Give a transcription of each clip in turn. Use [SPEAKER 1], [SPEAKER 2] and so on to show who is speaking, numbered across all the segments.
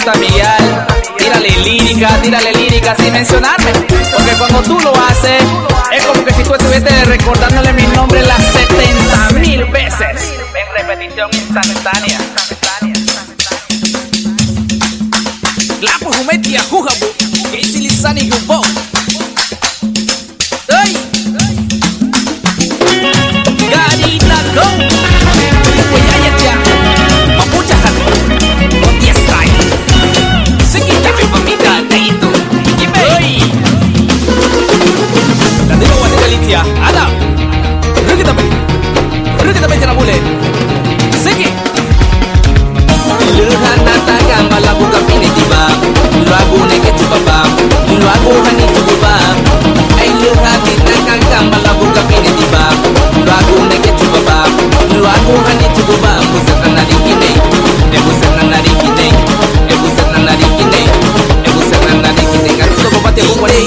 [SPEAKER 1] San Miguel. Tírale lírica sin mencionarme, porque cuando tú lo haces es como que si tú estuvieses recordándole mi nombre las 70,000 veces en repetición instantánea. Lapo humetia hujabu, que isilisani yubo. Hey, Garina go, Kuyayatia, Mapucha hatu, con 10 time. Seguita mi mamita, Taito, Yimei. La digo guate Galicia, Adam. Rukitame Janabule. Segui. Luhanata gamba la buka pinitiba. Luagu neke chupapa. Luagu hani chupupa. Ay luhanita gamba la buka pinitiba. Luagu neke chupapa. Luagu hani chupupa. Busana narikine. Busana narikine. Busana narikine. Busana narikine. Karuso kopate bukwale.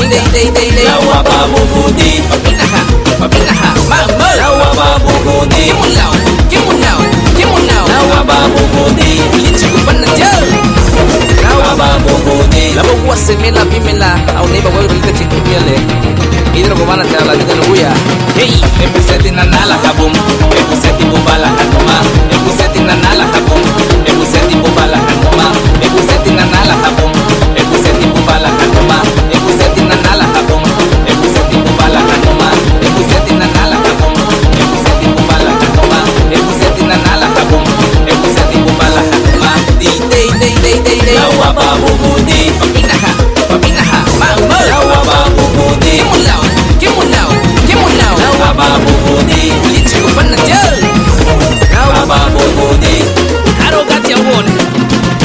[SPEAKER 1] Lawa babu budi. Papinaha. Mama. Lawa babu budi. Kimunao. Lawa babu budi. Ulichukupana jao. Lawa babu budi. Labo kuwa semela bimela. Au neiba wewe ulita chikumiele. Hidro kubana te la vida nubuya. Hey, epuseti na nala kabum. Epuseti bubala kanuma. Epuseti na nala kabum. Epuseti bubala kanuma. Epuseti na nala kabum. Epuseti bubala kanuma. Epuseti na nala kabum. Epuseti bubala kanuma. Epuseti na nala kabum. Epuseti bubala kanuma. Epuseti na nala kabum. Epuseti bubala kanuma. Day. Lawa babu budi. Papinaha. Mama. Lawa babu budi. Kimunao. Lawa babu budi. Ulichukupana jao. Lawa babu budi. Caro Gatia One.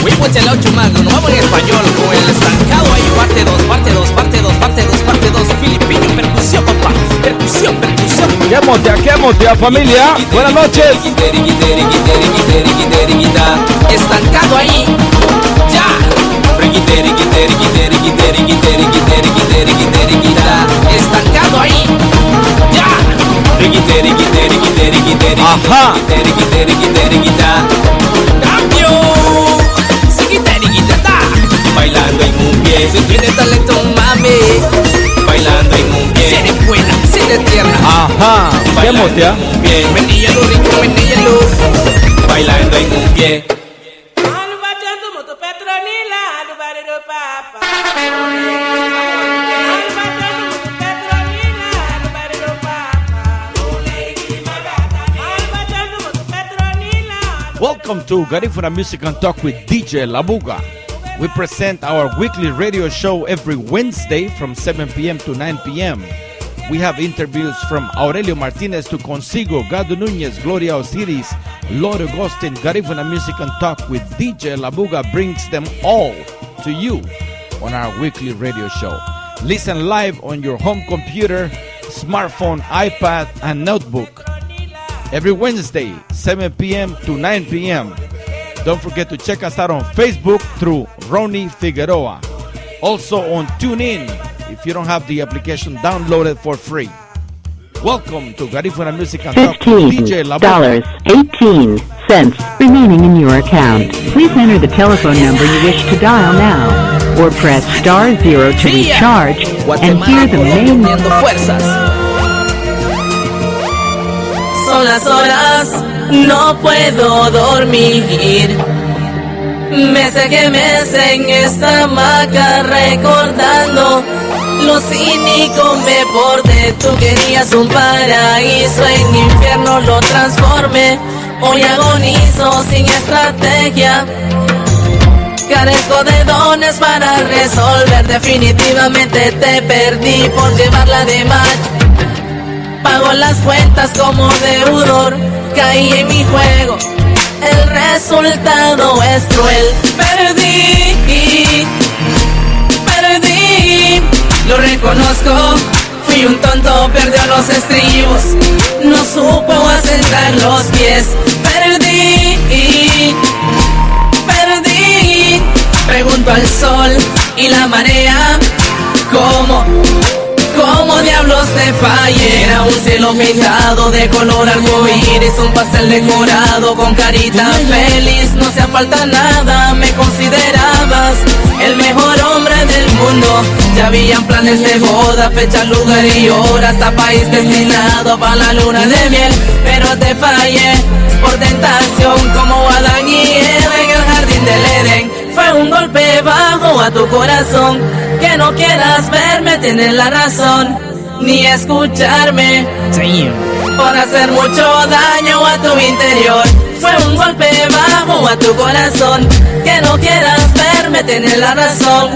[SPEAKER 1] Fuimos el 8 mago, no vamos en español con el estancado ahí, parte 2, filipino, percusión, papá, percusión.
[SPEAKER 2] ¿Qué motea, familia? Buenas noches.
[SPEAKER 1] Estancado ahí, ya. Estancado ahí, ya.
[SPEAKER 2] Ajá.
[SPEAKER 1] Cambio. Bailando en un pie. Si tienes talento, mami. Bailando en un pie. Si eres buena, si eres tierna.
[SPEAKER 2] Ajá. ¿Qué motea?
[SPEAKER 1] Meníllalo rico, meníllalo. Bailando en un pie.
[SPEAKER 2] Welcome to Garifuna Music and Talk with DJ Labuga. We present our weekly radio show every Wednesday from 7 p.m. to 9 p.m. We have interviews from Aurelio Martinez to Consigo, Gado Núñez, Gloria Osiris, Lord Agustin. Garifuna Music and Talk with DJ Labuga brings them all to you on our weekly radio show. Listen live on your home computer, smartphone, iPad, and notebook. Every Wednesday, 7 p.m. to 9 p.m. Don't forget to check us out on Facebook through Ronnie Figueroa. Also on TuneIn if you don't have the application downloaded for free. Welcome to Garifuna Music and Talk with DJ Labuga.
[SPEAKER 3] $15.18 remaining in your account. Please enter the telephone number you wish to dial now, or press *0 to recharge and hear the main.
[SPEAKER 4] Son las horas, no puedo dormir. Mes que mes en esta hamaca recordando lo cínico me porté. Tú querías un paraíso, en infierno lo transformé. Hoy agonizo sin estrategia. Carezco de dones para resolver. Definitivamente te perdí por llevarla de macho. Pago las cuentas como deudor. Caí en mi juego, el resultado es cruel. Perdí, lo reconozco. Fui un tonto, perdió los estribos. No supo asentar los pies. Perdí. Pregunto al sol y la marea. ¿Cómo diablos te fallé. Era un cielo pintado de color arcoíris, un pastel decorado con carita feliz. No hacía falta nada, me considerabas el mejor hombre del mundo. Ya habían planes de boda, fecha, lugar y hora, hasta país destinado para la luna de miel. Pero te fallé por tentación, como Adán y Eva en el jardín del Edén. Fue un golpe bajo a tu corazón, que no quieras verme, tienes la razón, ni escucharme, por hacer mucho daño a tu interior. Fue un golpe bajo a tu corazón, que no quieras verme, tienes la razón,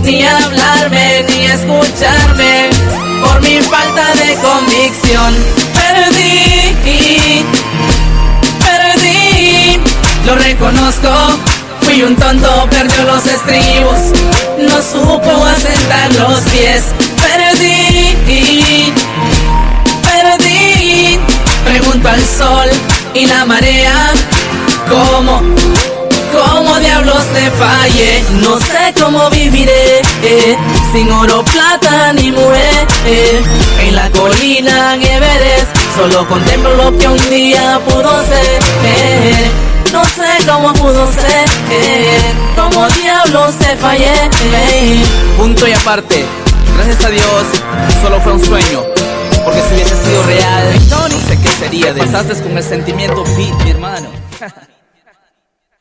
[SPEAKER 4] ni hablarme, ni escucharme, por mi falta de convicción. Perdí, lo reconozco. Fui un tonto, perdió los estribos, no supo asentar los pies. Perdí, pregunto al sol y la marea, ¿cómo diablos te fallé? No sé cómo viviré, sin oro, plata ni mujer, en la colina en Everest, solo contemplo lo que un día pudo ser. No sé cómo pudo ser, cómo diablos te fallé.
[SPEAKER 1] Punto y aparte, gracias a Dios, solo fue un sueño. Porque si hubiese sido real, no sé qué sería. Desastres con el sentimiento beat, mi hermano.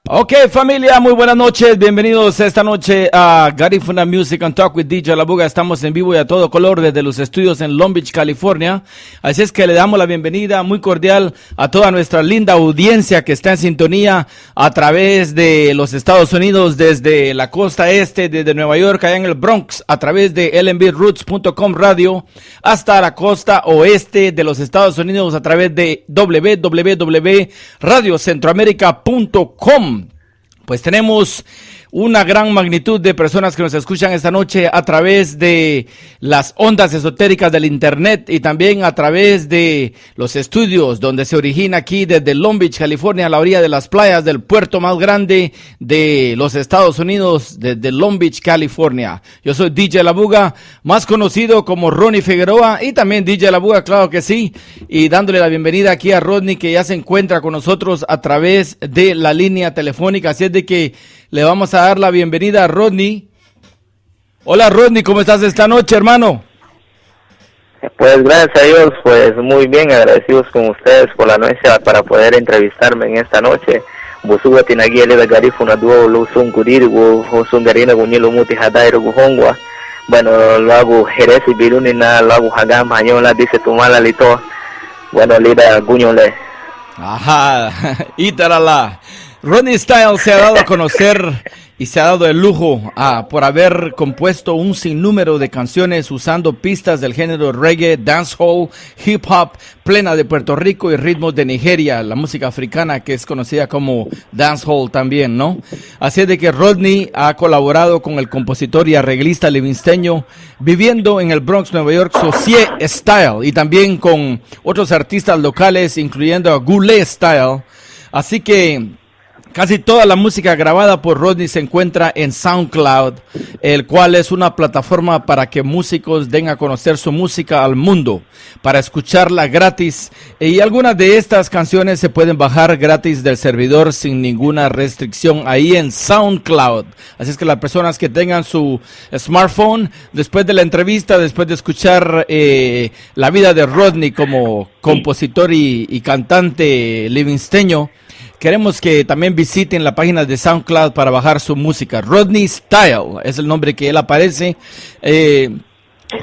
[SPEAKER 2] Ok, familia, muy buenas noches. Bienvenidos esta noche a Garifuna Music and Talk with DJ La Buga. Estamos en vivo y a todo color desde los estudios en Long Beach, California. Así es que le damos la bienvenida muy cordial a toda nuestra linda audiencia que está en sintonía a través de los Estados Unidos, desde la costa este, desde Nueva York, allá en el Bronx, a través de lmbroots.com radio, hasta la costa oeste de los Estados Unidos a través de www.radiocentroamerica.com. Pues tenemos una gran magnitud de personas que nos escuchan esta noche a través de las ondas esotéricas del internet y también a través de los estudios donde se origina aquí desde Long Beach, California, a la orilla de las playas del puerto más grande de los Estados Unidos, desde Long Beach, California. Yo soy DJ La Buga, más conocido como Ronnie Figueroa, y también DJ La Buga, claro que sí, y dándole la bienvenida aquí a Rodney, que ya se encuentra con nosotros a través de la línea telefónica. Así es de que le vamos a dar la bienvenida a Rodney. Hola Rodney, ¿cómo estás esta noche, hermano?
[SPEAKER 5] Pues gracias a Dios, pues muy bien, agradecidos con ustedes por la anuencia para poder entrevistarme en esta noche. Busuga tinagui le garifuna duo lusun kuriru husun garina guñilo muti hadairo guhongwa. Bueno, lo hago Jerez y Birunina, lo hago Hagam, Mañola, dice Tumala Lito. Bueno, lida guñole.
[SPEAKER 2] Ajá, Itarala. Ronnie Style se ha dado a conocer y se ha dado el lujo por haber compuesto un sinnúmero de canciones usando pistas del género reggae, dancehall, hip hop, plena de Puerto Rico y ritmos de Nigeria, la música africana que es conocida como dancehall también, ¿no? Así es de que Rodney ha colaborado con el compositor y arreglista livinsteño viviendo en el Bronx, Nueva York, Socie Style, y también con otros artistas locales, incluyendo a Goulet Style. Así que casi toda la música grabada por Rodney se encuentra en SoundCloud, el cual es una plataforma para que músicos den a conocer su música al mundo, para escucharla gratis. Y algunas de estas canciones se pueden bajar gratis del servidor sin ninguna restricción ahí en SoundCloud. Así es que las personas que tengan su smartphone, después de la entrevista, después de escuchar la vida de Rodney como compositor y cantante livinsteño, queremos que también visiten la página de SoundCloud para bajar su música. Rodney Style es el nombre que él aparece.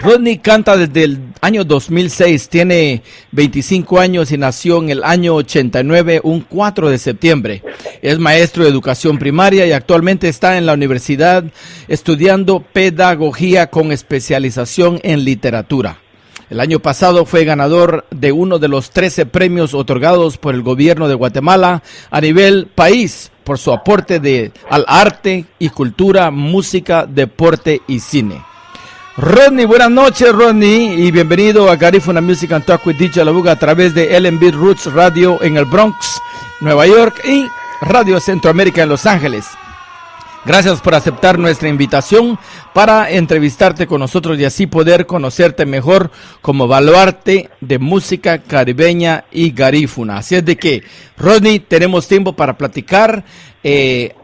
[SPEAKER 2] Rodney canta desde el año 2006, tiene 25 años y nació en el año 89, un 4 de septiembre. Es maestro de educación primaria y actualmente está en la universidad estudiando pedagogía con especialización en literatura. El año pasado fue ganador de uno de los 13 premios otorgados por el gobierno de Guatemala a nivel país por su aporte al arte y cultura, música, deporte y cine. Rodney, buenas noches Rodney, y bienvenido a Garifuna Music and Talk with DJ La Buga a través de LMB Roots Radio en el Bronx, Nueva York, y Radio Centroamérica en Los Ángeles. Gracias por aceptar nuestra invitación para entrevistarte con nosotros y así poder conocerte mejor como baluarte de música caribeña y garífuna. Así es de que, Rodney, tenemos tiempo para platicar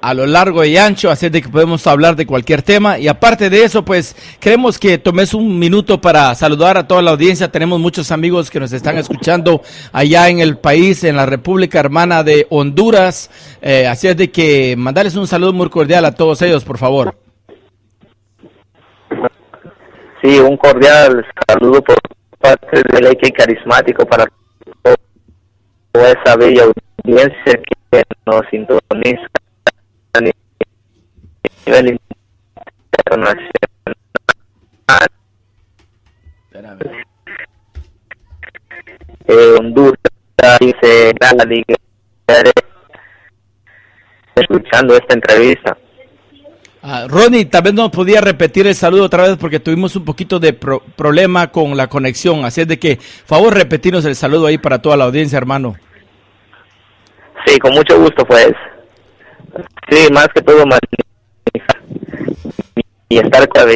[SPEAKER 2] a lo largo y ancho, así es de que podemos hablar de cualquier tema. Y aparte de eso, pues queremos que tomes un minuto para saludar a toda la audiencia. Tenemos muchos amigos que nos están escuchando allá en el país, en la República Hermana de Honduras. Así es de que mandarles un saludo muy cordial a todos ellos, por favor.
[SPEAKER 5] Sí, un cordial saludo por parte del Eje Carismático para toda esa bella audiencia que nos sintoniza a nivel internacional. Honduras dice escuchando esta entrevista.
[SPEAKER 2] Ronnie, tal vez nos podía repetir el saludo otra vez porque tuvimos un poquito de problema con la conexión, así es de que, favor, repetirnos el saludo ahí para toda la audiencia, hermano.
[SPEAKER 5] Sí, con mucho gusto, pues. Sí, más que todo, y estar con esa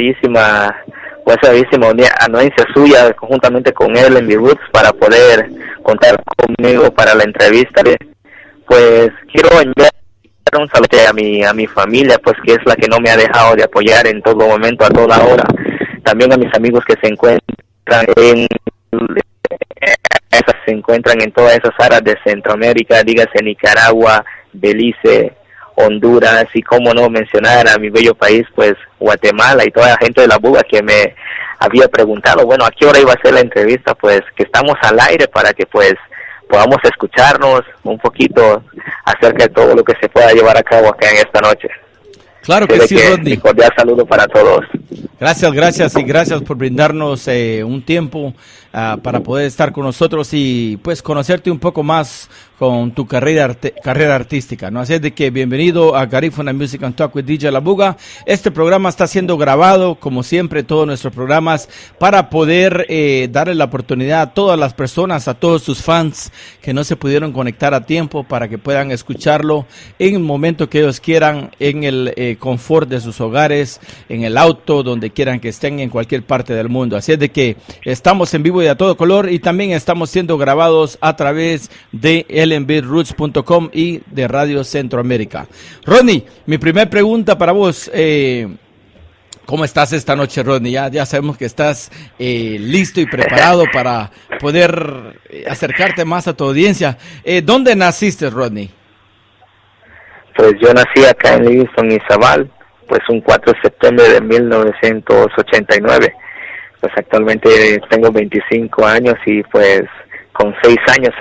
[SPEAKER 5] bellísima anuencia suya, conjuntamente con él en B-Roots, para poder contar conmigo para la entrevista. Pues quiero enviar un saludo a mi familia, pues que es la que no me ha dejado de apoyar en todo momento, a toda hora. También a mis amigos que se encuentran en todas esas áreas de Centroamérica, dígase Nicaragua, Belice, Honduras, y cómo no mencionar a mi bello país, pues Guatemala, y toda la gente de la Buga que me había preguntado, bueno, a qué hora iba a ser la entrevista, pues que estamos al aire para que pues podamos escucharnos un poquito acerca de todo lo que se pueda llevar a cabo acá en esta noche.
[SPEAKER 2] Claro que sí, Rodney.
[SPEAKER 5] Un cordial saludo para todos.
[SPEAKER 2] Gracias y gracias por brindarnos un tiempo para poder estar con nosotros y pues conocerte un poco más con tu carrera artística, ¿no? Así es de que bienvenido a Garífuna Music and Talk with DJ La Buga. Este programa está siendo grabado, como siempre, todos nuestros programas, para poder darle la oportunidad a todas las personas, a todos sus fans que no se pudieron conectar a tiempo, para que puedan escucharlo en el momento que ellos quieran, en el confort de sus hogares, en el auto, donde quieran que estén, en cualquier parte del mundo. Así es de que estamos en vivo y a todo color, y también estamos siendo grabados a través de lnbroots.com y de Radio Centroamérica. Ronnie, mi primer pregunta para vos, ¿cómo estás esta noche, Ronnie? Ya sabemos que estás listo y preparado para poder acercarte más a tu audiencia. ¿Dónde naciste, Ronnie?
[SPEAKER 5] Pues yo nací acá en Livingston, Izabal, pues un 4 de septiembre de 1989. Pues actualmente tengo 25 años y pues con 6 años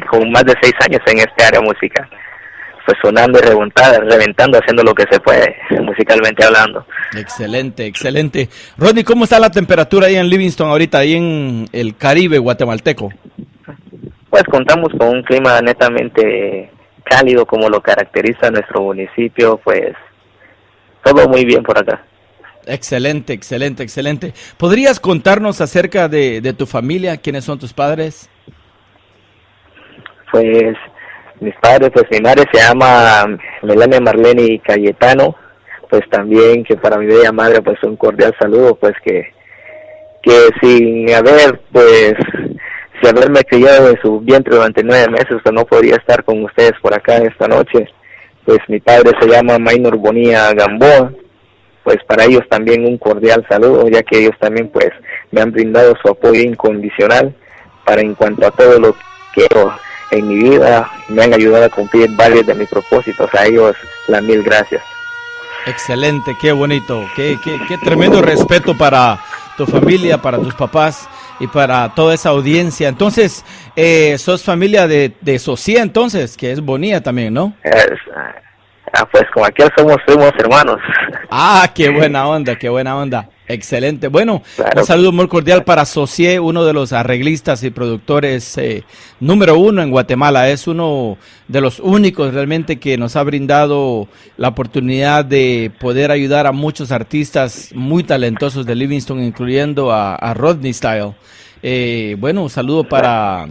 [SPEAKER 5] con más de 6 años en este área musical. Pues sonando y reventando, haciendo lo que se puede, musicalmente hablando.
[SPEAKER 2] Excelente. Rodney, ¿cómo está la temperatura ahí en Livingston ahorita, ahí en el Caribe guatemalteco?
[SPEAKER 5] Pues contamos con un clima netamente cálido, como lo caracteriza nuestro municipio, pues todo muy bien por acá.
[SPEAKER 2] Excelente. ¿Podrías contarnos acerca de tu familia? ¿Quiénes son tus padres?
[SPEAKER 5] Pues mis padres, pues mi madre se llama Melania Marlene Cayetano, pues también que para mi bella madre pues un cordial saludo, pues que sin haberme criado en su vientre durante 9 meses, pues no podría estar con ustedes por acá esta noche. Pues mi padre se llama Maynor Bonilla Gamboa, pues para ellos también un cordial saludo, ya que ellos también pues me han brindado su apoyo incondicional para en cuanto a todo lo que quiero en mi vida, me han ayudado a cumplir varios de mis propósitos. A ellos las 1000 gracias.
[SPEAKER 2] Excelente, qué bonito, qué tremendo respeto para tu familia, para tus papás y para toda esa audiencia. Entonces, sos familia de Socia, entonces, que es Bonilla también, ¿no?
[SPEAKER 5] Pues como aquí somos hermanos.
[SPEAKER 2] Qué buena onda. Excelente. Bueno,
[SPEAKER 5] claro.
[SPEAKER 2] Un saludo muy cordial para Socie, uno de los arreglistas y productores número 1 en Guatemala. Es uno de los únicos realmente que nos ha brindado la oportunidad de poder ayudar a muchos artistas muy talentosos de Livingston, incluyendo a Rodney Style. Un saludo para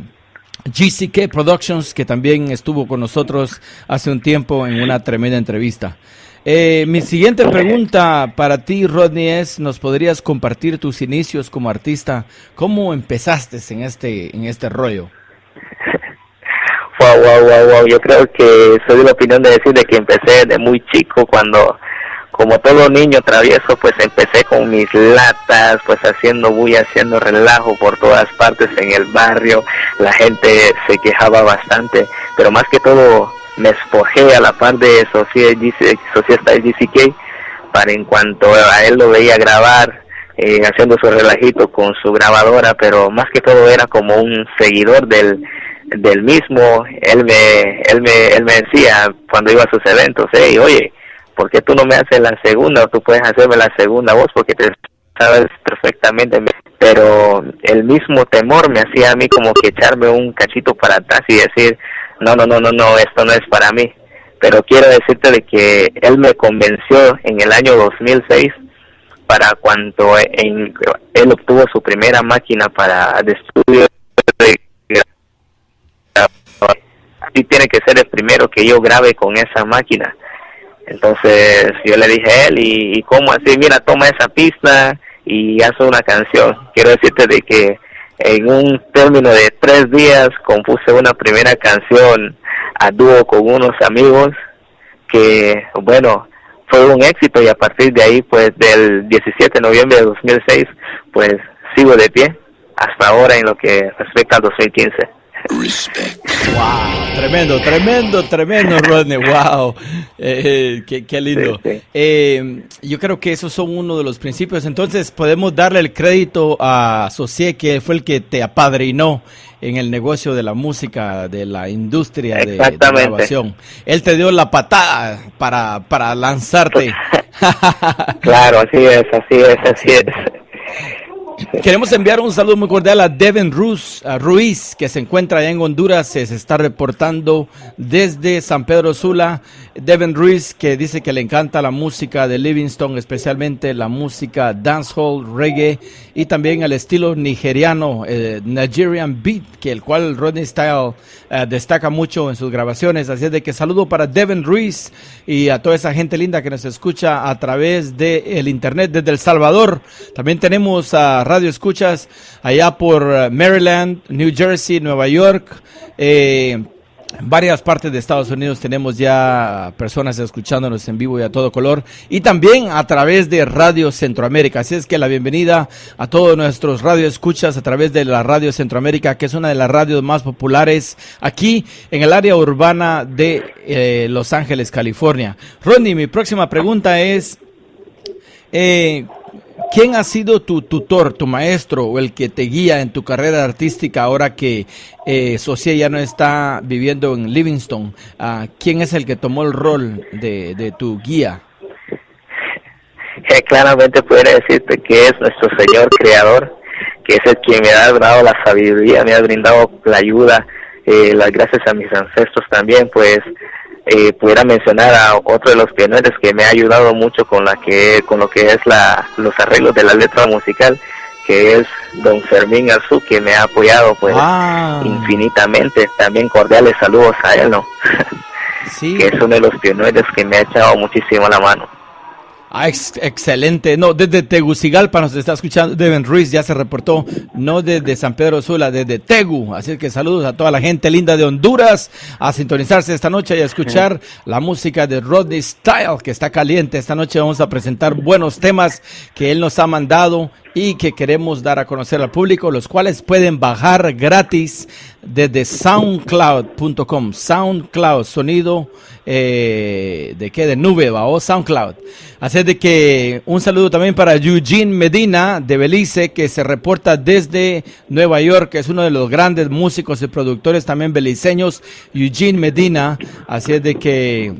[SPEAKER 2] GCK Productions, que también estuvo con nosotros hace un tiempo en una tremenda entrevista. Mi siguiente pregunta para ti, Rodney, es, ¿nos podrías compartir tus inicios como artista? ¿Cómo empezaste en este rollo?
[SPEAKER 5] Wow. Yo creo que soy de la opinión de decir de que empecé de muy chico, cuando, como todo niño travieso, pues empecé con mis latas, pues haciendo bulla, haciendo relajo por todas partes en el barrio. La gente se quejaba bastante, pero más que todo me esforcé a la par de Socia Style GCK, para en cuanto a él lo veía grabar, haciendo su relajito con su grabadora, pero más que todo era como un seguidor del mismo. Él me decía cuando iba a sus eventos, hey, oye, ¿por qué tú no me haces la segunda? O tú puedes hacerme la segunda voz, porque te sabes perfectamente. Pero el mismo temor me hacía a mí como que echarme un cachito para atrás y decir, no, esto no es para mí. Pero quiero decirte de que él me convenció en el año 2006, para cuando él obtuvo su primera máquina de estudio. Así tiene que ser el primero que yo grabe con esa máquina. Entonces yo le dije a él, ¿y cómo así? Mira, toma esa pista y haz una canción. Quiero decirte de que en un término de 3 días compuse una primera canción a dúo con unos amigos que, bueno, fue un éxito, y a partir de ahí, pues del 17 de noviembre de 2006, pues sigo de pie hasta ahora en lo que respecta al 2015.
[SPEAKER 2] Wow, tremendo, Rodney. Wow, qué lindo.
[SPEAKER 5] Sí.
[SPEAKER 2] Yo creo que esos son uno de los principios. Entonces podemos darle el crédito a Socie, que fue el que te apadrinó en el negocio de la música, de la industria de grabación. Él te dio la patada para lanzarte.
[SPEAKER 5] Claro, así es.
[SPEAKER 2] Queremos enviar un saludo muy cordial a Devin Ruiz, que se encuentra allá en Honduras, se está reportando desde San Pedro Sula. Devin Ruiz, que dice que le encanta la música de Livingston, especialmente la música dancehall, reggae y también el estilo nigeriano, Nigerian beat, que el cual Rodney Style destaca mucho en sus grabaciones. Así es de que saludo para Devin Ruiz y a toda esa gente linda que nos escucha a través del internet desde El Salvador. También tenemos a radio escuchas allá por Maryland, New Jersey, Nueva York, varias partes de Estados Unidos. Tenemos ya personas escuchándonos en vivo y a todo color, y también a través de Radio Centroamérica. Así es que la bienvenida a todos nuestros radio escuchas a través de la Radio Centroamérica, que es una de las radios más populares aquí en el área urbana de Los Ángeles, California. Rodney, mi próxima pregunta es, ¿quién ha sido tu tutor, tu maestro o el que te guía en tu carrera artística ahora que Socie ya no está viviendo en Livingston? ¿Quién es el que tomó el rol de tu guía?
[SPEAKER 5] Claramente podría decirte que es nuestro Señor Creador, que es el quien me ha dado la sabiduría, me ha brindado la ayuda, las gracias a mis ancestros también. Pues pudiera mencionar a otro de los pioneros que me ha ayudado mucho con lo que es los arreglos de la letra musical, que es don Fermín Arzú, que me ha apoyado pues infinitamente. También cordiales saludos a él, ¿no? Sí. Que es uno de los pioneros que me ha echado muchísimo la mano.
[SPEAKER 2] Excelente. No, desde Tegucigalpa nos está escuchando Devin Ruiz, ya se reportó, no desde San Pedro Sula, desde Tegu. Así que saludos a toda la gente linda de Honduras, a sintonizarse esta noche y a escuchar la música de Rodney Style, que está caliente. Esta noche vamos a presentar buenos temas que él nos ha mandado y que queremos dar a conocer al público, los cuales pueden bajar gratis desde soundcloud.com. SoundCloud, sonido de nube, ¿va? O SoundCloud. Así de que un saludo también para Eugene Medina de Belice, que se reporta desde Nueva York, que es uno de los grandes músicos y productores también beliceños, Eugene Medina. Así es de que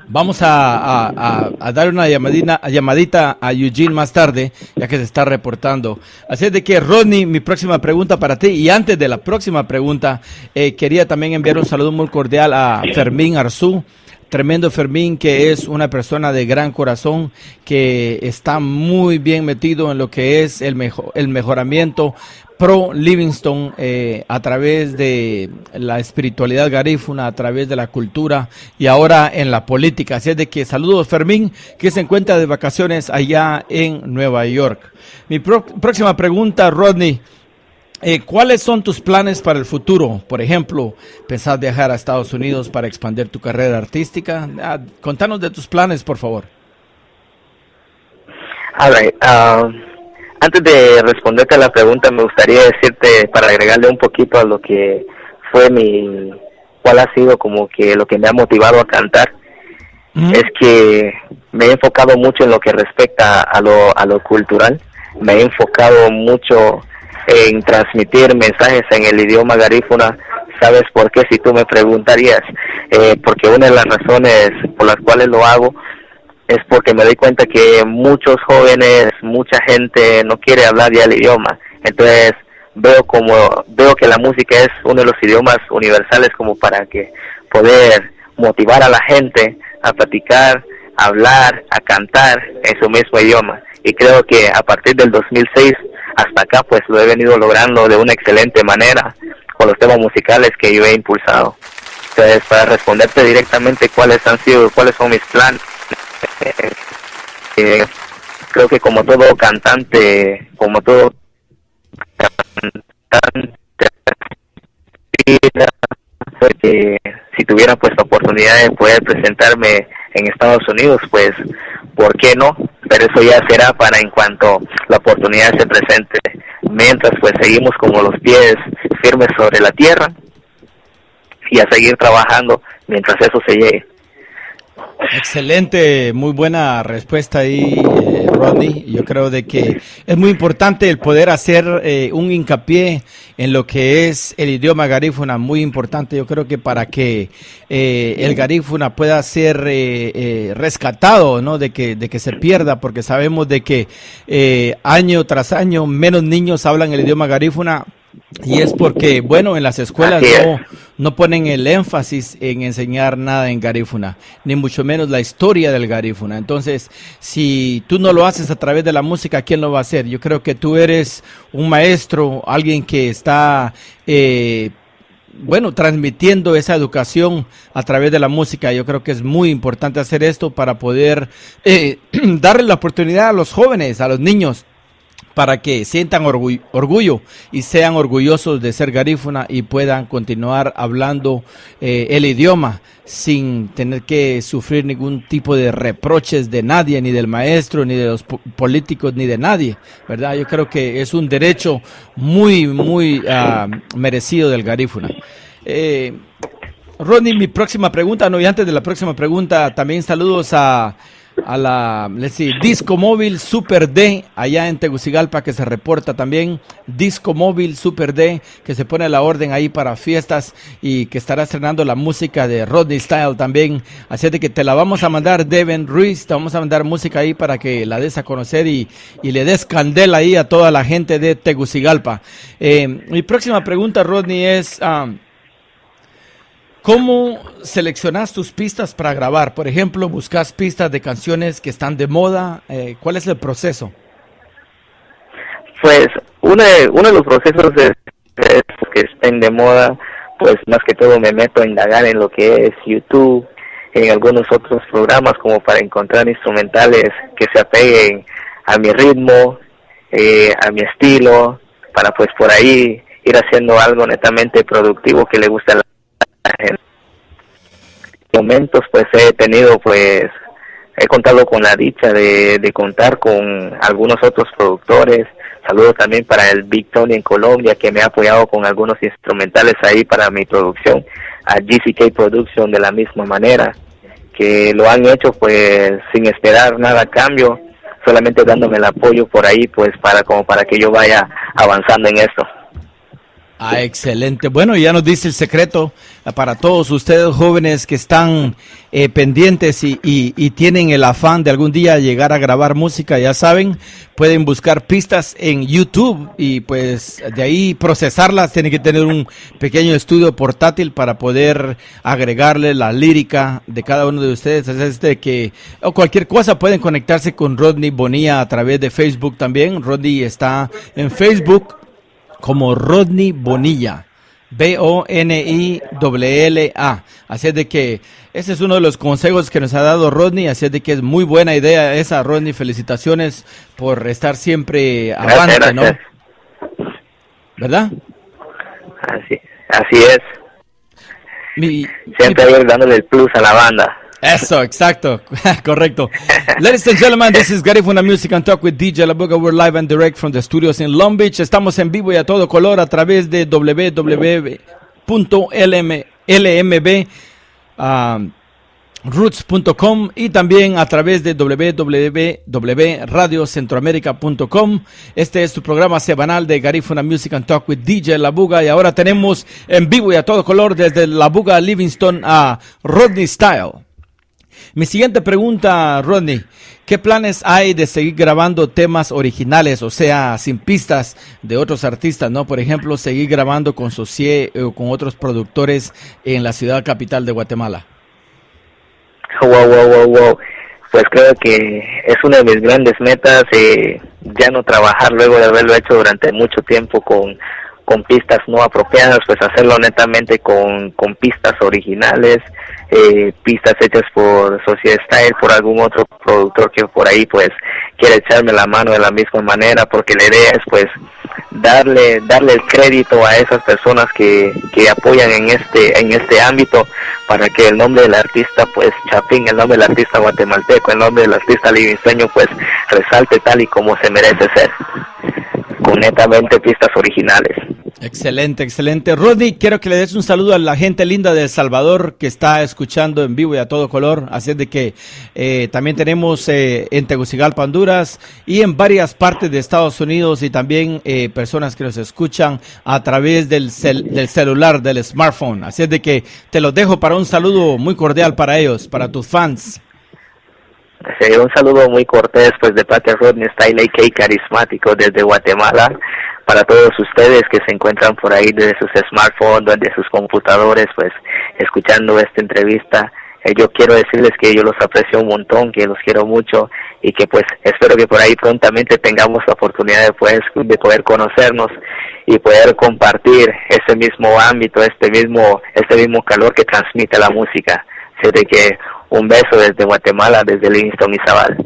[SPEAKER 2] vamos a dar una llamadita a Eugene más tarde, ya que se está reportando. Así es de que, Rodney, mi próxima pregunta para ti. Y antes de la próxima pregunta, quería también enviar un saludo muy cordial a Fermín Arzú, tremendo Fermín, que es una persona de gran corazón, que está muy bien metido en lo que es el mejoramiento pro Livingston a través de la espiritualidad garífuna, a través de la cultura y ahora en la política. Así es de que saludos Fermín, que se encuentra de vacaciones allá en Nueva York. Mi próxima pregunta, Rodney, ¿cuáles son tus planes para el futuro? Por ejemplo, ¿pensás viajar a Estados Unidos para expandir tu carrera artística? Contanos de tus planes, por favor.
[SPEAKER 5] All right, antes de responderte a la pregunta, me gustaría decirte, para agregarle un poquito a lo que fue cuál ha sido como que lo que me ha motivado a cantar, es que me he enfocado mucho en lo que respecta a lo cultural, me he enfocado mucho en transmitir mensajes en el idioma garífuna. ¿Sabes por qué? Si tú me preguntarías, porque una de las razones por las cuales lo hago es porque me doy cuenta que muchos jóvenes, mucha gente no quiere hablar ya el idioma. Entonces veo que la música es uno de los idiomas universales como para que poder motivar a la gente a platicar, a hablar, a cantar en su mismo idioma. Y creo que a partir del 2006 hasta acá pues lo he venido logrando de una excelente manera con los temas musicales que yo he impulsado. Entonces, para responderte directamente cuáles son mis planes, creo que como todo cantante, si tuviera pues la oportunidad de poder presentarme en Estados Unidos, pues ¿por qué no? Pero eso ya será para en cuanto la oportunidad se presente. Mientras pues seguimos como los pies firmes sobre la tierra y a seguir trabajando mientras eso se llegue.
[SPEAKER 2] Excelente, muy buena respuesta ahí, Rodney. Yo creo de que es muy importante el poder hacer un hincapié en lo que es el idioma garífuna, muy importante. Yo creo que para que el garífuna pueda ser rescatado, ¿no? De que se pierda, porque sabemos de que año tras año menos niños hablan el idioma garífuna. Y es porque, bueno, en las escuelas no ponen el énfasis en enseñar nada en garífuna, ni mucho menos la historia del garífuna. Entonces, si tú no lo haces a través de la música, ¿quién lo va a hacer? Yo creo que tú eres un maestro, alguien que está, transmitiendo esa educación a través de la música. Yo creo que es muy importante hacer esto para poder darle la oportunidad a los jóvenes, a los niños, para que sientan orgullo y sean orgullosos de ser garífuna y puedan continuar hablando el idioma sin tener que sufrir ningún tipo de reproches de nadie, ni del maestro, ni de los políticos, ni de nadie, ¿verdad? Yo creo que es un derecho muy, muy merecido del garífuna. Rodney, mi próxima pregunta, y antes de la próxima pregunta, también saludos a la Disco Móvil Super D allá en Tegucigalpa, que se reporta también. Disco Móvil Super D, que se pone a la orden ahí para fiestas y que estará estrenando la música de Rodney Style también. Así de que te la vamos a mandar, Devin Ruiz, te vamos a mandar música ahí para que la des a conocer y le des candela ahí a toda la gente de Tegucigalpa. Mi próxima pregunta, Rodney, es ¿cómo seleccionas tus pistas para grabar? Por ejemplo, ¿buscas pistas de canciones que están de moda? ¿Cuál es el proceso?
[SPEAKER 5] Pues uno de los procesos es que estén de moda, pues más que todo me meto a indagar en lo que es YouTube, en algunos otros programas como para encontrar instrumentales que se apeguen a mi ritmo, a mi estilo, para pues por ahí ir haciendo algo netamente productivo que le guste a la gente. En momentos pues he contado con la dicha de contar con algunos otros productores. Saludos también para el Big Tony en Colombia, que me ha apoyado con algunos instrumentales ahí para mi producción, a GCK Production de la misma manera, que lo han hecho pues sin esperar nada a cambio, solamente dándome el apoyo por ahí pues para que yo vaya avanzando en esto.
[SPEAKER 2] Excelente. Bueno, ya nos dice el secreto para todos ustedes jóvenes que están pendientes y tienen el afán de algún día llegar a grabar música. Ya saben, pueden buscar pistas en YouTube y pues de ahí procesarlas. Tienen que tener un pequeño estudio portátil para poder agregarle la lírica de cada uno de ustedes. Es o cualquier cosa pueden conectarse con Rodney Bonilla a través de Facebook también. Rodney está en Facebook como Rodney Bonilla, Bonilla. Así es de que ese es uno de los consejos que nos ha dado Rodney, así es de que es muy buena idea esa, Rodney. Felicitaciones por estar siempre avante, gracias. ¿No? ¿Verdad?
[SPEAKER 5] Así es. Siempre dándole el plus a la banda.
[SPEAKER 2] Eso, exacto, correcto. Ladies and gentlemen, this is Garifuna Music and Talk with DJ La Buga. We're live and direct from the studios in Long Beach. Estamos en vivo y a todo color a través de www.roots.com y también a través de www.radiocentroamerica.com. Este es tu programa semanal de Garifuna Music and Talk with DJ La Buga, y ahora tenemos en vivo y a todo color desde La Buga, Livingston, a Rodney Style. Mi siguiente pregunta, Rodney, ¿qué planes hay de seguir grabando temas originales, o sea, sin pistas de otros artistas, ¿no? Por ejemplo, seguir grabando con Socié o con otros productores en la ciudad capital de Guatemala.
[SPEAKER 5] Wow. Pues creo que es una de mis grandes metas, ya no trabajar luego de haberlo hecho durante mucho tiempo con pistas no apropiadas, pues hacerlo netamente con pistas originales, pistas hechas por Sociedad Style, por algún otro productor que por ahí pues quiere echarme la mano de la misma manera, porque la idea es pues darle el crédito a esas personas que apoyan en este ámbito, para que el nombre del artista pues chapín, el nombre del artista guatemalteco, el nombre del artista livingstoño pues resalte tal y como se merece ser, con netamente pistas originales.
[SPEAKER 2] Excelente. Rodney, quiero que le des un saludo a la gente linda de El Salvador que está escuchando en vivo y a todo color. Así es de que también tenemos en Tegucigalpa, Honduras, y en varias partes de Estados Unidos, y también personas que nos escuchan a través del celular, del smartphone. Así es de que te los dejo para un saludo muy cordial para ellos, para tus fans.
[SPEAKER 5] Sí, un saludo muy cortés pues de parte de Rodney Style, a.k.a. Carismático, desde Guatemala, para todos ustedes que se encuentran por ahí desde sus smartphones, desde sus computadores, pues escuchando esta entrevista. Yo quiero decirles que yo los aprecio un montón, que los quiero mucho, y que pues espero que por ahí prontamente tengamos la oportunidad de poder conocernos y poder compartir ese mismo ámbito, este mismo calor que transmite la música. Así de que un beso desde Guatemala, desde Livingston y Zabal.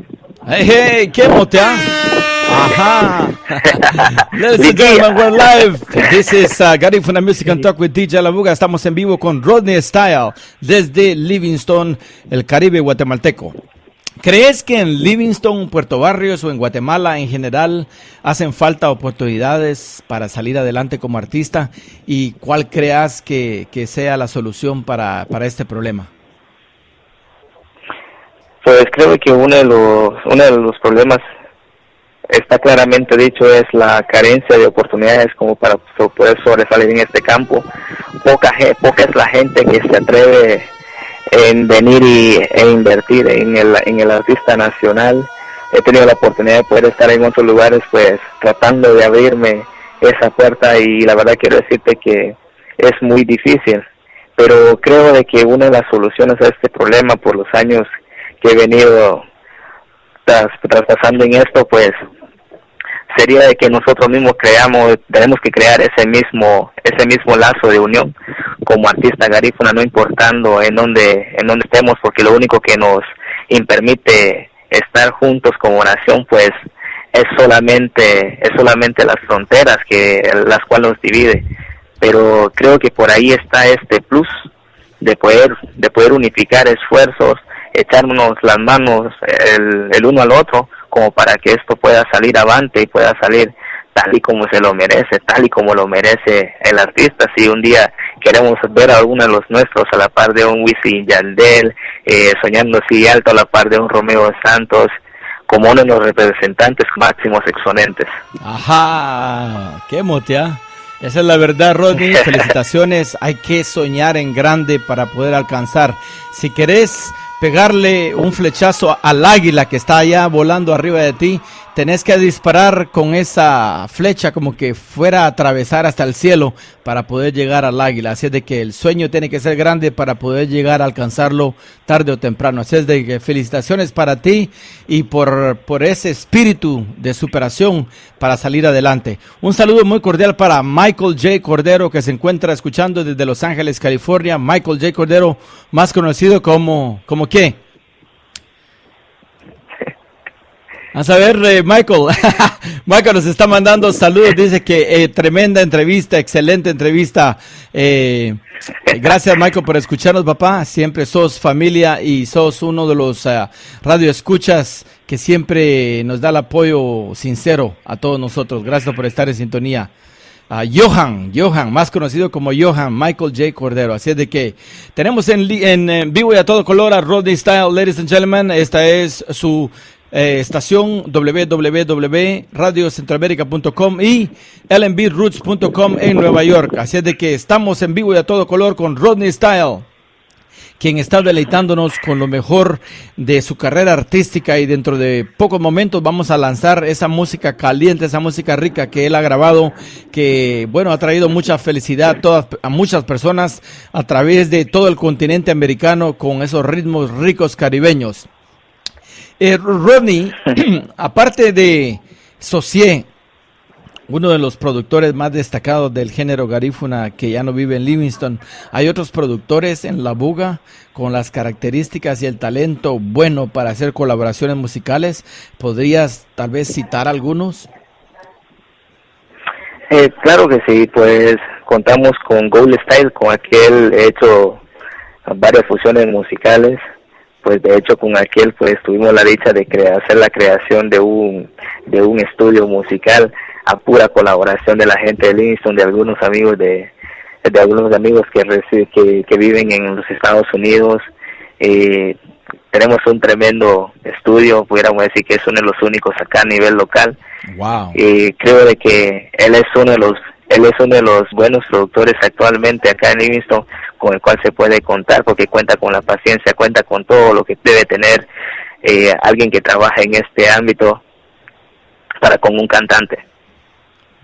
[SPEAKER 2] Hey, ¿qué motea? Ajá. Ladies and gentlemen, we're live. This is Garifuna Music and Talk with DJ La Buga. Estamos en vivo con Rodney Style desde Livingston, el Caribe guatemalteco. ¿Crees que en Livingston, Puerto Barrios o en Guatemala en general hacen falta oportunidades para salir adelante como artista? ¿Y cuál creas que sea la solución para este problema?
[SPEAKER 5] Pues creo que uno de los problemas está claramente dicho, es la carencia de oportunidades como para poder sobresalir en este campo. Poca es la gente que se atreve en venir e invertir en el artista nacional. He tenido la oportunidad de poder estar en otros lugares pues tratando de abrirme esa puerta, y la verdad quiero decirte que es muy difícil, pero creo de que una de las soluciones a este problema, por los años que he venido traspasando en esto, pues sería de que nosotros mismos tenemos que crear ese mismo lazo de unión como artista garífuna, no importando en dónde estemos, porque lo único que nos permite estar juntos como nación pues es solamente las fronteras las cuales nos divide. Pero creo que por ahí está este plus de poder unificar esfuerzos, echarnos las manos el uno al otro, como para que esto pueda salir avante y pueda salir tal y como se lo merece, tal y como lo merece el artista. Si un día queremos ver a alguno de los nuestros a la par de un Wisin y Yandel, soñando así alto a la par de un Romeo Santos, como uno de los representantes máximos exponentes.
[SPEAKER 2] Ajá, qué motea. Esa es la verdad, Rodney. Felicitaciones. Hay que soñar en grande para poder alcanzar. Si querés pegarle un flechazo al águila que está allá volando arriba de ti, tenés que disparar con esa flecha como que fuera a atravesar hasta el cielo para poder llegar al águila. Así es de que el sueño tiene que ser grande para poder llegar a alcanzarlo tarde o temprano. Así es de que felicitaciones para ti y por ese espíritu de superación para salir adelante. Un saludo muy cordial para Michael J. Cordero, que se encuentra escuchando desde Los Ángeles, California. Michael J. Cordero, más conocido como ¿qué? Vamos a ver, Michael. Michael nos está mandando saludos. Dice que tremenda entrevista, excelente entrevista. Gracias, Michael, por escucharnos, papá. Siempre sos familia y sos uno de los radioescuchas que siempre nos da el apoyo sincero a todos nosotros. Gracias por estar en sintonía. Johan, más conocido como Johan, Michael J. Cordero. Así es de que tenemos en vivo y a todo color a Rodney Style, ladies and gentlemen. Esta es su estación www.radiocentroamerica.com y lnbroots.com en Nueva York. Así es de que estamos en vivo y a todo color con Rodney Style, quien está deleitándonos con lo mejor de su carrera artística, y dentro de pocos momentos vamos a lanzar esa música caliente, esa música rica que él ha grabado, que bueno, ha traído mucha felicidad a muchas personas a través de todo el continente americano con esos ritmos ricos caribeños. Rodney, aparte de Socié, uno de los productores más destacados del género garífuna que ya no vive en Livingston, ¿hay otros productores en La Buga con las características y el talento bueno para hacer colaboraciones musicales? ¿Podrías tal vez citar algunos?
[SPEAKER 5] Claro que sí, pues contamos con Gold Style, con aquel hecho varias fusiones musicales. Pues de hecho con aquel pues tuvimos la dicha de hacer la creación de un estudio musical a pura colaboración de la gente de Livingston, de algunos amigos que viven en los Estados Unidos. Tenemos un tremendo estudio, pudiéramos decir que es uno de los únicos acá a nivel local.
[SPEAKER 2] Wow.
[SPEAKER 5] Creo de que él es uno de los buenos productores actualmente acá en Livingston, con el cual se puede contar, porque cuenta con la paciencia, cuenta con todo lo que debe tener alguien que trabaja en este ámbito para con un cantante.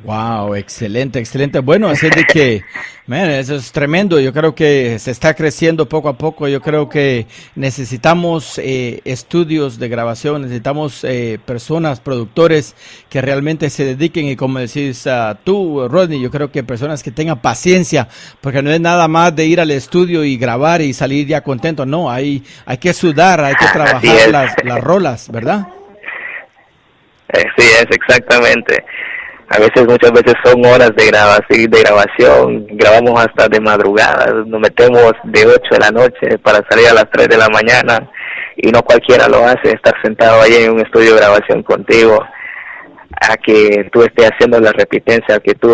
[SPEAKER 2] Wow, excelente. Bueno, así es de que, eso es tremendo. Yo creo que se está creciendo poco a poco. Yo creo que necesitamos estudios de grabación, necesitamos personas, productores que realmente se dediquen, y como decís tú, Rodney, yo creo que personas que tengan paciencia, porque no es nada más de ir al estudio y grabar y salir ya contento. No, hay que sudar, hay que trabajar las rolas, ¿verdad?
[SPEAKER 5] Sí, es exactamente. Muchas veces son horas de grabación, grabamos hasta de madrugada, nos metemos de 8 de la noche para salir a las 3 de la mañana, y no cualquiera lo hace, estar sentado ahí en un estudio de grabación contigo, a que tú estés haciendo la repitencia, a que te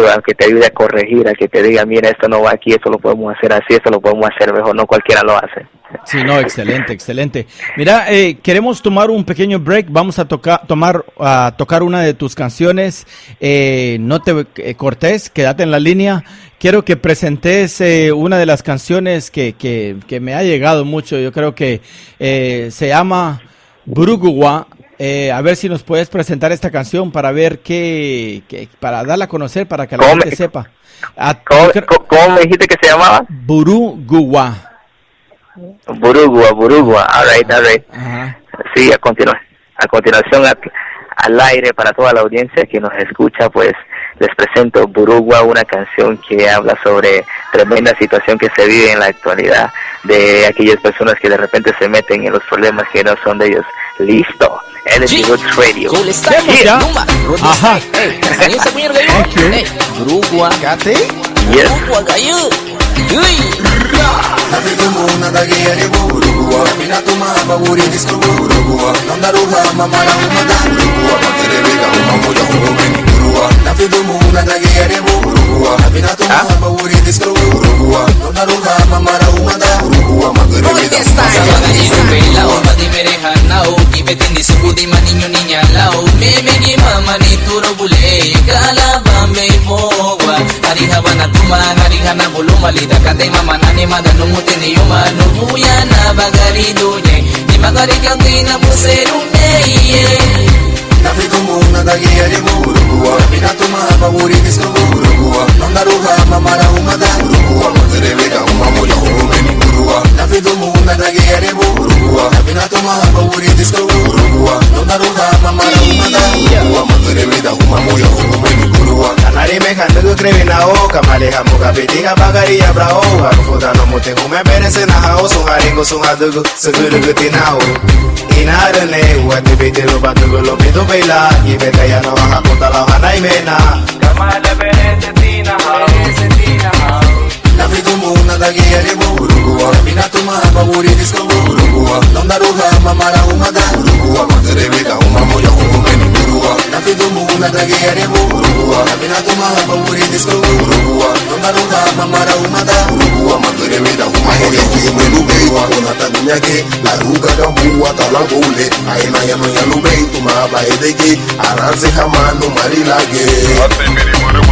[SPEAKER 5] ayude a corregir, a que te diga, mira, esto no va aquí, esto lo podemos hacer así, esto lo podemos hacer mejor, no cualquiera lo hace.
[SPEAKER 2] Sí, no, excelente. Mira, queremos tomar un pequeño break, vamos a tocar una de tus canciones, no te cortes, quédate en la línea. Quiero que presentes una de las canciones que me ha llegado mucho, yo creo que se llama Burugua. A ver si nos puedes presentar esta canción para ver para darla a conocer, para que la gente sepa.
[SPEAKER 5] ¿Cómo me dijiste que se llamaba?
[SPEAKER 2] Burugua,
[SPEAKER 5] all right.
[SPEAKER 2] Ajá.
[SPEAKER 5] Sí, a continuación al aire para toda la audiencia que nos escucha, pues les presento Burugua, una canción que habla sobre tremenda situación que se vive en la actualidad de aquellas personas que de repente se meten en los problemas que no son de ellos. Listo. LNB Roots Radio.
[SPEAKER 2] Ajá.
[SPEAKER 1] Burugua.
[SPEAKER 5] Yes.
[SPEAKER 4] Mama ni turo bule, kala bambe ibowa, hari yuma narihana buluma lida kate mama nani madanu mutini yuma nubuya na bagari dunye ni magari kantina buserune
[SPEAKER 6] Nafitumuna dagia de burugua Minatuma baburi disco burugua Nandaruga mamara umada burugua Materevega umamoya urumeni burugua Nafitumuna dagia de burugua Minatuma baburi disco burugua Nandaruga mamara umada burugua Materevega umamoya urumeni burugua Kanarime kandugu kremi na oka Maleha muka bitiga bagari ya brao Harufuda no mute hume berese na hao Sungaringo sungadugu segurugu tinao Inarene wati bitero batugu lopido Bela, y vete ya no vas a contar la hojana y mena. Kamala berese tina ha. La fitumuna da guía de burugua. Minatuma baburi disco burugua. Nandaruga mamara umada burugua. Materevega umamoya umeni burugua. La fitumuna da guía de burugua. Minatuma baburi disco burugua. Nandaruga mamara umada burugua. Materevega umamoya umeni burugua. Onatagunya que la ruga gambua talagole. Aina ya no ya lumei tumaba edege. Aranse jamano marilage.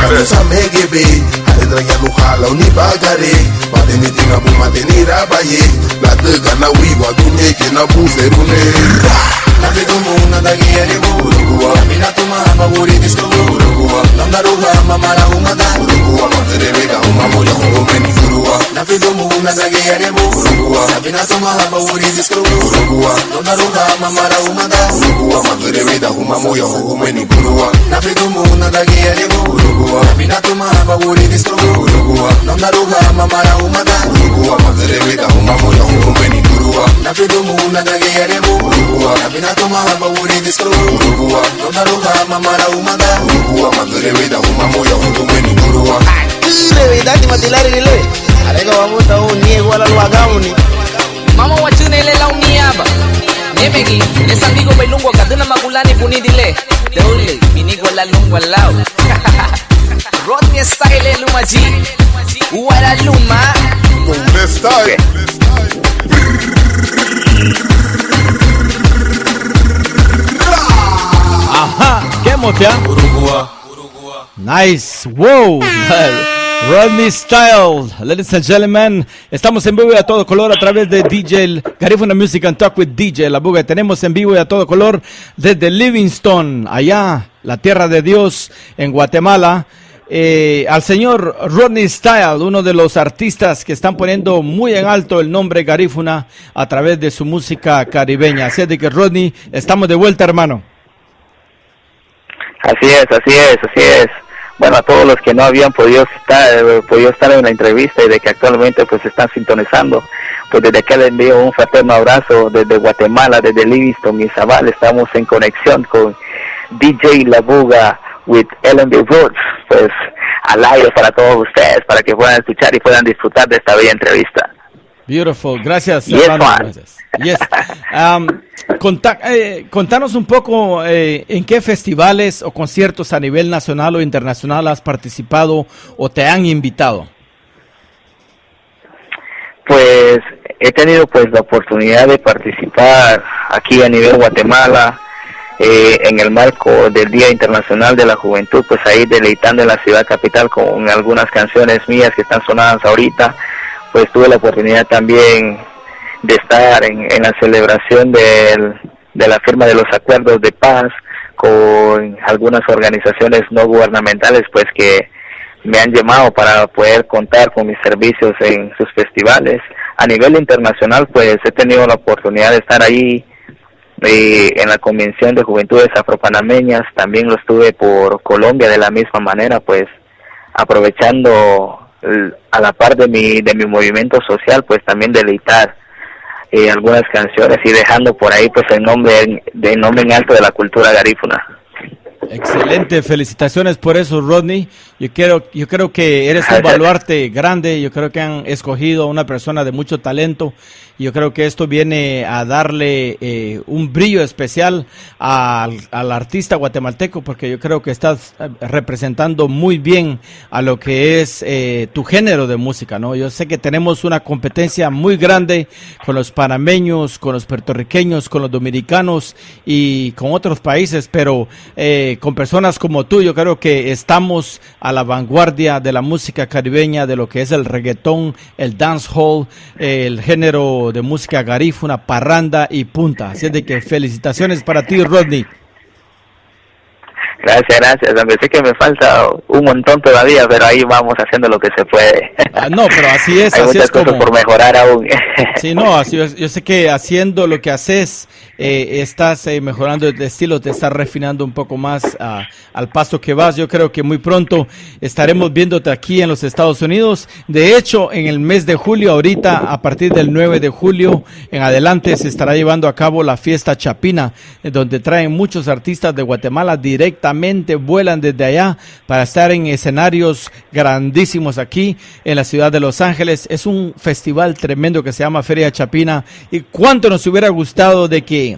[SPEAKER 6] Kamesa megebe. Adedra ya nuhala unibagare. Mateni tinga bu mateni rabaye. La tega na wiwa dunye ke na buzerune. La fitumuna da guía de burugua. Minatuma baburi disco burugua. Nandaruga mamara umada burugua. Materevega umamoya umeni burugua. La fitumuna da guía de burugua. Minatuma baburi disco burugua. Nandaruga mamara umada burugua. Materevega umamoya umeni burugua. La fitumuna da guía de burugua. Minatuma baburi disco burugua. Nandaruga mamara umada burugua. Materevega umamoya umeni burugua. La fitumuna da guía de burugua. Minatuma baburi disco burugua. Nandaruga mamara umada burugua. Materevega umamoya umeni burugua. Levedati matilari rile. Alega wamuta unie wala luagauni.
[SPEAKER 1] Mama wachune ile la uniaba Nemegi, esa amigo bailungwa kaduna magulani punidile Deule, minigo la lungwa lao Rodney style lumaji Uwara luma
[SPEAKER 6] Con style.
[SPEAKER 2] Ajá, qué motea. Nice, wow. Rodney Style, ladies and gentlemen, estamos en vivo y a todo color a través de DJ Garifuna Music and Talk with DJ La Buga. Tenemos en vivo y a todo color desde Livingston, allá, la tierra de Dios, en Guatemala, al señor Rodney Style, uno de los artistas que están poniendo muy en alto el nombre Garifuna a través de su música caribeña. Así es de que, Rodney, estamos de vuelta, hermano.
[SPEAKER 5] Así es. Bueno, a todos los que no habían podido estar en la entrevista y de que actualmente pues están sintonizando, pues desde acá les envío un fraterno abrazo desde Guatemala, desde Livingston, Izabal. Estamos en conexión con DJ La Buga with L&B Roots, pues al aire para todos ustedes, para que puedan escuchar y puedan disfrutar de esta bella entrevista.
[SPEAKER 2] Beautiful, gracias,
[SPEAKER 5] Yes,
[SPEAKER 2] hermano.
[SPEAKER 5] man.
[SPEAKER 2] Gracias. Yes. Contanos un poco en qué festivales o conciertos a nivel nacional o internacional has participado o te han invitado.
[SPEAKER 5] Pues he tenido pues la oportunidad de participar aquí a nivel Guatemala, en el marco del Día Internacional de la Juventud, pues ahí deleitando en la ciudad capital con algunas canciones mías que están sonadas ahorita. Pues tuve la oportunidad también de estar en la celebración de la firma de los acuerdos de paz con algunas organizaciones no gubernamentales, pues que me han llamado para poder contar con mis servicios en sus festivales. A nivel internacional, pues he tenido la oportunidad de estar ahí en la Convención de Juventudes Afropanameñas. También lo estuve por Colombia de la misma manera, pues aprovechando a la par de mi movimiento social, pues también deleitar algunas canciones y dejando por ahí pues el nombre en alto de la cultura garífuna.
[SPEAKER 2] Excelente, felicitaciones por eso, Rodney. Yo creo que eres un baluarte grande. Yo creo que han escogido a una persona de mucho talento. Yo creo que esto viene a darle un brillo especial al artista guatemalteco, porque yo creo que estás representando muy bien a lo que es tu género de música, ¿no? Yo sé que tenemos una competencia muy grande con los panameños, con los puertorriqueños, con los dominicanos y con otros países, pero con personas como tú, yo creo que estamos a la vanguardia de la música caribeña, de lo que es el reggaetón, el dancehall, el género de música garífuna, parranda y punta. Así es de que felicitaciones para ti, Rodney.
[SPEAKER 5] Gracias. Aunque sé que me falta un montón todavía, pero ahí vamos haciendo lo que se puede.
[SPEAKER 2] No, pero así es.
[SPEAKER 5] Hay
[SPEAKER 2] así
[SPEAKER 5] muchas
[SPEAKER 2] es como
[SPEAKER 5] cosas por mejorar aún.
[SPEAKER 2] Sí, no, así es. Yo sé que haciendo lo que haces, estás mejorando el estilo, te estás refinando un poco más al paso que vas. Yo creo que muy pronto estaremos viéndote aquí en los Estados Unidos. De hecho, en el mes de julio, ahorita, a partir del 9 de julio en adelante, se estará llevando a cabo la fiesta Chapina, donde traen muchos artistas de Guatemala directamente, vuelan desde allá para estar en escenarios grandísimos aquí en la ciudad de Los Ángeles. Es un festival tremendo que se llama Feria Chapina, y cuánto nos hubiera gustado de que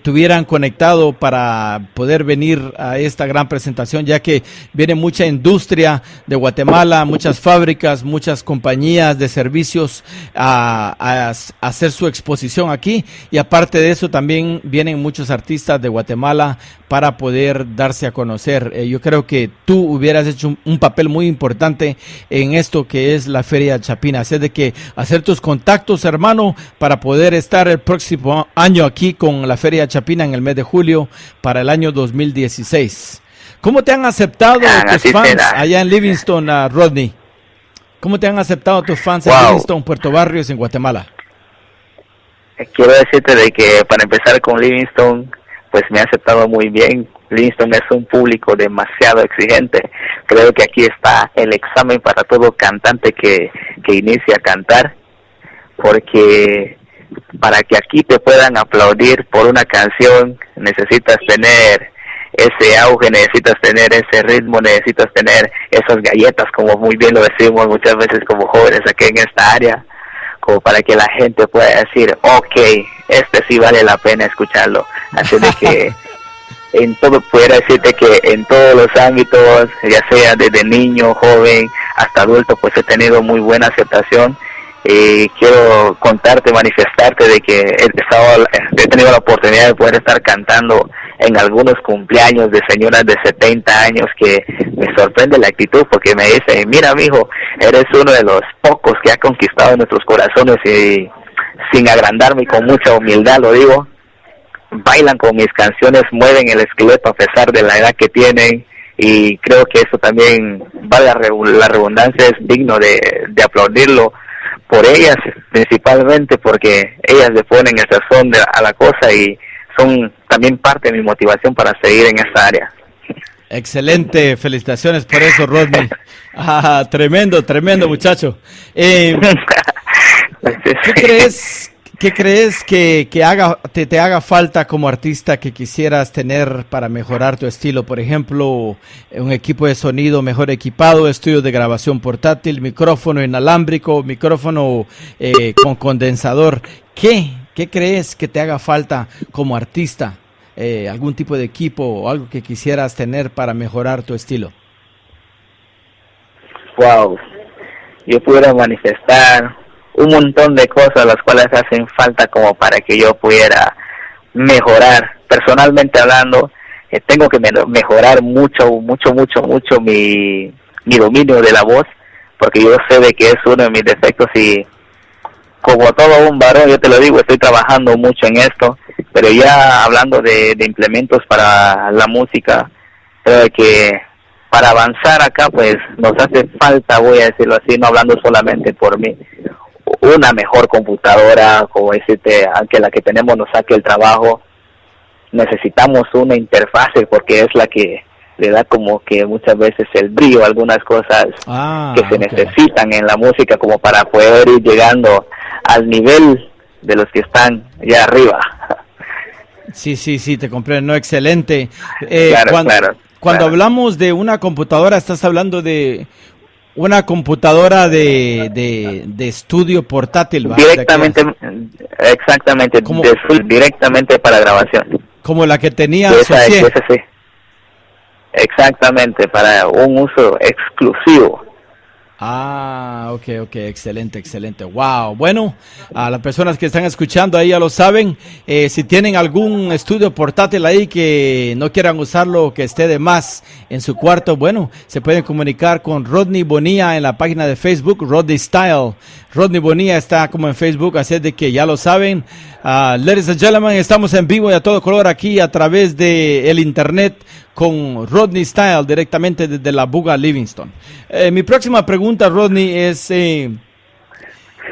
[SPEAKER 2] tuvieran conectado para poder venir a esta gran presentación, ya que viene mucha industria de Guatemala, muchas fábricas, muchas compañías de servicios a hacer su exposición aquí, y aparte de eso también vienen muchos artistas de Guatemala para poder darse a conocer. Yo creo que tú hubieras hecho un papel muy importante en esto que es la Feria Chapina, así de que hacer tus contactos, hermano, para poder estar el próximo año aquí con la Feria Chapina en el mes de julio para el año 2016. ¿Cómo te han aceptado tus fans allá en Livingston, Rodney? ¿Cómo te han aceptado tus fans en Livingston, Puerto Barrios, en Guatemala?
[SPEAKER 5] Quiero decirte de que para empezar con Livingston, pues me ha aceptado muy bien. Livingston es un público demasiado exigente. Creo que aquí está el examen para todo cantante que inicia a cantar, porque para que aquí te puedan aplaudir por una canción necesitas tener ese auge, necesitas tener ese ritmo, necesitas tener esas galletas, como muy bien lo decimos muchas veces como jóvenes aquí en esta área, como para que la gente pueda decir, okay, este sí vale la pena escucharlo. Así de que en todo, pudiera decirte que en todos los ámbitos, ya sea desde niño, joven, hasta adulto, pues he tenido muy buena aceptación. Quiero contarte, manifestarte de que he tenido la oportunidad de poder estar cantando en algunos cumpleaños de señoras de 70 años, que me sorprende la actitud, porque me dicen, mira mijo, eres uno de los pocos que ha conquistado nuestros corazones, y sin agrandarme y con mucha humildad lo digo, bailan con mis canciones, mueven el esqueleto a pesar de la edad que tienen, y creo que eso también, vale la redundancia, es digno de aplaudirlo por ellas, principalmente porque ellas le ponen el sazón a la cosa y son también parte de mi motivación para seguir en esta área.
[SPEAKER 2] Excelente, felicitaciones por eso, Rodney. Tremendo muchacho. ¿Qué crees que te haga falta como artista, que quisieras tener para mejorar tu estilo? Por ejemplo, un equipo de sonido mejor equipado, estudio de grabación portátil, micrófono inalámbrico, micrófono con condensador. ¿Qué crees que te haga falta como artista? ¿Algún tipo de equipo o algo que quisieras tener para mejorar tu estilo?
[SPEAKER 5] Wow, yo pudiera manifestar un montón de cosas las cuales hacen falta como para que yo pudiera mejorar. Personalmente hablando, tengo que mejorar mucho mi dominio de la voz, porque yo sé de que es uno de mis defectos, y como todo un varón, yo te lo digo, estoy trabajando mucho en esto, pero ya hablando de implementos para la música, creo que para avanzar acá pues nos hace falta, voy a decirlo así, no hablando solamente por mí, una mejor computadora, como decirte, aunque la que tenemos nos saque el trabajo, necesitamos una interfase, porque es la que le da como que muchas veces el brillo a algunas cosas que se necesitan en la música, como para poder ir llegando al nivel de los que están allá arriba.
[SPEAKER 2] Sí, te comprendo, excelente.
[SPEAKER 5] Claro.
[SPEAKER 2] Hablamos de una computadora, estás hablando de una computadora de estudio portátil, ¿va?
[SPEAKER 5] Directamente, exactamente, directamente para grabación.
[SPEAKER 2] Como la que tenía
[SPEAKER 5] esa sí. Exactamente, para un uso exclusivo.
[SPEAKER 2] Ah, ok, excelente. Wow, bueno, a las personas que están escuchando ahí ya lo saben. Si tienen algún estudio portátil ahí que no quieran usarlo, que esté de más en su cuarto, bueno, se pueden comunicar con Rodney Bonilla en la página de Facebook, Rodney Style. Rodney Bonilla está como en Facebook, así de que ya lo saben. Ladies and gentlemen, estamos en vivo y a todo color aquí a través de el internet con Rodney Style directamente desde la Buga Livingston. Mi próxima pregunta, Rodney, es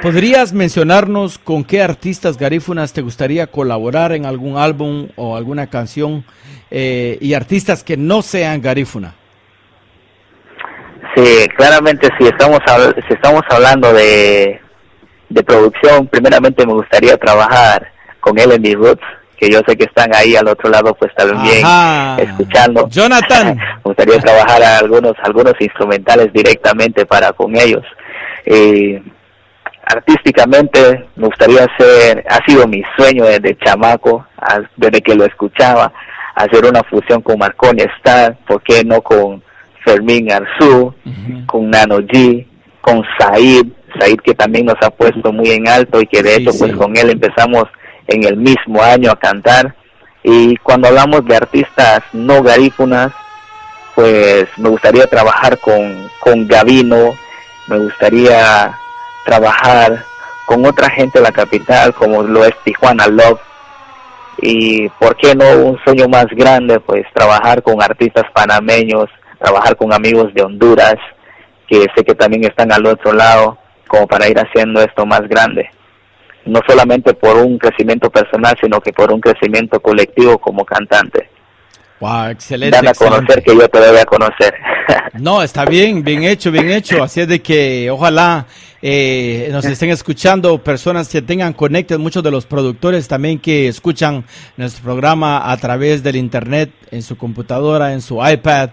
[SPEAKER 2] ¿podrías mencionarnos con qué artistas garífunas te gustaría colaborar en algún álbum o alguna canción y artistas que no sean garífuna?
[SPEAKER 5] Sí, claramente si estamos hablando de producción, primeramente me gustaría trabajar con L&D Roots, que yo sé que están ahí al otro lado pues también escuchando.
[SPEAKER 2] Jonathan.
[SPEAKER 5] Me gustaría trabajar a algunos instrumentales directamente para con ellos. Artísticamente me gustaría ha sido mi sueño desde chamaco, desde que lo escuchaba, hacer una fusión con Marconi Star, ¿por qué no con Fermín Arzú, con Nano G, con Said que también nos ha puesto muy en alto y que de hecho pues con él empezamos en el mismo año a cantar. Y cuando hablamos de artistas no garífunas, pues me gustaría trabajar con Gavino, me gustaría trabajar con otra gente de la capital como lo es Tijuana Love, y por qué no un sueño más grande, pues trabajar con artistas panameños, trabajar con amigos de Honduras que sé que también están al otro lado, como para ir haciendo esto más grande, no solamente por un crecimiento personal, sino que por un crecimiento colectivo como cantante.
[SPEAKER 2] Wow, excelente.
[SPEAKER 5] Dan a conocer que yo te debo a conocer.
[SPEAKER 2] No, está bien hecho. Así es de que ojalá nos estén escuchando personas que tengan conectes, muchos de los productores también que escuchan nuestro programa a través del internet, en su computadora, en su iPad,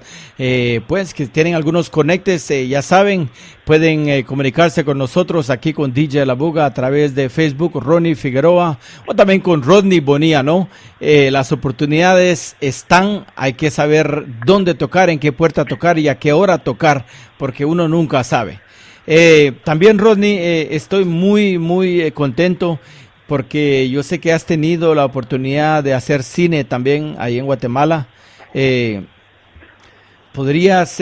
[SPEAKER 2] pues que tienen algunos conectes, ya saben, pueden comunicarse con nosotros aquí con DJ La Buga a través de Facebook, Ronnie Figueroa, o también con Rodney Bonilla, ¿no? Las oportunidades están, hay que saber dónde tocar, en qué puerta tocar y a qué hora tocar, porque uno nunca sabe. También, Rodney, estoy muy contento porque yo sé que has tenido la oportunidad de hacer cine también ahí en Guatemala. ¿Podrías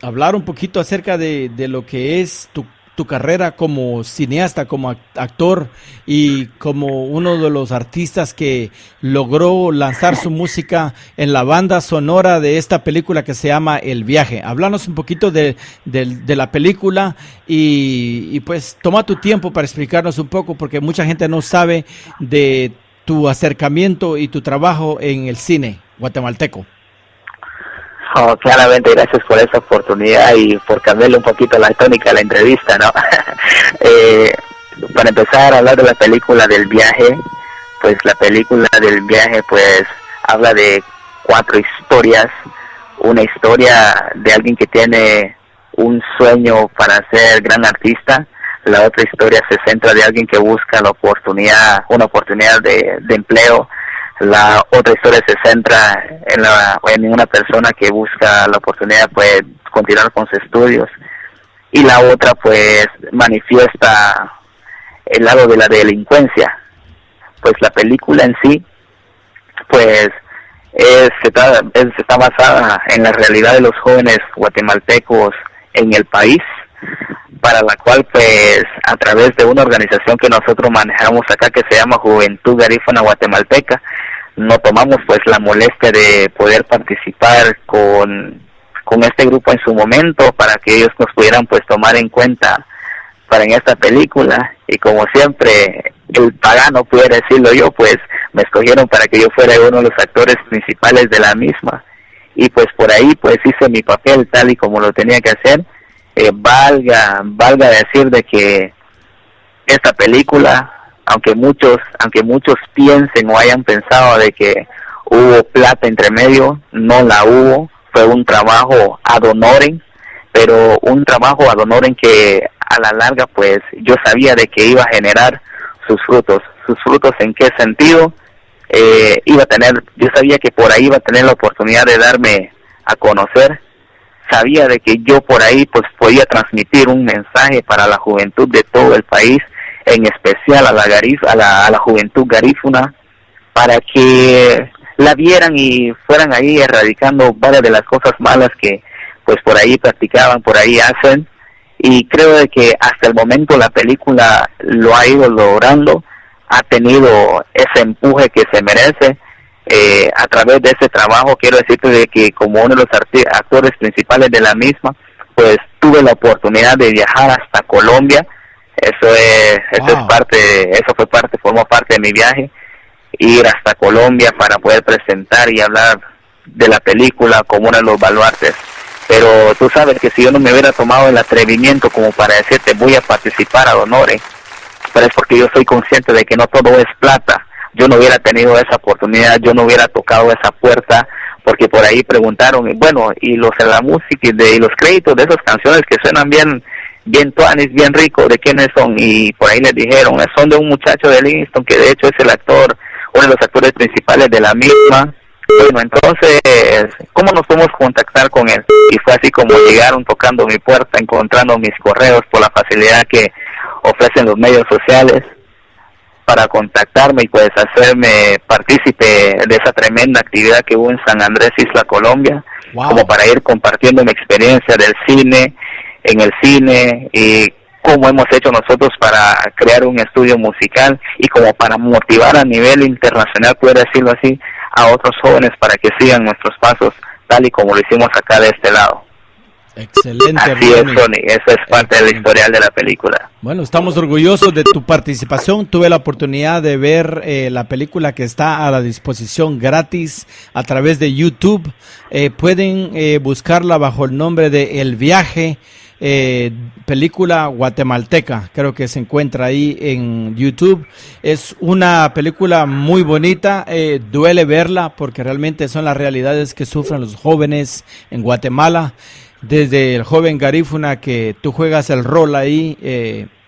[SPEAKER 2] hablar un poquito acerca de lo que es tu carrera como cineasta, como actor y como uno de los artistas que logró lanzar su música en la banda sonora de esta película que se llama El Viaje? Háblanos un poquito de la película y pues toma tu tiempo para explicarnos un poco, porque mucha gente no sabe de tu acercamiento y tu trabajo en el cine guatemalteco.
[SPEAKER 5] Oh, claramente, gracias por esa oportunidad y por cambiarle un poquito la tónica de la entrevista, ¿no? Para empezar a hablar de la película del viaje, pues la película del viaje pues habla de 4 historias. Una historia de alguien que tiene un sueño para ser gran artista. La otra historia se centra de alguien que busca una oportunidad de empleo. La otra historia se centra en una persona que busca la oportunidad de continuar con sus estudios, y la otra pues manifiesta el lado de la delincuencia. Pues la película en sí pues está basada en la realidad de los jóvenes guatemaltecos en el país, para la cual pues a través de una organización que nosotros manejamos acá que se llama Juventud Garífuna Guatemalteca, nos tomamos pues la molestia de poder participar con este grupo en su momento, para que ellos nos pudieran pues tomar en cuenta para en esta película. Y como siempre el pagano, pudiera decirlo yo, pues me escogieron para que yo fuera uno de los actores principales de la misma, y pues por ahí pues hice mi papel tal y como lo tenía que hacer. Valga decir de que esta película, aunque muchos piensen o hayan pensado de que hubo plata entre medio, no la hubo. Fue un trabajo ad honorem, pero un trabajo ad honorem que a la larga pues yo sabía de que iba a generar sus frutos. ¿Sus frutos en qué sentido? Yo sabía que por ahí iba a tener la oportunidad de darme a conocer, sabía de que yo por ahí pues podía transmitir un mensaje para la juventud de todo el país, en especial a la juventud garífuna, para que la vieran y fueran ahí erradicando varias de las cosas malas que pues por ahí practicaban, por ahí hacen. Y creo de que hasta el momento la película lo ha ido logrando, ha tenido ese empuje que se merece. A través de ese trabajo quiero decirte de que como uno de los actores principales de la misma, pues tuve la oportunidad de viajar hasta Colombia. Formó parte de mi viaje, ir hasta Colombia para poder presentar y hablar de la película como uno de los baluartes. Pero tú sabes que si yo no me hubiera tomado el atrevimiento como para decirte voy a participar a Honore, pero es porque yo soy consciente de que no todo es plata. Yo no hubiera tenido esa oportunidad, yo no hubiera tocado esa puerta, porque por ahí preguntaron, bueno, y la música y los créditos de esas canciones que suenan bien tuanis, bien ricos, ¿de quiénes son? Y por ahí les dijeron, son de un muchacho de Livingston, que de hecho es el actor, uno de los actores principales de la misma. Bueno, entonces, ¿cómo nos podemos contactar con él? Y fue así como llegaron tocando mi puerta, encontrando mis correos por la facilidad que ofrecen los medios sociales para contactarme y pues hacerme partícipe de esa tremenda actividad que hubo en San Andrés, Isla Colombia, como para ir compartiendo mi experiencia del cine, en el cine, y cómo hemos hecho nosotros para crear un estudio musical y como para motivar a nivel internacional, poder decirlo así, a otros jóvenes para que sigan nuestros pasos, tal y como lo hicimos acá de este lado.
[SPEAKER 2] Excelente.
[SPEAKER 5] Así es, Sony, eso es parte del historial de la película.
[SPEAKER 2] Bueno, estamos orgullosos de tu participación. Tuve la oportunidad de ver la película que está a la disposición gratis a través de YouTube. Pueden buscarla bajo el nombre de El Viaje, película guatemalteca, creo que se encuentra ahí en YouTube. Es una película muy bonita, duele verla porque realmente son las realidades que sufren los jóvenes en Guatemala, desde el joven garífuna que tú juegas el rol ahí,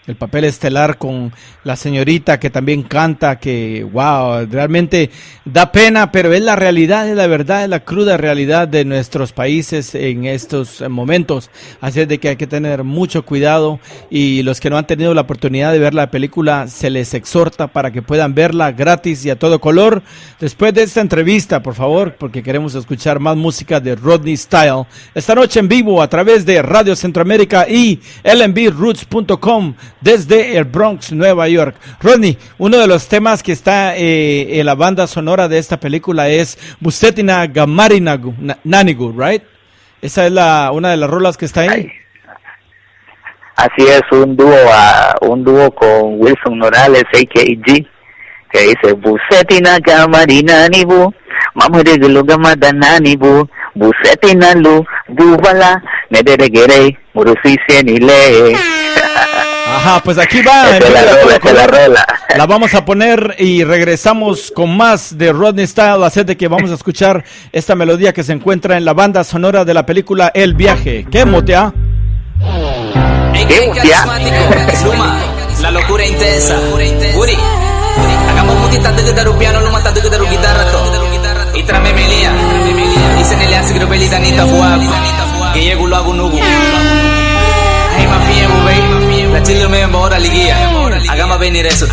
[SPEAKER 2] el papel estelar con la señorita que también canta, que wow, realmente da pena, pero es la realidad, es la verdad, es la cruda realidad de nuestros países en estos momentos. Así es de que hay que tener mucho cuidado, y los que no han tenido la oportunidad de ver la película, se les exhorta para que puedan verla gratis y a todo color. Después de esta entrevista, por favor, porque queremos escuchar más música de Rodney Style, esta noche en vivo a través de Radio Centroamérica y lnbroots.com desde el Bronx, Nueva York. Rodney, uno de los temas que está en la banda sonora de esta película es Busetina Gamarinagu Nanigu, right? Esa es una de las rolas que está ahí.
[SPEAKER 5] Así es, un dúo con Wilson Morales, a.k.a. que dice Busetina Gamarinanibu, Mamurigilu Gamadananibu, Busetina Lu, Bubala, Nederegere, Murusisenile.
[SPEAKER 2] Ajá, pues aquí va. La vamos a poner y regresamos con más de Rodney Style. Así de que vamos a escuchar esta melodía que se encuentra en la banda sonora de la película El Viaje. ¿Qué motea?
[SPEAKER 5] ¿Qué motea?
[SPEAKER 1] La locura intensa. Uri, hagamos mutita de guitarra piano, no mata de guitarra to. Y trame melia. Y se ne le hace grupelita ni tafuab. Que llego lo hago nugu. Ay, mafia, baby. La chile me embora liguía. Hagamos venir eso.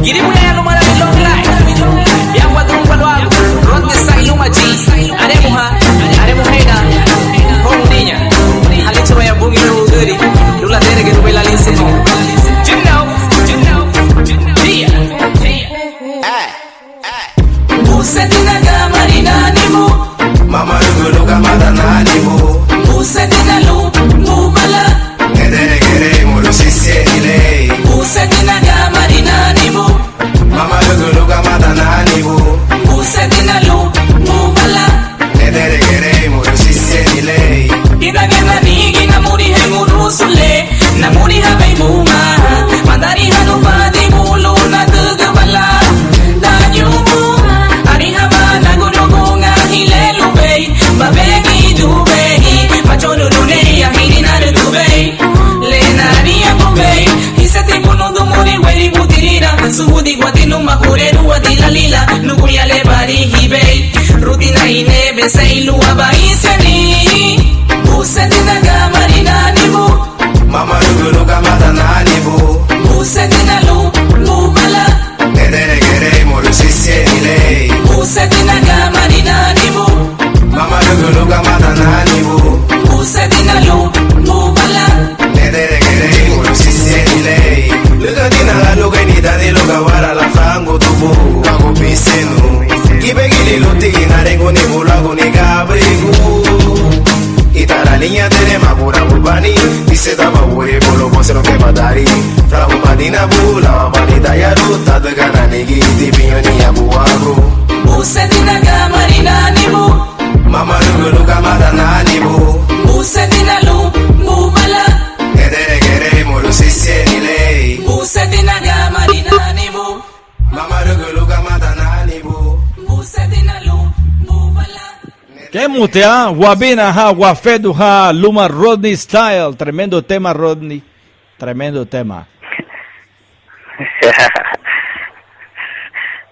[SPEAKER 1] Giri muy allá no mara mi long life. Ya cuatro un palo hago. Ronde Style Machi. Haremos heina. Con niña. Alecho vaya bungi no guri. Lula tere que tuve la lince. You know. Busetina Gamarina Nimu.
[SPEAKER 6] Mama Lugulu Gamadana Nibu.
[SPEAKER 1] Busetina Lu, Bubala.
[SPEAKER 6] Nederegere Murusisenile.
[SPEAKER 1] Busetina Gamarina Nibu.
[SPEAKER 6] Mama Lugulu Gamadana Nibu.
[SPEAKER 1] Busetina Lu, Bubala.
[SPEAKER 4] Sebese ilua baiseni Busetina marina nibu
[SPEAKER 6] Mama rugulu kamata nanibu
[SPEAKER 4] Busetina lu mubala
[SPEAKER 6] Nedere gere moru sisiele
[SPEAKER 4] Busetina marina nibu
[SPEAKER 6] Mama rugulu kamata nanibu
[SPEAKER 4] Busetina lu mubala
[SPEAKER 6] Nedere gere moru sisiele Luka dina la luka nita de luka wara la fango tubu Kago pisenu Ibe gili luti narengo ni bulago ni gabrigu Itara niña tenema pura bulbani Dice tama ure bolo bose no que matari Frago madina bula manita ya ruta de gana nigi Tipiño ni abuago
[SPEAKER 4] Busetina marina nibu
[SPEAKER 6] Mama rugulu kamata nanibu
[SPEAKER 4] Busetina lu mubala
[SPEAKER 6] Nedere gere moru sisiele
[SPEAKER 4] Busetina marina nibu
[SPEAKER 6] Mama rugulu kamata nanibu
[SPEAKER 4] Busetina lu mubala
[SPEAKER 2] ¿Qué mutea? Guabina, ha, guafedu, ha, Luma Rodney Style. Tremendo tema, Rodney. Tremendo tema.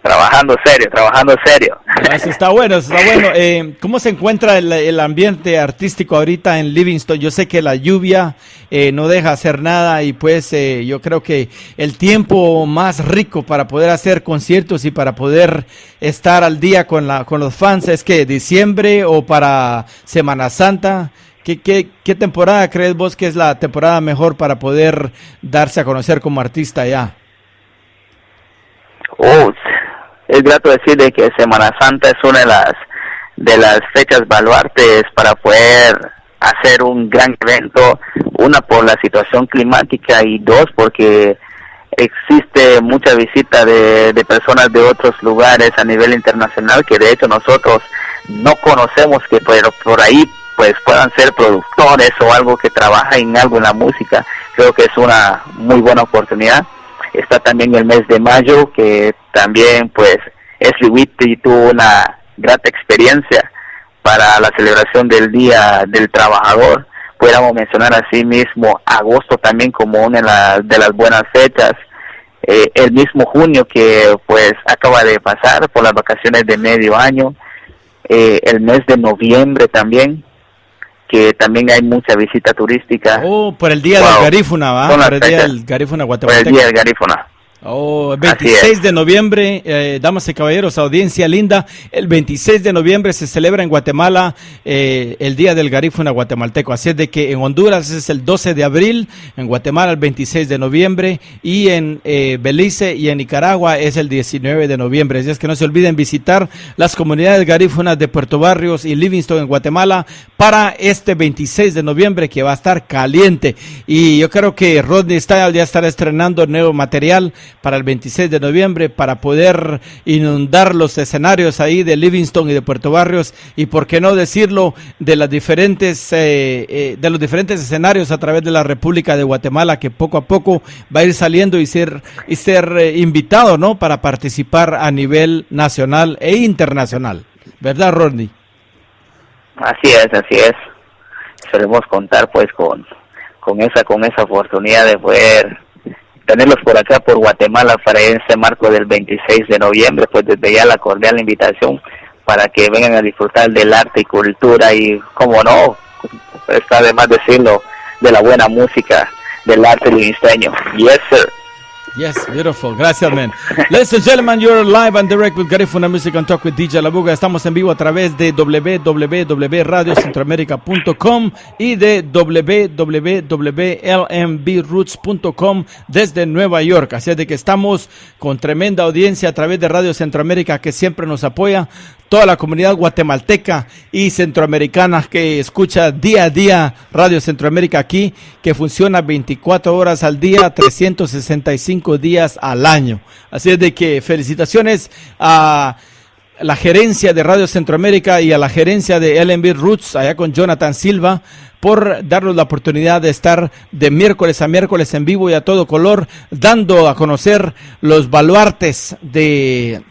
[SPEAKER 5] Trabajando serio.
[SPEAKER 2] Eso está bueno, eso está bueno. ¿Cómo se encuentra el ambiente artístico ahorita en Livingston? Yo sé que la lluvia no deja hacer nada y pues yo creo que el tiempo más rico para poder hacer conciertos y para poder estar al día con los fans es que diciembre o para Semana Santa. ¿Qué temporada crees vos que es la temporada mejor para poder darse a conocer como artista ya?
[SPEAKER 5] Es grato decir de que Semana Santa es una de las fechas baluartes para poder hacer un gran evento, una por la situación climática y dos porque existe mucha visita de personas de otros lugares a nivel internacional que de hecho nosotros no conocemos, que pero por ahí pues puedan ser productores o algo que trabaja en algo en la música. Creo que es una muy buena oportunidad. Está también el mes de mayo, que también pues Ashley Whitney tuvo una grata experiencia para la celebración del Día del Trabajador. Pudiéramos mencionar así mismo agosto también como una de las buenas fechas. El mismo junio que pues acaba de pasar por las vacaciones de medio año. El mes de noviembre también, que también hay mucha visita turística.
[SPEAKER 2] Por el día del Garífuna, ¿va? Por el día del Garífuna guatemalteco.
[SPEAKER 5] Por el día del Garífuna.
[SPEAKER 2] 26 de noviembre, damas y caballeros, audiencia linda, el 26 de noviembre se celebra en Guatemala el Día del Garífuna guatemalteco, así es de que en Honduras es el 12 de abril, en Guatemala el 26 de noviembre y en Belice y en Nicaragua es el 19 de noviembre, así es que no se olviden visitar las comunidades garífunas de Puerto Barrios y Livingston en Guatemala para este 26 de noviembre que va a estar caliente y yo creo que Rodney Style ya estará estrenando nuevo material para el 26 de noviembre para poder inundar los escenarios ahí de Livingston y de Puerto Barrios y por qué no decirlo de las diferentes de los diferentes escenarios a través de la República de Guatemala que poco a poco va a ir saliendo y ser invitado, ¿no? Para participar a nivel nacional e internacional, ¿verdad, Rodney?
[SPEAKER 5] Así es. Solemos contar pues con esa oportunidad de poder tenerlos por acá por Guatemala para ese marco del 26 de noviembre, pues desde ya la cordial invitación para que vengan a disfrutar del arte y cultura y, como no, está de más decirlo, de la buena música, del arte livisteño. Yes, sir.
[SPEAKER 2] Yes, beautiful. Gracias, man. Ladies and gentlemen, you're live and direct with Garifuna Music and Talk with DJ Labuga. Estamos en vivo a través de www.radiocentroamerica.com y de www.lmbroots.com desde Nueva York. Así es de que estamos con tremenda audiencia a través de Radio Centroamérica que siempre nos apoya. Toda la comunidad guatemalteca y centroamericana que escucha día a día Radio Centroamérica aquí, que funciona 24 horas al día, 365 días al año. Así es de que felicitaciones a la gerencia de Radio Centroamérica y a la gerencia de LMB Roots, allá con Jonathan Silva, por darnos la oportunidad de estar de miércoles a miércoles en vivo y a todo color, dando a conocer los baluartes de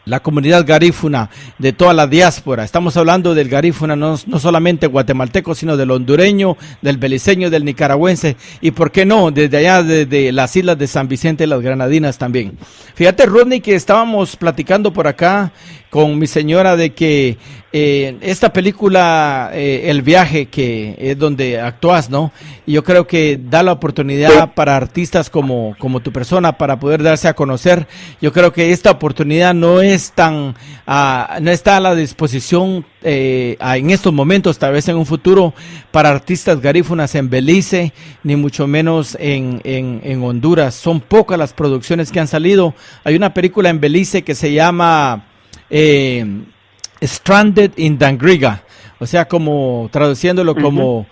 [SPEAKER 2] la comunidad garífuna, de toda la diáspora. Estamos hablando del garífuna no solamente guatemalteco, sino del hondureño, del beliceño, del nicaragüense y por qué no, desde allá de las islas de San Vicente y las Granadinas también. Fíjate, Rodney, que estábamos platicando por acá con mi señora de que esta película, El Viaje, que es donde actúas, ¿no? Y yo creo que da la oportunidad para artistas como tu persona para poder darse a conocer. Yo creo que esta oportunidad no es tan, no está a la disposición en estos momentos, tal vez en un futuro, para artistas garífunas en Belice, ni mucho menos en Honduras. Son pocas las producciones que han salido. Hay una película en Belice que se llama Stranded in Dangriga, o sea, como traduciéndolo como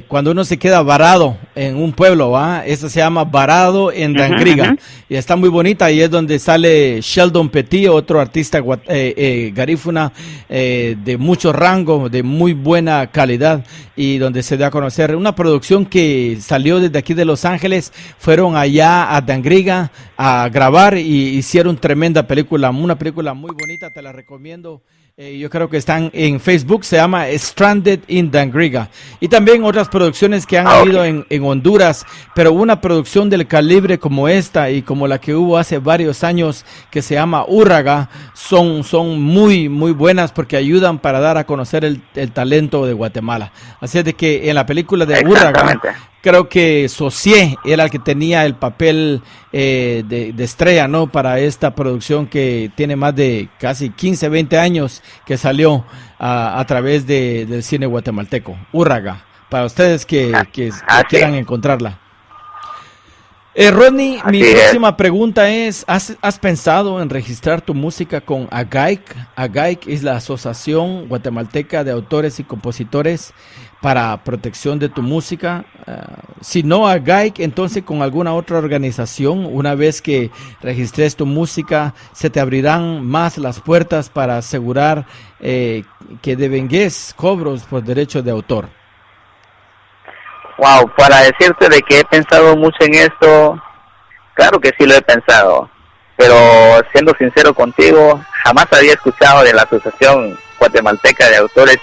[SPEAKER 2] cuando uno se queda varado en un pueblo, ¿va? Esa se llama Varado en Dangriga, y está muy bonita, y es donde sale Sheldon Petit, otro artista garífuna de mucho rango, de muy buena calidad, y donde se da a conocer una producción que salió desde aquí de Los Ángeles. Fueron allá a Dangriga a grabar y hicieron tremenda película, una película muy bonita, te la recomiendo. Yo creo que están en Facebook, se llama Stranded in Dangriga. Y también otras producciones que han habido en Honduras, pero una producción del calibre como esta y como la que hubo hace varios años, que se llama Úrraga, son muy, muy buenas porque ayudan para dar a conocer el talento de Guatemala. Así es de que en la película de Úrraga, creo que Socié era el que tenía el papel de estrella, ¿no? Para esta producción que tiene más de casi 15, 20 años que salió a través del cine guatemalteco. Úrraga, para ustedes que quieran encontrarla. Rodney, mi próxima pregunta es, ¿has pensado en registrar tu música con AGAIC? AGAIC es la Asociación Guatemalteca de Autores y Compositores para Protección de tu Música. Si no AGAIC, entonces con alguna otra organización, una vez que registres tu música, se te abrirán más las puertas para asegurar que devengues cobros por derechos de autor.
[SPEAKER 5] Wow, para decirte de que he pensado mucho en esto, claro que sí lo he pensado, pero siendo sincero contigo, jamás había escuchado de la Asociación Guatemalteca de Autores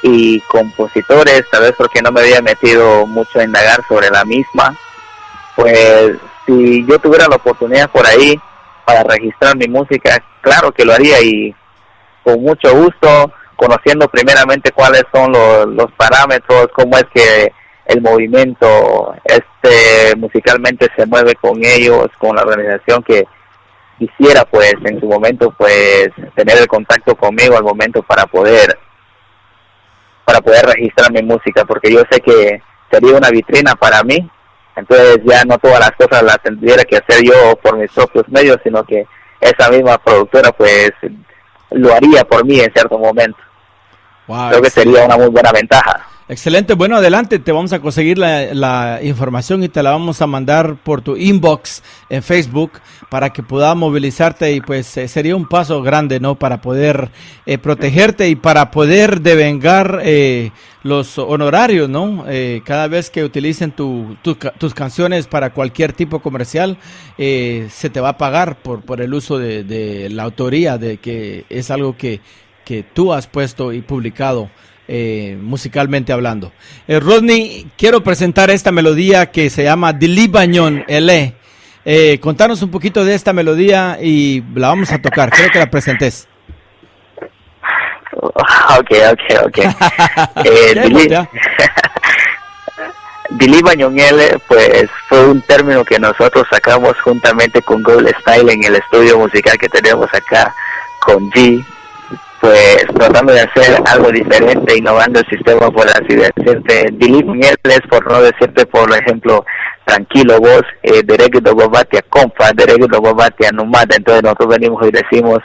[SPEAKER 5] y Compositores, tal vez porque no me había metido mucho a indagar sobre la misma. Pues si yo tuviera la oportunidad por ahí para registrar mi música, claro que lo haría, y con mucho gusto, conociendo primeramente cuáles son los parámetros, cómo es que el movimiento musicalmente se mueve con ellos, con la organización que quisiera pues en su momento pues tener el contacto conmigo al momento para poder registrar mi música, porque yo sé que sería una vitrina para mí. Entonces ya no todas las cosas las tendría que hacer yo por mis propios medios, sino que esa misma productora pues lo haría por mí en cierto momento.
[SPEAKER 2] Wow,
[SPEAKER 5] creo que sería una muy buena ventaja.
[SPEAKER 2] Excelente, bueno, adelante, te vamos a conseguir la información y te la vamos a mandar por tu inbox en Facebook para que puedas movilizarte, y pues sería un paso grande, ¿no? Para poder protegerte y para poder devengar los honorarios, ¿no? Cada vez que utilicen tus canciones para cualquier tipo comercial, se te va a pagar por el uso de la autoría, de que es algo que tú has puesto y publicado. Musicalmente hablando. Rodney, quiero presentar esta melodía que se llama Dili Bañón Ele. Contanos un poquito de esta melodía y la vamos a tocar. Quiero que la presentes.
[SPEAKER 5] Ok. Dili Bañón Ele, pues fue un término que nosotros sacamos juntamente con Gold Style en el estudio musical que tenemos acá con G, pues tratando de hacer algo diferente, innovando el sistema, por así decirte. Dili Bañón es, por no decirte, por ejemplo, tranquilo vos, Derek Dogobatia Compa, Derek Dogobatia Numata. Entonces nosotros venimos y decimos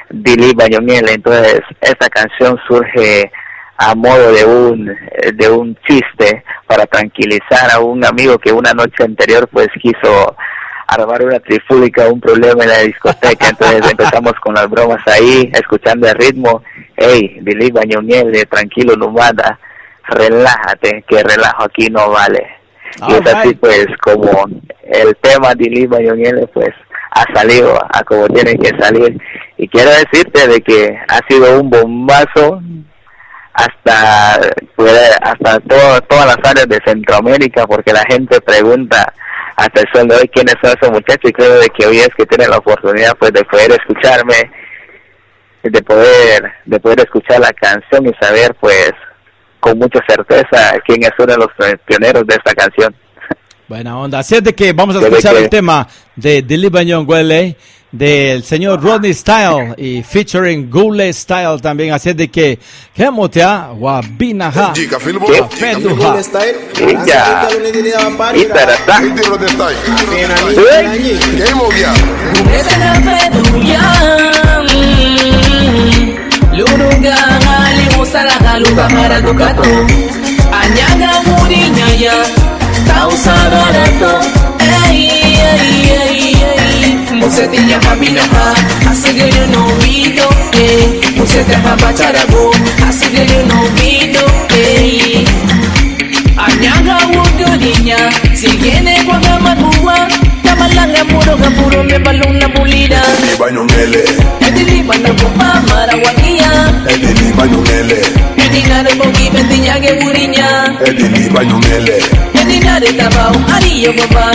[SPEAKER 5] Dili Bañón. Entonces esta canción surge a modo de un chiste para tranquilizar a un amigo que una noche anterior pues quiso armar una trifúlica, un problema en la discoteca. Entonces empezamos con las bromas ahí, escuchando el ritmo. Hey, Dili Bañón, tranquilo, Numada, relájate, que relajo aquí no vale. Y es así pues como el tema Dili Bañón pues ha salido a como tiene que salir. Y quiero decirte de que ha sido un bombazo hasta todas las áreas de Centroamérica, porque la gente pregunta hasta el sol de hoy quiénes son esos muchachos, y creo de que hoy es que tienen la oportunidad pues de poder escucharme de poder escuchar la canción y saber pues con mucha certeza quién es uno de los pioneros de esta canción.
[SPEAKER 2] Buena onda. Así es de que vamos a escuchar el tema de Dilibañón Huele del señor Rodney Style y featuring Gule Style también. Así es de que motea Wabinaha Wafeduha
[SPEAKER 4] Luruga limusara haluga para dukato Anyaga murinya ya Tausara rato Ey, ey, ey, ey Musetilla pabinaha Asegere no vido, ey Musete pabacharago Asegere no vido, ey Anyaga wudurinya Sigene kwa gamadua Kamalanga muro kapuro me balong na pulida
[SPEAKER 6] Banyongele
[SPEAKER 4] Edili banakupa marawakia
[SPEAKER 6] Edili Banyongele
[SPEAKER 4] Edinare bogi bentinyage burinya
[SPEAKER 6] Edili Banyongele
[SPEAKER 4] Edinare tabau ariyo baba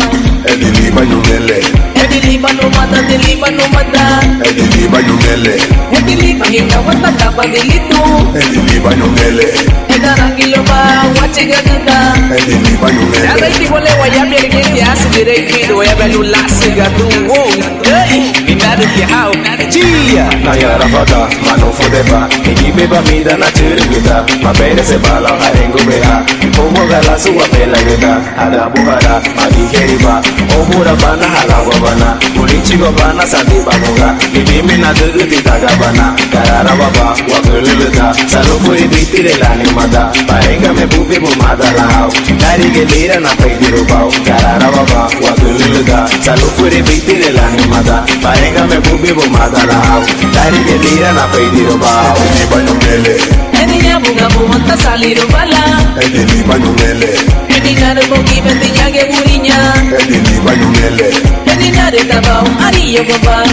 [SPEAKER 6] Edili Banyongele
[SPEAKER 4] Edili banumata Edili banumata
[SPEAKER 6] Edili Banyongele
[SPEAKER 4] Edili pahinga wataka pagilitu
[SPEAKER 6] Edili Banyongele
[SPEAKER 4] Edarangilo ba wachiga duda
[SPEAKER 6] Edili Banyongele
[SPEAKER 1] Yazaiti wale wayabia rigeti asigire ikido wayabalu lasiga tu Minare kihao Chia
[SPEAKER 7] Naya rafata, mano fodeba Ikibeba mida na chirigita Mabere se bala harengo beha Omo gala suwa pela gita Ada buhara, madiheriba Omura bana halawa bana Mulichigo bana sandiba muga Ibimi na duguti taga bana Karara baba, wakululuta Salufuri bitire lani mada Parenga me bubi bumada lahau Dari gelira na peidiru bau Karara baba, wakululuta Salufuri bitire lani mada Parenga me bubi bumada lahau Dari gelira na peidiru bau
[SPEAKER 6] Edili Banyongele
[SPEAKER 4] Edinya buga bumonta saliru bala
[SPEAKER 6] Edili Banyongele
[SPEAKER 4] Edinare bogi bentinyage burinya
[SPEAKER 6] Edili Banyongele
[SPEAKER 4] Edinare tabau ariyo baba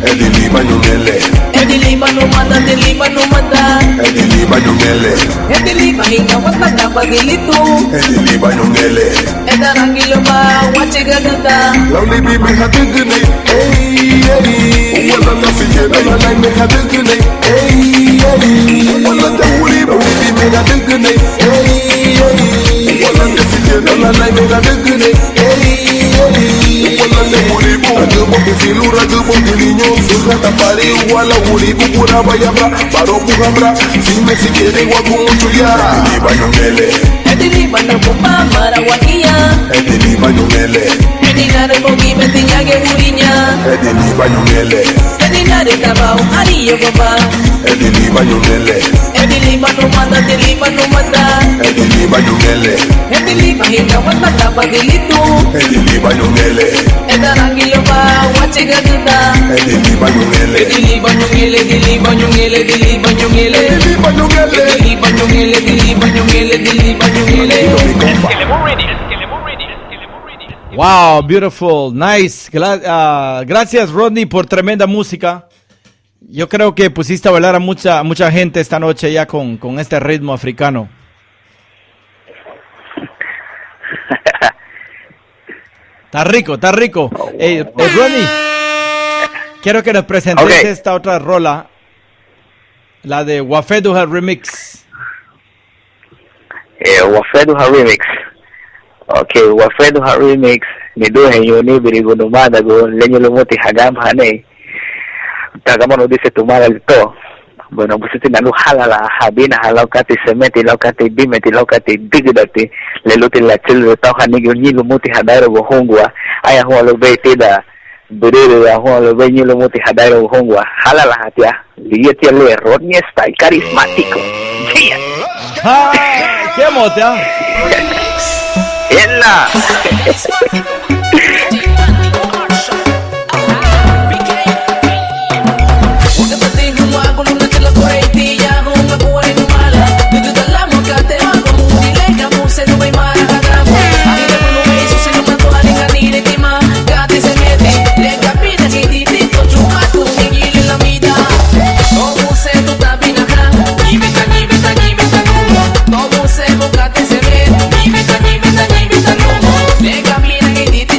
[SPEAKER 6] Edili Banyongele
[SPEAKER 4] Edili banumata Edili banumata
[SPEAKER 6] Edili Banyongele
[SPEAKER 4] Edili pahinga wataka pagilitu
[SPEAKER 6] Edili Banyongele
[SPEAKER 4] Edarangilo ba wachiga duda
[SPEAKER 6] Lonely be me hadugune Hey, hey Wala na siyena la na me hadugune Hey, hey Wala na wuri be me hadugune Hey, hey Wala na siyena la na me hadugune Hey, hey Wala na wuri Adubo ke filura adubo ke niño Surra tapari wala wuri Bukura bayabra Baro buhamra Sime si quiere guacucho ya Edili Banyongele
[SPEAKER 4] Edili banakupa marawakia
[SPEAKER 6] Edili Banyongele
[SPEAKER 4] Edinare bogi bentinyage burinya
[SPEAKER 6] Edili Banyongele
[SPEAKER 4] Edinare tabau ariyo baba
[SPEAKER 6] Edili Banyongele
[SPEAKER 4] Edili banumata Edili banumata
[SPEAKER 6] Edili Banyongele
[SPEAKER 4] Edili pahinga wataka pagilitu
[SPEAKER 6] Edili Banyongele
[SPEAKER 4] Edarangilo ba wachiga duda
[SPEAKER 6] Edili Banyongele
[SPEAKER 4] Edili banyongele Edili banyongele Edili banyongele
[SPEAKER 6] Edili Banyongele
[SPEAKER 4] Edili banyongele Edili banyongele Edili banyongele
[SPEAKER 2] Wow, beautiful, nice. Gracias, Rodney, por tremenda música. Yo creo que pusiste a bailar a mucha gente esta noche ya con este ritmo africano. Está rico, está rico. Rodney, quiero que nos presentes esta otra rola, la de Wafeduha Remix.
[SPEAKER 5] Wafeduha Remix. Okay, Wafeduha Remix. Ni duhe yoni birigo numada go lenyo lumuti hagam hane. Tagamo no dice tumara el to. Bueno, pues este nalu halala habina halauκati semeti laukati bimeti laukati digdati leluti la chil tau hani yoni lumuti hadairo go hongwa. Aya ho lo betida. Beriru ya ho lo benyi lumuti hadairo go hongwa. Halala hatia. Liyetia le Rodney Style carismático. Yeah.
[SPEAKER 2] ¡Ah! ¡Qué motea!
[SPEAKER 5] ¡Ella!
[SPEAKER 4] Nega mina ngiti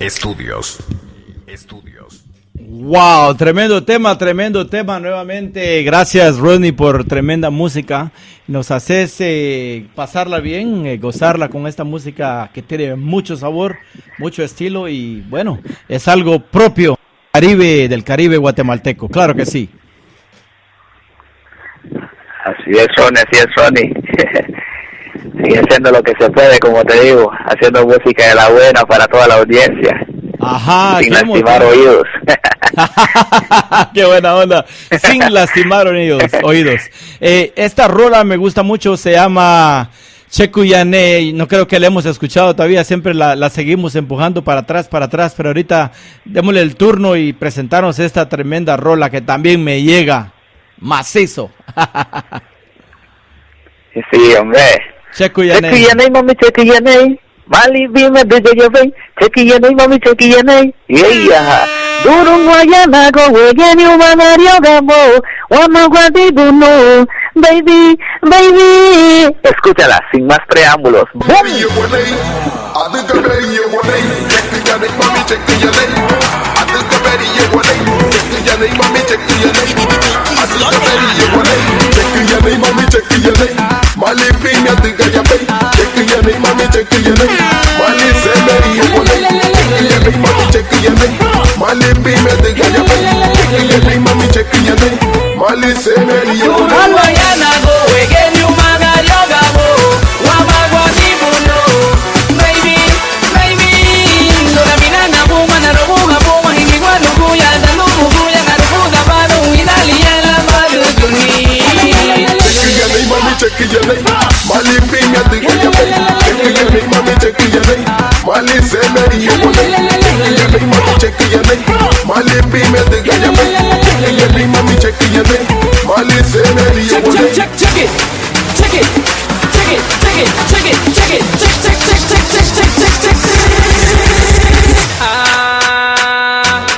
[SPEAKER 8] Estudios.
[SPEAKER 2] Wow, tremendo tema nuevamente. Gracias, Rodney, por tremenda música. Nos haces pasarla bien, gozarla con esta música que tiene mucho sabor, mucho estilo y bueno, es algo propio del Caribe guatemalteco, claro que sí.
[SPEAKER 5] Así es, Ronnie. Sigue haciendo lo que se puede, como te digo, haciendo música de la buena para toda la audiencia.
[SPEAKER 2] Ajá,
[SPEAKER 5] sin lastimar oídos.
[SPEAKER 2] Qué buena onda, sin lastimar oídos. Esta rola me gusta mucho, se llama Checuyané, no creo que la hemos escuchado todavía, siempre la seguimos empujando para atrás, pero ahorita démosle el turno y presentarnos esta tremenda rola que también me llega macizo.
[SPEAKER 5] Sí, hombre.
[SPEAKER 2] Checuyané,
[SPEAKER 5] mami, Checuyané. Mali bime de yo ven, Checuyané, mami, Checuyané. Yeah. Durung wayana go wegeni umanario gamo, wamagwadi duno, baby. Escúchala, sin más preámbulos.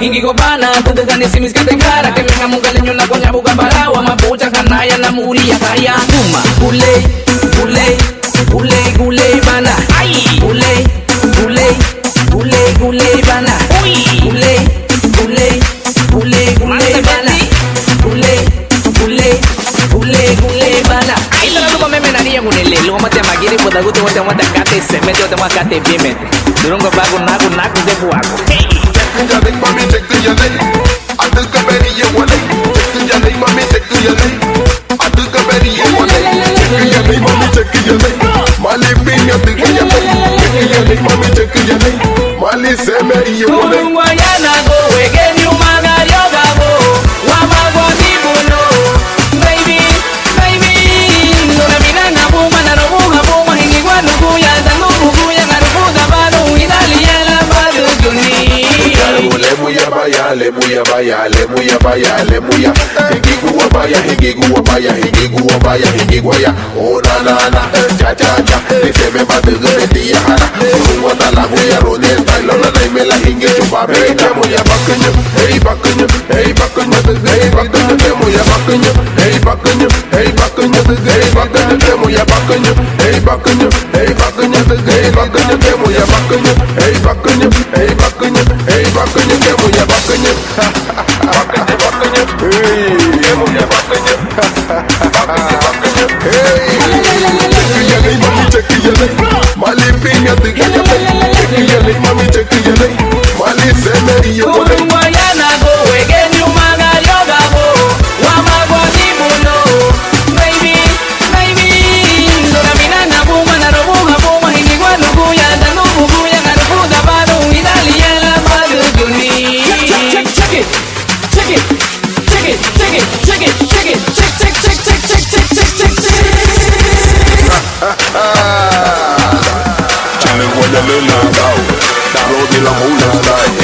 [SPEAKER 4] Ingigo pana, tudo gani simis kate cara, que me amo galeño na coña buga parawa, mapucha canaya na muria kaya, puma, gule bana, ay, gule bana, uy, gule bana, gule bana. Ay, la lupa me menaría con el luego mate magiri puta gusto mate kate se mete te kate bimente. Durungo bago nago de buago. Hey.
[SPEAKER 6] Mami, Checuyané, atu kaberi wale. Checuyané, mami, Checuyané, atu kaberi wale. Checuyané, mami, Checuyané, mali pinya atu Checuyané. Checuyané, mami, Checuyané, mali semeri wale.
[SPEAKER 4] Durungwayana go wegeni umagario gabo, wamago dibuno, baby. Nona minanga buma na robuga buma hingigwa nuguya danuguya ngarubuga bado idaliela bado juni.
[SPEAKER 6] Lemuya baya, higiguaya, oh na, cha, dice me va de dia hana, un la huya rone, style on la me la hinge chupa, lemuya bakanyo, hey bakanyo, lemuya bakanyo, hey bakanyo, lemuya bakanyo, hey bakanyo, lemuya bakanyo, hey bakanyo, lemuya bakanyo, Checuyané, mami, Checuyané, mali pinya atu Checuyané, mami, Checuyané, mali semeri wale.
[SPEAKER 4] Durungwayana go wegeni umagario gabo, wamago dibuno, baby. Nona minanga buma na robuga buma hingigwa nuguya danuguya ngarubuga bado idaliela bado juni. Check it.
[SPEAKER 6] Chilling with the little dog, Rodi la mula style.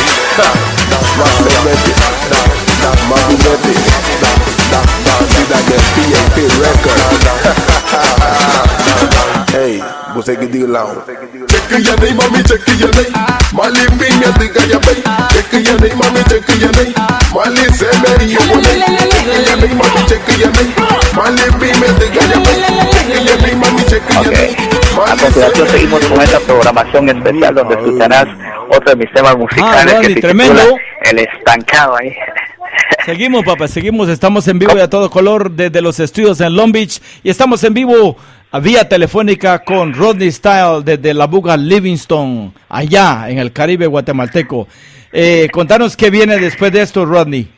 [SPEAKER 6] Hey, você que diga lá. Checuyané, mami, Checuyané, mali pinya diga ya bay. Checuyané, mami, Checuyané, mali semeri wale. Checuyané, mami, Checuyané, mali pinya diga ya bay. Checuyané, mami, Checuyané.
[SPEAKER 5] A continuación seguimos con esta programación especial donde escucharás otro de mis temas musicales
[SPEAKER 2] Ronnie,
[SPEAKER 5] que se
[SPEAKER 2] tremendo.
[SPEAKER 5] titula El Estancado ahí.
[SPEAKER 2] Seguimos, papá, seguimos. Estamos en vivo y a todo color desde los estudios en Long Beach. Y estamos en vivo vía telefónica con Rodney Style desde La Buga Livingston, allá en el Caribe guatemalteco. Contanos qué viene después de esto, Rodney.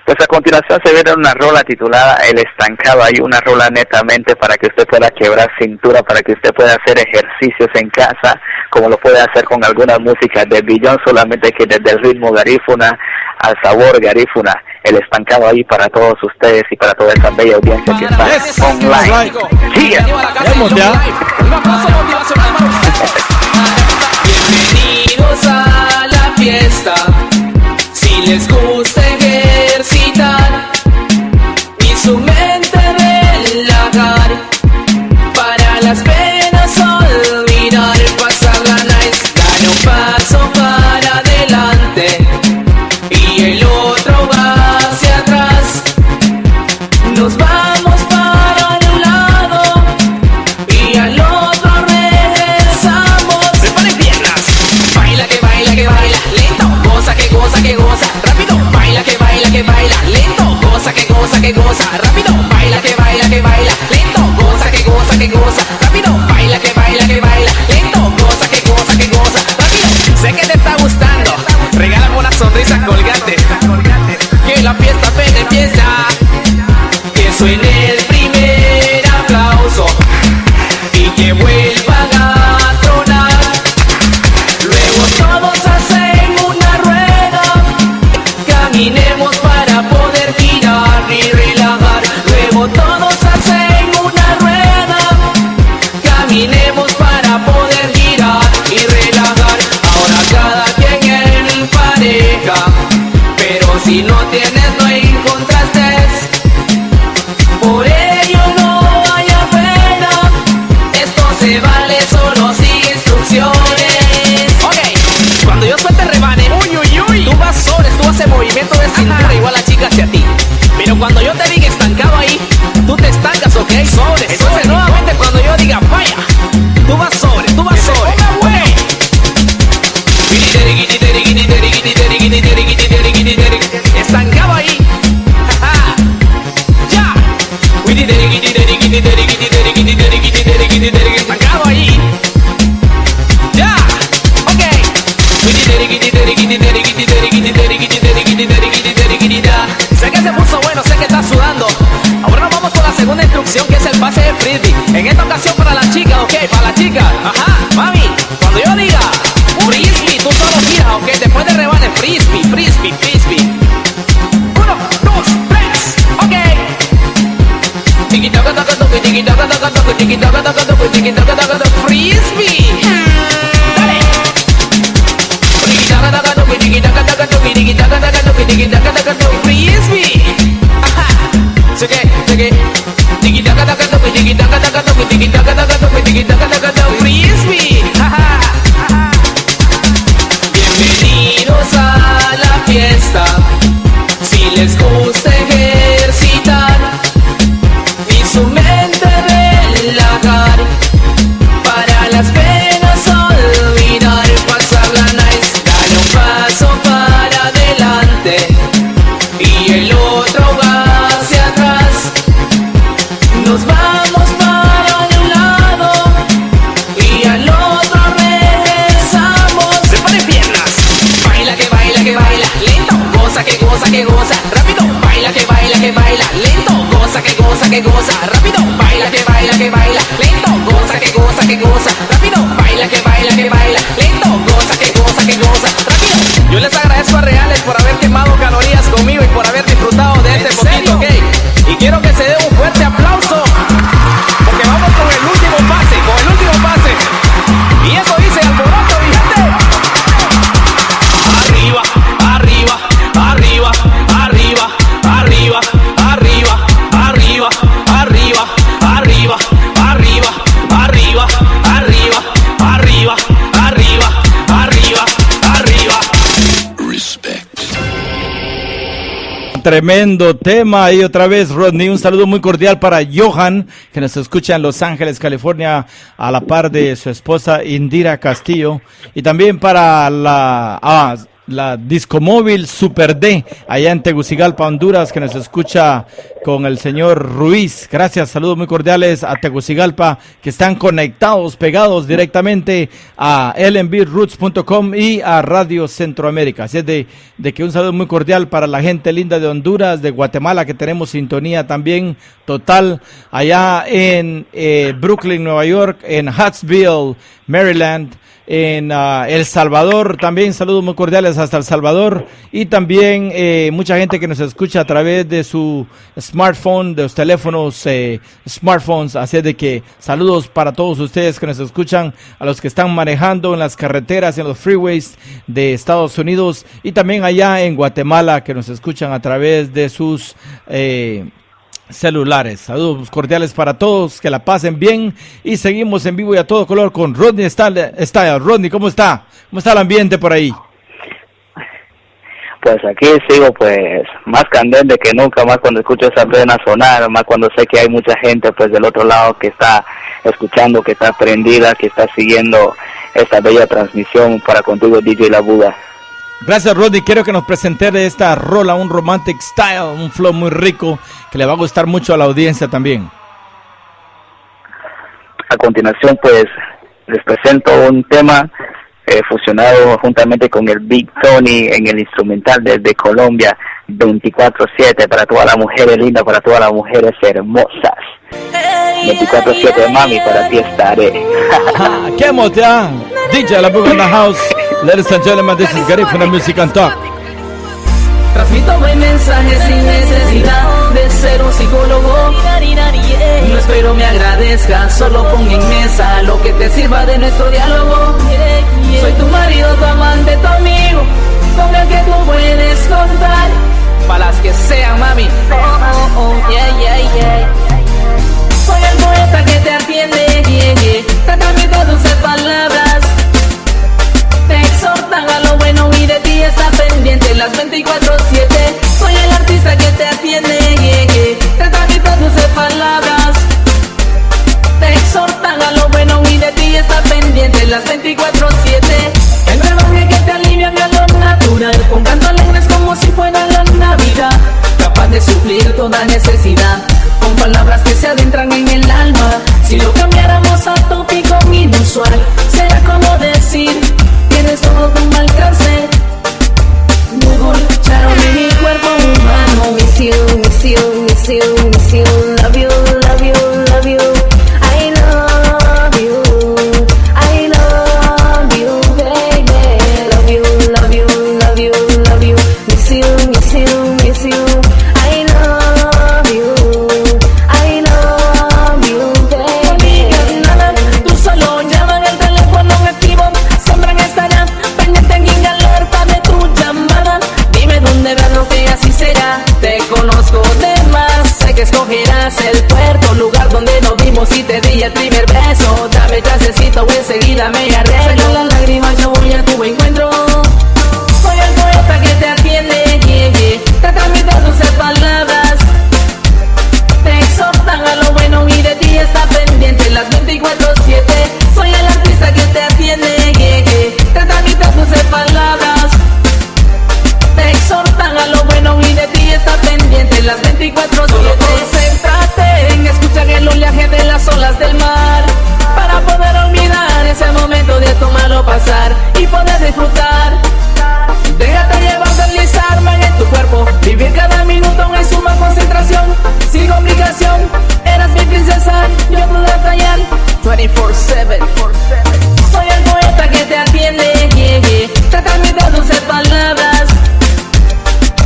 [SPEAKER 5] Pues a continuación se viene una rola titulada El Estancado. Hay una rola netamente para que usted pueda quebrar cintura, para que usted pueda hacer ejercicios en casa, como lo puede hacer con algunas músicas de Billón, solamente que desde el ritmo garífuna al sabor garífuna. El Estancado ahí para todos ustedes y para toda esa bella audiencia que está online. Sí,
[SPEAKER 2] vamos ya.
[SPEAKER 4] Bienvenidos a la fiesta. Si les gusta ejercitar y su mente relajar, para las penas olvidar, pasarla nice, dale un paso para adelante y el otro va hacia atrás. Nos vamos para un lado y al otro regresamos. Preparen piernas, baila que baila que baila, lento, goza que goza que goza, rápido, baila que baila, lento, goza que goza que goza, rápido, baila que baila, lento, goza que goza que goza, rápido, baila que baila, lento, goza que goza, rápido. Sé que te está gustando, regálame una sonrisa colgante, que la fiesta apenas empieza, que suene el primer aplauso y que vuelvan a tronar. Luego todos hacen una rueda, caminemos para poder girar y relajar. Luego todos hacen una rueda, caminemos para poder girar y relajar. Ahora cada quien en pareja, pero si no tienes no encontraste. Por ello no haya pena, esto se vale, solo sigue instrucciones. Ok, cuando yo suelte rebane, tú vas sobres, tú haces movimiento de cintura igual la chica hacia ti. Pero cuando yo te diga estancado ahí, tú te estancas, ok, sobres. Entonces nuevamente cuando yo diga vaya, tú vas sobres, tú vas sobres. Estancado ahí. Ya. Estancado ahí. Ya. Ok. Sé que se puso bueno, sé que está sudando. Ahora nos vamos con la segunda instrucción, que es el pase de frisbee. En esta ocasión para la chica, ok, para la chica. Ajá, mami, cuando yo diga frisbee, tú solo giras, ok, después de rebane, frisbee. 1, 2, 3, ok. Frisbee. Dale. Frisbee. Ajá. Cheque. Frisbee. Ajá. Bienvenidos a la fiesta. Si les gusta ejercitar y su mente relajar, para las penas olvidar, pasarla nice, dale un paso para adelante y el otro va hacia atrás. Nos vamos para un lado y al otro regresamos. Preparen piernas, baila que baila, lento, goza que goza, rápido, baila que baila, lento, goza que goza, rápido, baila que baila, lento, goza que goza, rápido, baila que baila, lento, goza que goza, rápido. Yo les agradezco a Reales por haber quemado calorías conmigo y por haber disfrutado de este poquito, ok. Y quiero que se dé un fuerte aplauso, porque vamos con el último pase, y eso dice alboroto, mi gente. Arriba, arriba, arriba, arriba, arriba, arriba, arriba, arriba, arriba, arriba, arriba, arriba,
[SPEAKER 2] tremendo tema. Y otra vez, Rodney, un saludo muy cordial para Johan, que nos escucha en Los Ángeles, California, a la par de su esposa Indira Castillo. Y también para la Discomóvil Super D, allá en Tegucigalpa, Honduras, que nos escucha con el señor Ruiz. Gracias, saludos muy cordiales a Tegucigalpa, que están conectados, pegados directamente a lnbroots.com y a Radio Centroamérica. Así es de que un saludo muy cordial para la gente linda de Honduras, de Guatemala, que tenemos sintonía también total, allá en Brooklyn, Nueva York, en Huntsville, Maryland, en El Salvador, también saludos muy cordiales hasta El Salvador, y también mucha gente que nos escucha a través de su smartphone, de los teléfonos smartphones. Así de que saludos para todos ustedes que nos escuchan, a los que están manejando en las carreteras, en los freeways de Estados Unidos, y también allá en Guatemala, que nos escuchan a través de sus celulares. Saludos cordiales para todos, que la pasen bien, y seguimos en vivo y a todo color con Rodney Style. Rodney, ¿cómo está? ¿Cómo está el ambiente por ahí?
[SPEAKER 5] Pues aquí sigo pues más candente que nunca, más cuando escucho esa plena sonar, más cuando sé que hay mucha gente pues del otro lado que está escuchando, que está prendida, que está siguiendo esta bella transmisión para contigo, DJ La Buga.
[SPEAKER 2] Gracias, Rodney. Quiero que nos presente de esta rola, un romantic style, un flow muy rico que le va a gustar mucho a la audiencia también.
[SPEAKER 5] A continuación, pues, les presento un tema fusionado juntamente con el Big Tony en el instrumental desde Colombia, 24/7, para todas las mujeres lindas, para todas las mujeres hermosas. 24/7, mami, para ti estaré.
[SPEAKER 2] ¡Qué emoción! DJ La Buga in the house. Ladies and gentlemen, this is Gary from the Music and Talk.
[SPEAKER 4] Transmito buen mensaje sin necesidad de ser un psicólogo. No espero me agradezcas, solo pon en mesa lo que te sirva de nuestro diálogo. Soy tu marido, tu amante, tu amigo, con el que tú puedes contar. Para las que sean, mami. Soy el poeta que te atiende, te transmito dulces palabras. Te exhortan a lo bueno y de ti está pendiente las 24/7. Soy el artista que te atiende, te transmito dulces palabras. Te exhortan a lo bueno y de ti está pendiente las 24/7. El brebaje que te alivian a lo natural, con canto alegres como si fuera la Navidad. Capaz de suplir toda necesidad, con palabras que se adentran en el alma. Si lo cambiáramos a tópico inusual, será como decir: tienes todo tu alcance. Google, echaron en mi cuerpo humano. Miss you, miss you, miss you, miss you. Love you, love you, love you. I love you, I love you, baby. Love you, love you, love you, love you. Miss you, miss you, miss you. I love you, I love you, baby. No digas nada, tú solo llama en el teléfono activo. Siempre estará pendiente en alerta de tu llamada. Dime dónde vernos, que así será. Te conozco de más, sé que escogerás el puerto, lugar donde nos vimos y te di el primer beso. Dame chancecito, enseguida me arreglo. Las lágrimas, yo voy a tu encuentro. Soy el poeta que te atiende, te transmito dulces palabras. Te exhortan a lo bueno y de ti está pendiente las 24/7. Soy el artista que te atiende, te transmito dulces palabras. Te exhortan a lo bueno y de ti está pendiente las 24/7. Concéntrate en escuchar el oleaje de las olas del mar, para poder olvidar ese momento de tomarlo pasar y poder disfrutar. Déjate llevar, deslizarme en tu cuerpo, vivir cada minuto en suma concentración, sin complicación. Eras mi princesa, yo tu callar 24/7. Soy el poeta que te atiende, te transmito dulces palabras.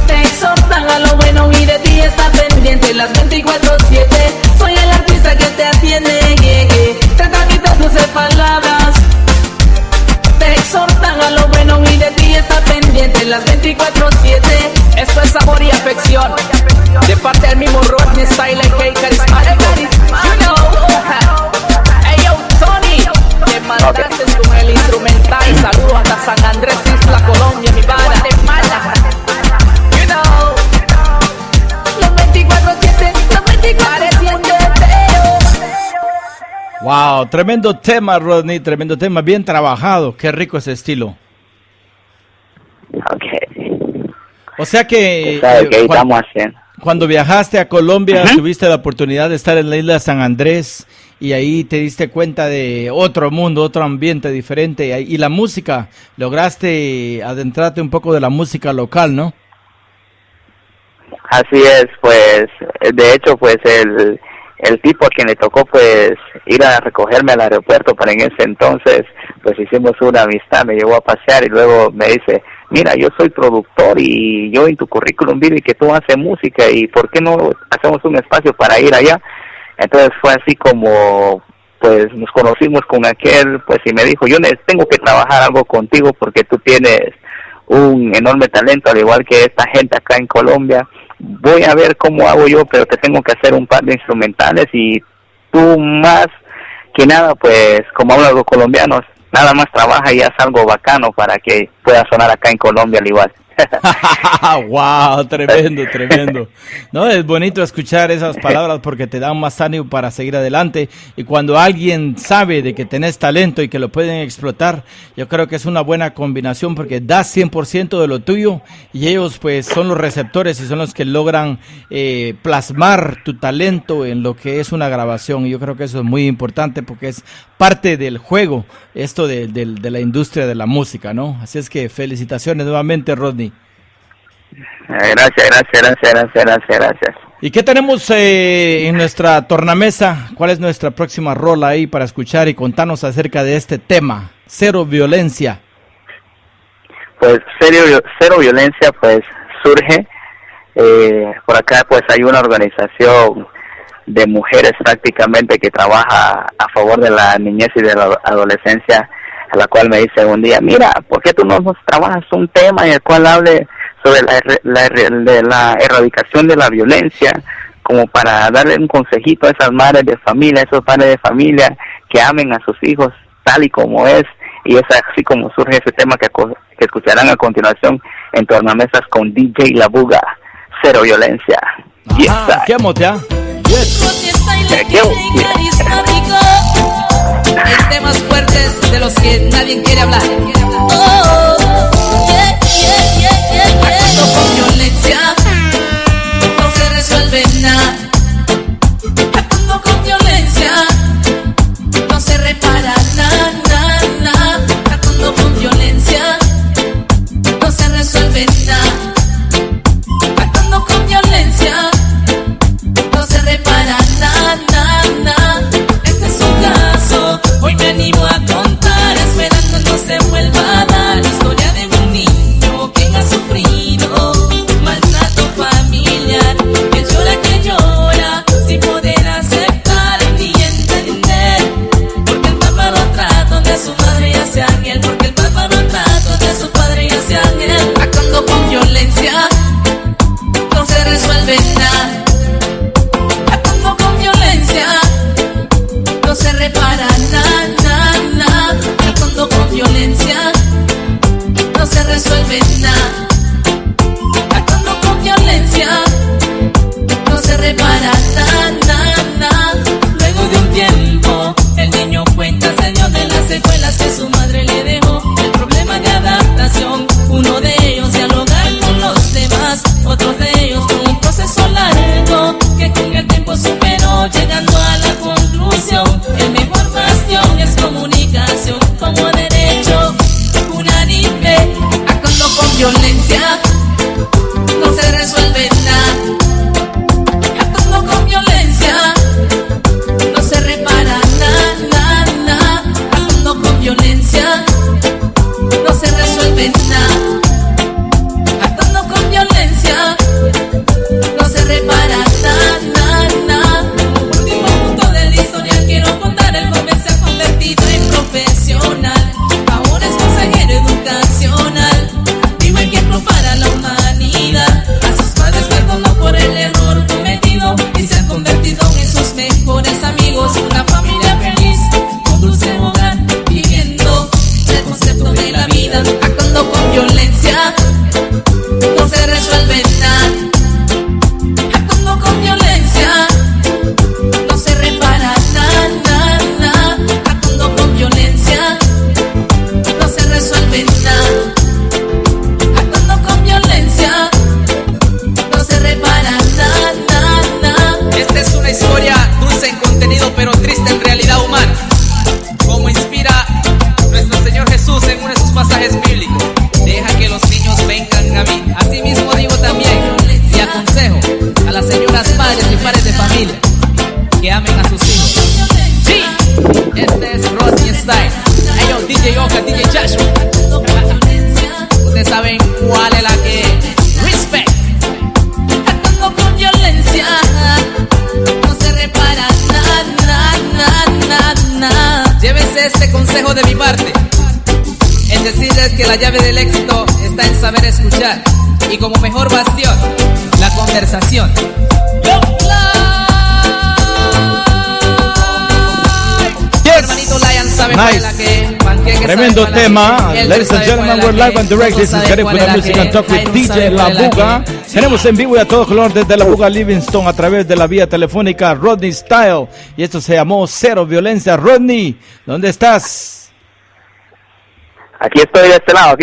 [SPEAKER 4] Te exhortan a lo bueno y de ti está pendiente las 24/7. Soy el artista que te atiende, te transmito dulces palabras. Te exhortan a lo bueno y de ti está pendiente las 24/7. Esto es amor y afección, de parte del mismo Rodney Style, que carismático. You know, hey yo Tony, te mandaste con el instrumental. Saludos hasta San Andrés, Isla Colombia, mi pana. You know,
[SPEAKER 2] Wow, tremendo tema, Rodney, tremendo tema, bien trabajado. Qué rico ese estilo.
[SPEAKER 5] Ok.
[SPEAKER 2] O sea que
[SPEAKER 5] ¿Sabe qué estamos haciendo?
[SPEAKER 2] cuando viajaste a Colombia, tuviste la oportunidad de estar en la isla de San Andrés y ahí te diste cuenta de otro mundo, otro ambiente diferente. Y la música, lograste adentrarte un poco de la música local, ¿no?
[SPEAKER 5] Así es, pues, de hecho, pues, el tipo a quien le tocó, pues, ir a recogerme al aeropuerto para en ese entonces, pues, hicimos una amistad, me llevó a pasear y luego me dice, mira, yo soy productor y yo en tu currículum vi que tú haces música y ¿por qué no hacemos un espacio para ir allá? Entonces fue así como, pues, nos conocimos con aquel, pues, y me dijo, yo tengo que trabajar algo contigo porque tú tienes un enorme talento, al igual que esta gente acá en Colombia. Voy a ver cómo hago yo, pero te tengo que hacer un par de instrumentales y tú más que nada, pues, como hablan los colombianos, nada más trabaja y haz algo bacano para que pueda sonar acá en Colombia al igual.
[SPEAKER 2] Wow, tremendo, tremendo. No, es bonito escuchar esas palabras porque te dan más ánimo para seguir adelante. Y cuando alguien sabe de que tenés talento y que lo pueden explotar, yo creo que es una buena combinación porque das 100% de lo tuyo y ellos pues son los receptores y son los que logran plasmar tu talento en lo que es una grabación. Y yo creo que eso es muy importante porque es parte del juego, esto de la industria de la música, ¿no? Así es que felicitaciones nuevamente, Rodney.
[SPEAKER 5] Gracias.
[SPEAKER 2] ¿Y qué tenemos en nuestra tornamesa? ¿Cuál es nuestra próxima rola ahí para escuchar y contarnos acerca de este tema? Cero violencia.
[SPEAKER 5] Pues cero violencia pues surge, por acá pues hay una organización de mujeres prácticamente que trabaja a favor de la niñez y de la adolescencia, a la cual me dice un día, mira, ¿por qué tú no nos trabajas un tema en el cual hable sobre la erradicación de la violencia, como para darle un consejito a esas madres de familia, a esos padres de familia que amen a sus hijos tal y como es? Y es así como surge ese tema que escucharán a continuación en Tornamesas con DJ La Buga, Cero Violencia.
[SPEAKER 2] Yes, ¿qué motea?
[SPEAKER 4] En temas fuertes de los que nadie quiere hablar. Actuando con violencia no se resuelve nada. Actuando con violencia no se repara nada. Actuando con violencia no se resuelve nada. Actuando con violencia no se repara nada. Este es un caso, hoy me animo a contar, esperando no se vuelva a dar la historia de un niño quien ha sufrido maltrato familiar, que llora sin poder aceptar ni entender, porque el bárbaro trato de su madre ya sea ángel, porque el bárbaro trato de su padre ya sea ángel. Actuando con violencia no se resuelve nada. Actuando con violencia no se repara nada. Actuando con violencia no se resuelve nada. Actuando con violencia no se repara nada. Luego de un tiempo el niño cuenta se dio de las secuelas que su madre le dejó, el problema de adaptación, uno de ellos dialogar con los demás, otros de ellos con un proceso largo que con el tiempo superó, llegando a la conclusión, el mejor bastión es comunicación como derecho unánime. Actuando con violencia no se resuelve nada. Actuando con violencia no se repara nada. Actuando con violencia no se resuelve nada. Actuando con violencia no se repara nada. Último punto de la historia quiero contar, el joven se ha convertido en profesional, ahora es consejero educacional, vivo ejemplo para la humanidad. A sus padres perdonó por el error cometido y se ha convertido en sus mejores amigos, una familia feliz, un dulce hogar, viviendo el concepto de la vida. Actuando con violencia no se resuelve nada. Actuando con violencia no se repara nada.
[SPEAKER 1] Style. Hey yo, DJ Oka, DJ Joshua. Ustedes saben cuál es la que es. Respect.
[SPEAKER 4] Actuando con violencia, no se repara nada.
[SPEAKER 1] Llévense este consejo de mi parte. En decirles que la llave del éxito está en saber escuchar. Y como mejor bastión, la conversación. Hermanito Lion sabe cuál es la que.
[SPEAKER 2] Tremendo tema. Ladies and gentlemen, we're live and direct. This is Garifuna Music and Talk with DJ La Buga. Tenemos en vivo y a todo color desde La Buga Livingston a través de la vía telefónica Rodney Style. Y esto se llamó Cero Violencia. Rodney, ¿dónde estás?
[SPEAKER 5] Aquí estoy de este lado,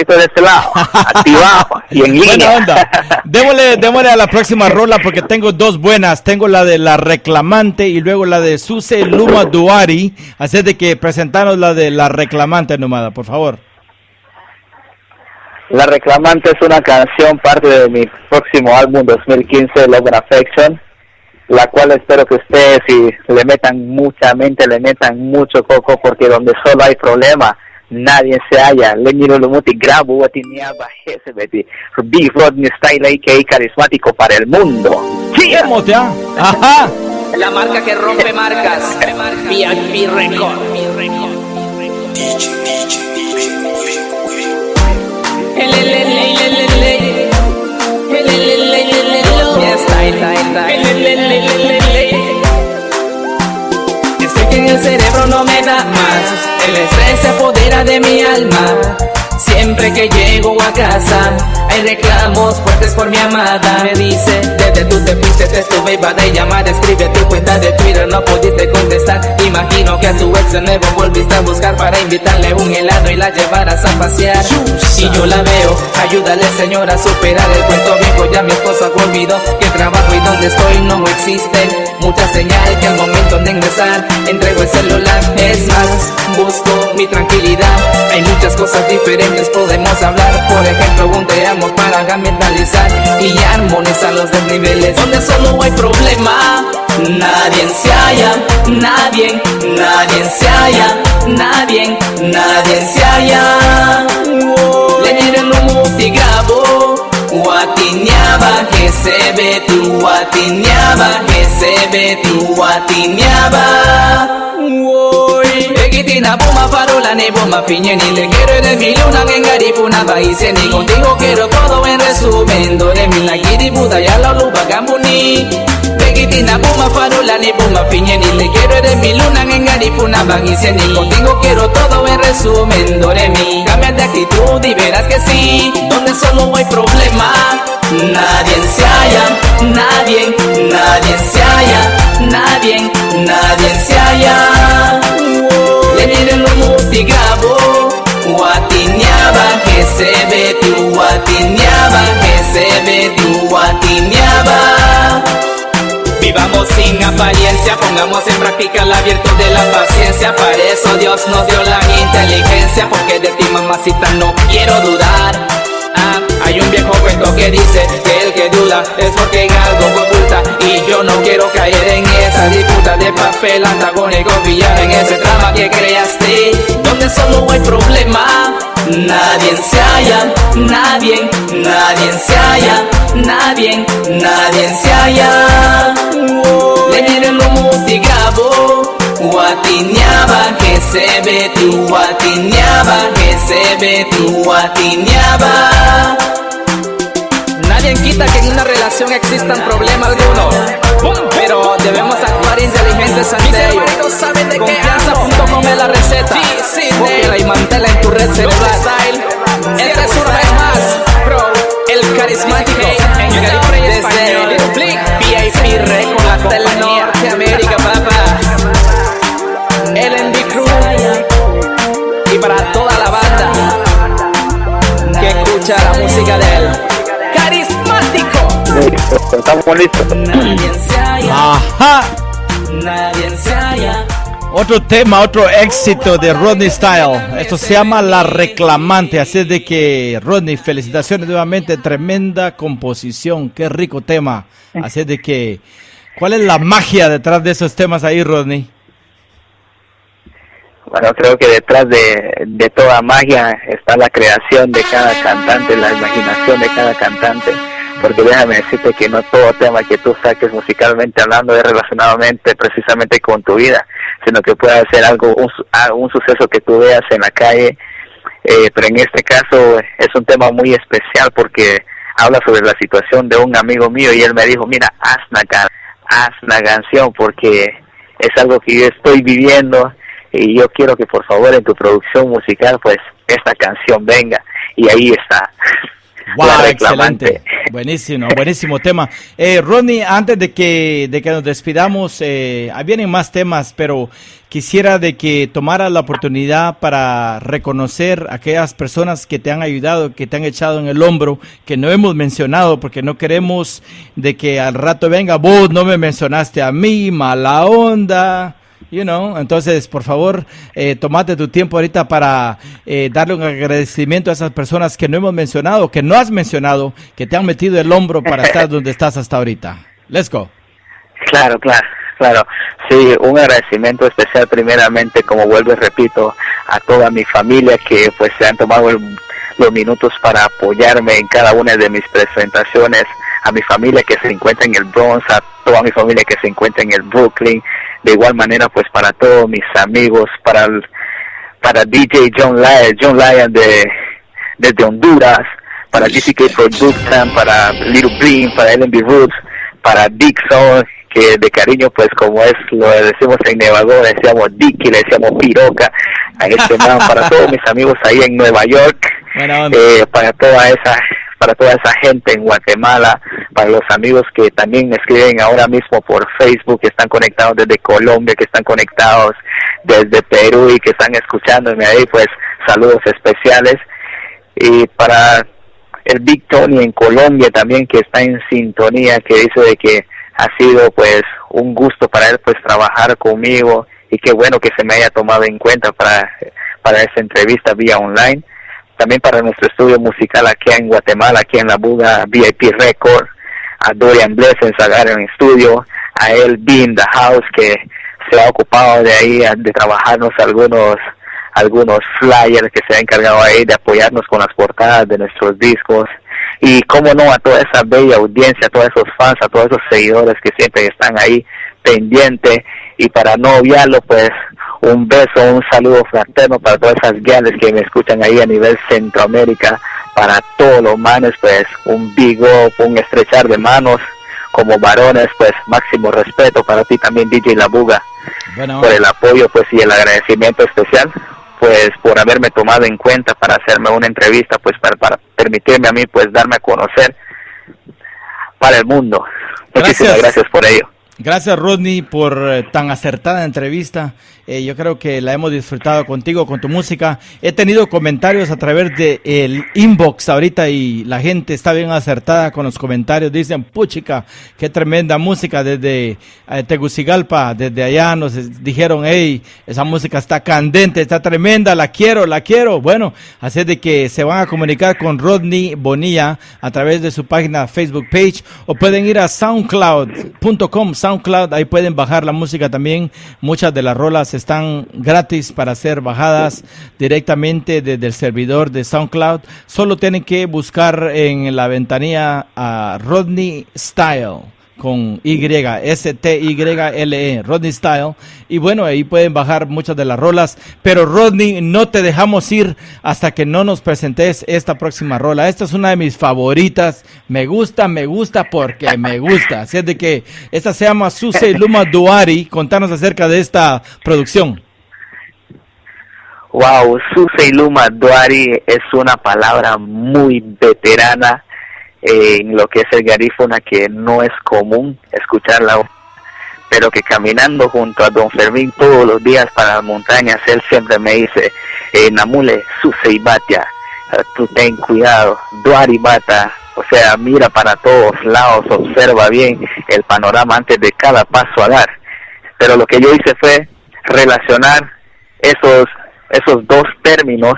[SPEAKER 5] activado y en línea.
[SPEAKER 2] Buena onda. Démosle a la próxima rola porque tengo dos buenas. Tengo la de La Reclamante y luego la de Suse Luma Duari. Así de que presentanos la de La Reclamante, Nomada, por favor.
[SPEAKER 5] La Reclamante es una canción parte de mi próximo álbum 2015, Love and Affection, la cual espero que ustedes si le metan mucha mente, le metan mucho coco, porque donde solo hay problema, nadie se halla. Leñiro Lumuti, Grabo, Watiniaba, Jezebeti, Big Rodney Style, a.k.a. carismático para el mundo.
[SPEAKER 2] ¿Cómo te ha? Ajá.
[SPEAKER 1] La marca que rompe marcas. VIP Record.
[SPEAKER 4] Estoy que en el cerebro no me da más. El estrés se apodera de mi alma. Siempre que llego a casa hay reclamos fuertes por mi amada. Me dice, desde tú te fuiste te estuve para llamar. Escribe tu cuenta de Twitter, no pudiste contestar. Imagino que a tu ex de nuevo volviste a buscar para invitarle un helado y la llevarás a pasear. Y yo la veo, ayúdale señora a superar el cuento viejo. Ya mi esposa olvidó que trabajo y donde estoy no existen. Mucha señal que al momento de ingresar entrego el celular. Es más, busco mi tranquilidad. Hay muchas cosas diferentes, podemos hablar. Por ejemplo, un te amo para mentalizar y armonizar los desniveles. Donde solo hay problema, nadie se halla. Nadie se halla. Nadie se halla. Le miren un multigrabo. Guatiñaba, que se ve tu guatiñaba, que se ve tu guatiñaba. Egitina puma farola ni bomba piñe ni le quiero de mi luna en Garifuna baise ni contigo quiero todo en resumen. Dore mi la giri buda ya la luba gambuni. Egitina puma farola ni bomba piñe ni le quiero de mi luna en Garifuna baise ni contigo quiero todo en resumen. Dore mi cambia de actitud y verás que sí. Donde solo hay problema, nadie se halla. Nadie se halla. Nadie se halla. Le miren lo multigrabo. Guatiñaba, que se ve tu guatiñaba, que se ve tu guatiñaba. Vivamos sin apariencia, pongamos en práctica la virtud de la paciencia. Para eso Dios nos dio la inteligencia, porque de ti mamacita no quiero dudar. Hay un viejo cuento que dice que el que duda es porque algo oculta. Y yo no quiero caer en esa disputa de papel antagónico, pillar en ese trama que creaste, donde solo hay problema. Nadie se halla. Nadie se halla. Nadie se halla. Le miren lo multigrabo. Guatiñaba, que se ve tu guatiñaba, que se ve tu guatiñaba.
[SPEAKER 1] Nadie quita que en una relación existan problemas alguno, pero debemos actuar inteligentes ante ello. Confianza.com es la receta. Cópiala y mantela en tu red cerebral. Esta es una vez más, bro, el carismático desde VIP Record hasta el Norteamérica, papá. LNB Crew y para toda la banda que escucha la música del carismático.
[SPEAKER 5] Estamos listos.
[SPEAKER 2] Ajá.
[SPEAKER 4] Nadie se halla.
[SPEAKER 2] Otro tema, otro éxito de Rodney Style. Esto se llama La Reclamante. Así de que, Rodney, felicitaciones nuevamente. Tremenda composición. Qué rico tema. Así de que, ¿cuál es la magia detrás de esos temas ahí, Rodney?
[SPEAKER 5] Bueno, creo que detrás de toda magia está la creación de cada cantante, la imaginación de cada cantante, porque déjame decirte que no todo tema que tú saques musicalmente hablando es relacionadamente precisamente con tu vida, sino que puede ser algo, un suceso que tú veas en la calle, pero en este caso es un tema muy especial porque habla sobre la situación de un amigo mío y él me dijo, mira, haz una canción porque es algo que yo estoy viviendo y yo quiero que por favor en tu producción musical pues esta canción venga, y ahí está.
[SPEAKER 2] Wow, excelente, buenísimo tema. Rodney, antes de que nos despidamos, ahí vienen más temas, pero quisiera de que tomaras la oportunidad para reconocer a aquellas personas que te han ayudado, que te han echado en el hombro, que no hemos mencionado, porque no queremos de que al rato venga, vos no me mencionaste a mí, mala onda. Entonces, por favor, tomate tu tiempo ahorita para darle un agradecimiento a esas personas que no hemos mencionado, que no has mencionado, que te han metido el hombro para estar donde estás hasta ahorita. Let's go.
[SPEAKER 5] Claro. Sí, un agradecimiento especial primeramente, como vuelvo y repito, a toda mi familia que pues se han tomado los minutos para apoyarme en cada una de mis presentaciones, a mi familia que se encuentra en el Bronx, a toda mi familia que se encuentra en el Brooklyn. De igual manera, pues para todos mis amigos, para DJ John Lyon desde Honduras, para GCK Production, para Little Blim, para LNB Roots, para Dixon, que de cariño, pues como lo decimos en Nevador, le decíamos Dicky, le decíamos Piroca, a este man, para todos mis amigos ahí en Nueva York, para toda esa gente en Guatemala, para los amigos que también me escriben ahora mismo por Facebook, que están conectados desde Colombia, que están conectados desde Perú y que están escuchándome ahí, pues saludos especiales. Y para el Big Tony en Colombia también, que está en sintonía, que dice de que ha sido pues un gusto para él pues trabajar conmigo, y qué bueno que se me haya tomado en cuenta para esta entrevista vía online. También para nuestro estudio musical aquí en Guatemala, aquí en La Buga VIP Record, a Dorian Blessings, a Garen Studio, a él Bean The House, que se ha ocupado de ahí, de trabajarnos algunos flyers, que se ha encargado ahí de apoyarnos con las portadas de nuestros discos. Y cómo no, a toda esa bella audiencia, a todos esos fans, a todos esos seguidores que siempre están ahí pendientes. Y para no obviarlo, pues un beso, un saludo fraterno para todas esas gales que me escuchan ahí a nivel Centroamérica. Para todos los manes, pues un big up, un estrechar de manos como varones, pues máximo respeto para ti también, DJ La Buga, por el apoyo, pues, y el agradecimiento especial, pues, por haberme tomado en cuenta para hacerme una entrevista, pues, para permitirme a mí, pues, darme a conocer para el mundo. Muchísimas gracias por ello.
[SPEAKER 2] Gracias, Rodney, por tan acertada entrevista. Yo creo que la hemos disfrutado contigo, con tu música. He tenido comentarios a través de el inbox ahorita y la gente está bien acertada con los comentarios. Dicen, puchica, qué tremenda música desde Tegucigalpa, desde allá nos dijeron, hey, esa música está candente, está tremenda, la quiero. Bueno, así de que se van a comunicar con Rodney Bonilla a través de su página Facebook page, o pueden ir a soundcloud.com, SoundCloud, ahí pueden bajar la música también. Muchas de las rolas están gratis para ser bajadas directamente desde el servidor de SoundCloud. Solo tienen que buscar en la ventanilla a Rodney Style con Y, S-T-Y-L-E, Rodney Style. Y bueno, ahí pueden bajar muchas de las rolas. Pero Rodney, no te dejamos ir hasta que no nos presentes esta próxima rola. Esta es una de mis favoritas. Me gusta porque me gusta. Así es de que esta se llama Susei Luma Duari. Contanos acerca de esta producción.
[SPEAKER 5] Wow, Susei Luma Duari es una palabra muy veterana en lo que es el garífuna, que no es común escucharla, pero que caminando junto a Don Fermín todos los días para las montañas, él siempre me dice, Namule, Susei Batia, tú ten cuidado, Duari Bata, o sea, mira para todos lados, observa bien el panorama antes de cada paso a dar. Pero lo que yo hice fue relacionar esos dos términos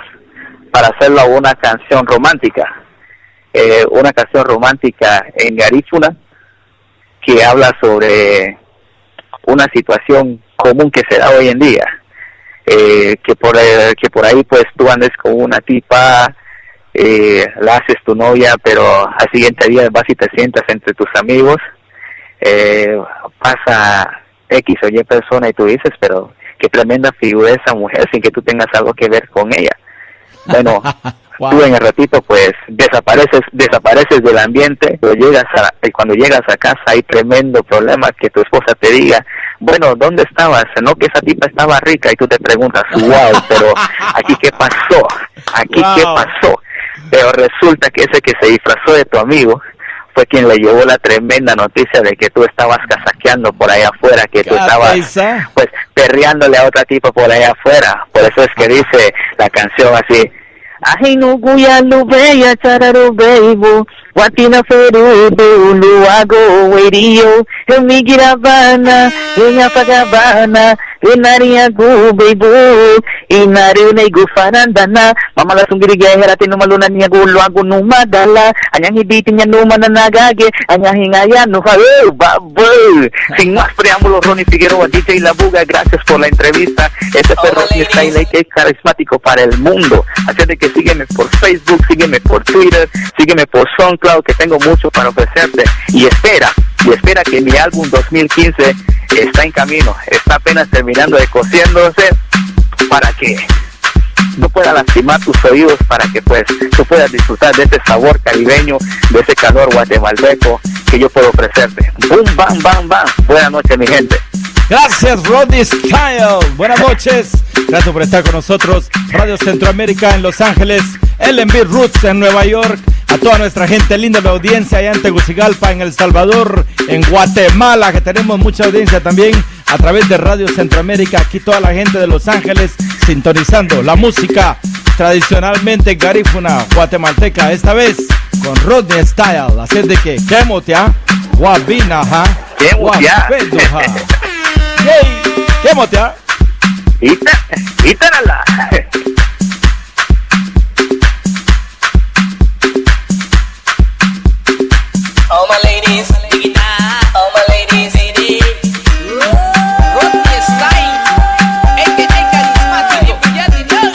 [SPEAKER 5] para hacerlo a una canción romántica. Una canción romántica en garífuna que habla sobre una situación común que se da hoy en día. que por ahí pues tú andes con una tipa, la haces tu novia, pero al siguiente día vas y te sientas entre tus amigos, pasa X o Y persona y tú dices, pero qué tremenda figura esa mujer sin que tú tengas algo que ver con ella. Bueno, wow. Tú en el ratito pues desapareces del ambiente, pero cuando llegas a casa hay tremendo problema que tu esposa te diga, bueno, ¿dónde estabas? No, que esa tipa estaba rica, y tú te preguntas, wow, pero aquí qué pasó, qué pasó, pero resulta que ese que se disfrazó de tu amigo fue quien le llevó la tremenda noticia de que tú estabas casaqueando por allá afuera, que tú estabas pues perreándole a otra tipa por allá afuera. Por eso es que dice la canción así, ay no guya lu beya chararo beibo watina ferudo luago weirio eu migirabana eu apagabana Inaria gu beibo inari nego farandana mama langsung girigaya heratin numalunan niya gulo ako numadala anyang hibitin niya numananagage anyang hingaya nuhae baboy. Sin más preámbulos, Ronnie Figueroa, DJ Labuga, gracias por la entrevista. Este fue Ronnie Style, que es carismático para el mundo. Así de que sígueme por Facebook, sígueme por Twitter, sígueme por SoundCloud, que tengo mucho para ofrecerte. Y espera que mi álbum 2015 está en camino, está apenas terminando de cociéndose, para que no pueda lastimar tus oídos, para que pues tú puedas disfrutar de ese sabor caribeño, de ese calor guatemalteco que yo puedo ofrecerte. Boom, bam, bam, bam. Buenas noches, mi gente.
[SPEAKER 2] Gracias, Ronnie Style. Buenas noches. Gracias por estar con nosotros. Radio Centroamérica en Los Ángeles, LNB Roots en Nueva York. A toda nuestra gente linda de audiencia allá en Tegucigalpa, en El Salvador, en Guatemala, que tenemos mucha audiencia también a través de Radio Centroamérica. Aquí toda la gente de Los Ángeles sintonizando la música tradicionalmente garífuna guatemalteca, esta vez con Ronnie Style. Así de que, quémotea, guabina, guapedoja. Hey, quémotea.
[SPEAKER 5] Ítala.
[SPEAKER 4] All my ladies, all my ladies,
[SPEAKER 1] Ronnie Style, a.k.a. carismático, ya te know.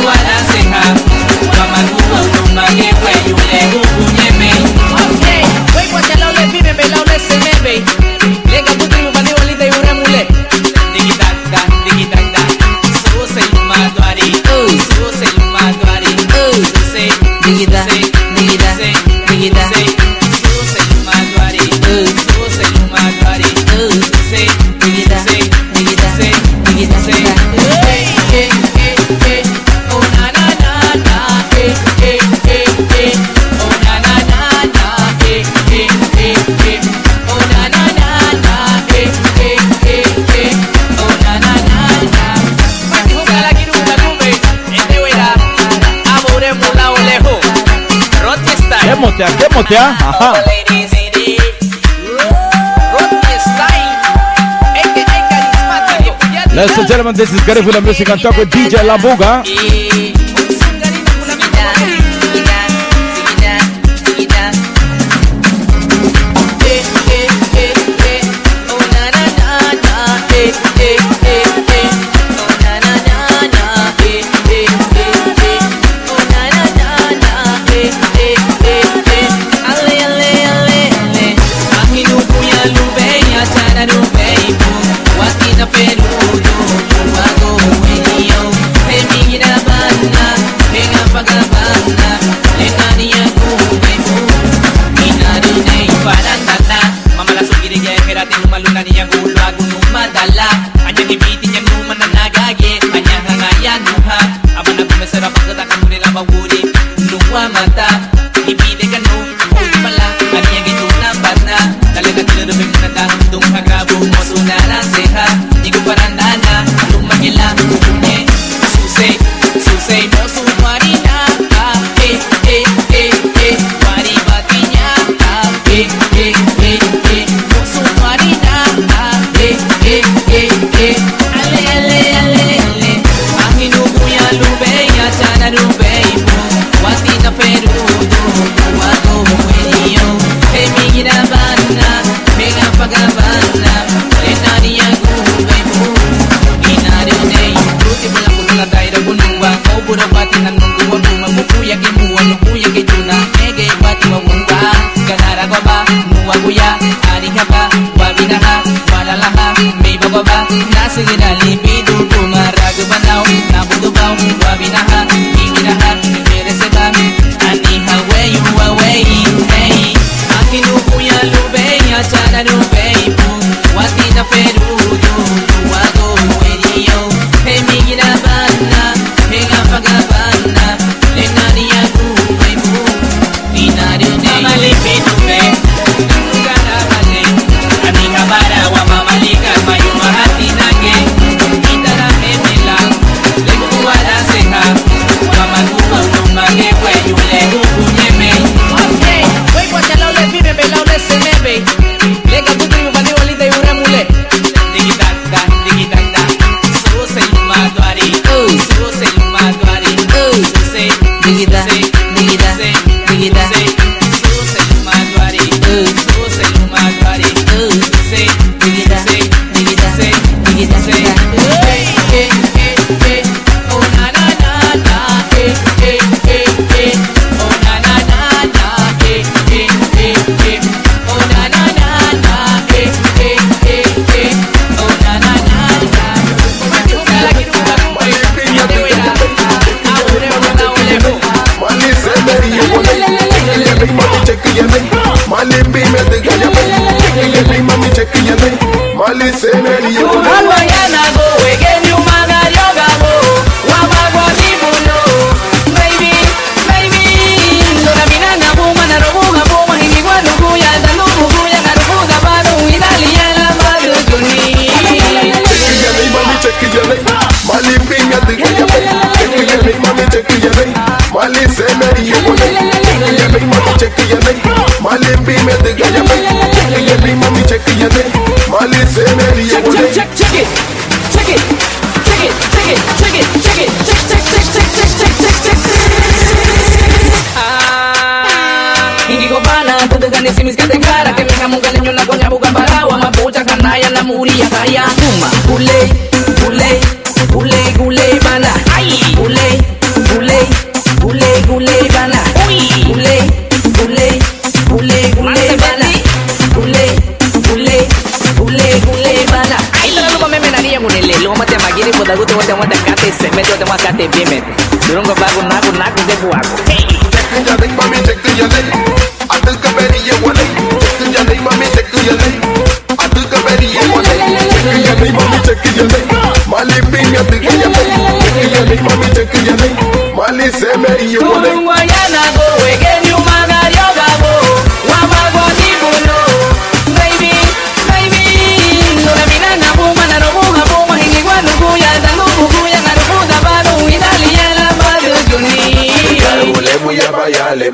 [SPEAKER 4] Para
[SPEAKER 2] Démotea. Ajá. Ladies and gentlemen, this is Garifuna Music and Talk with DJ La Buga.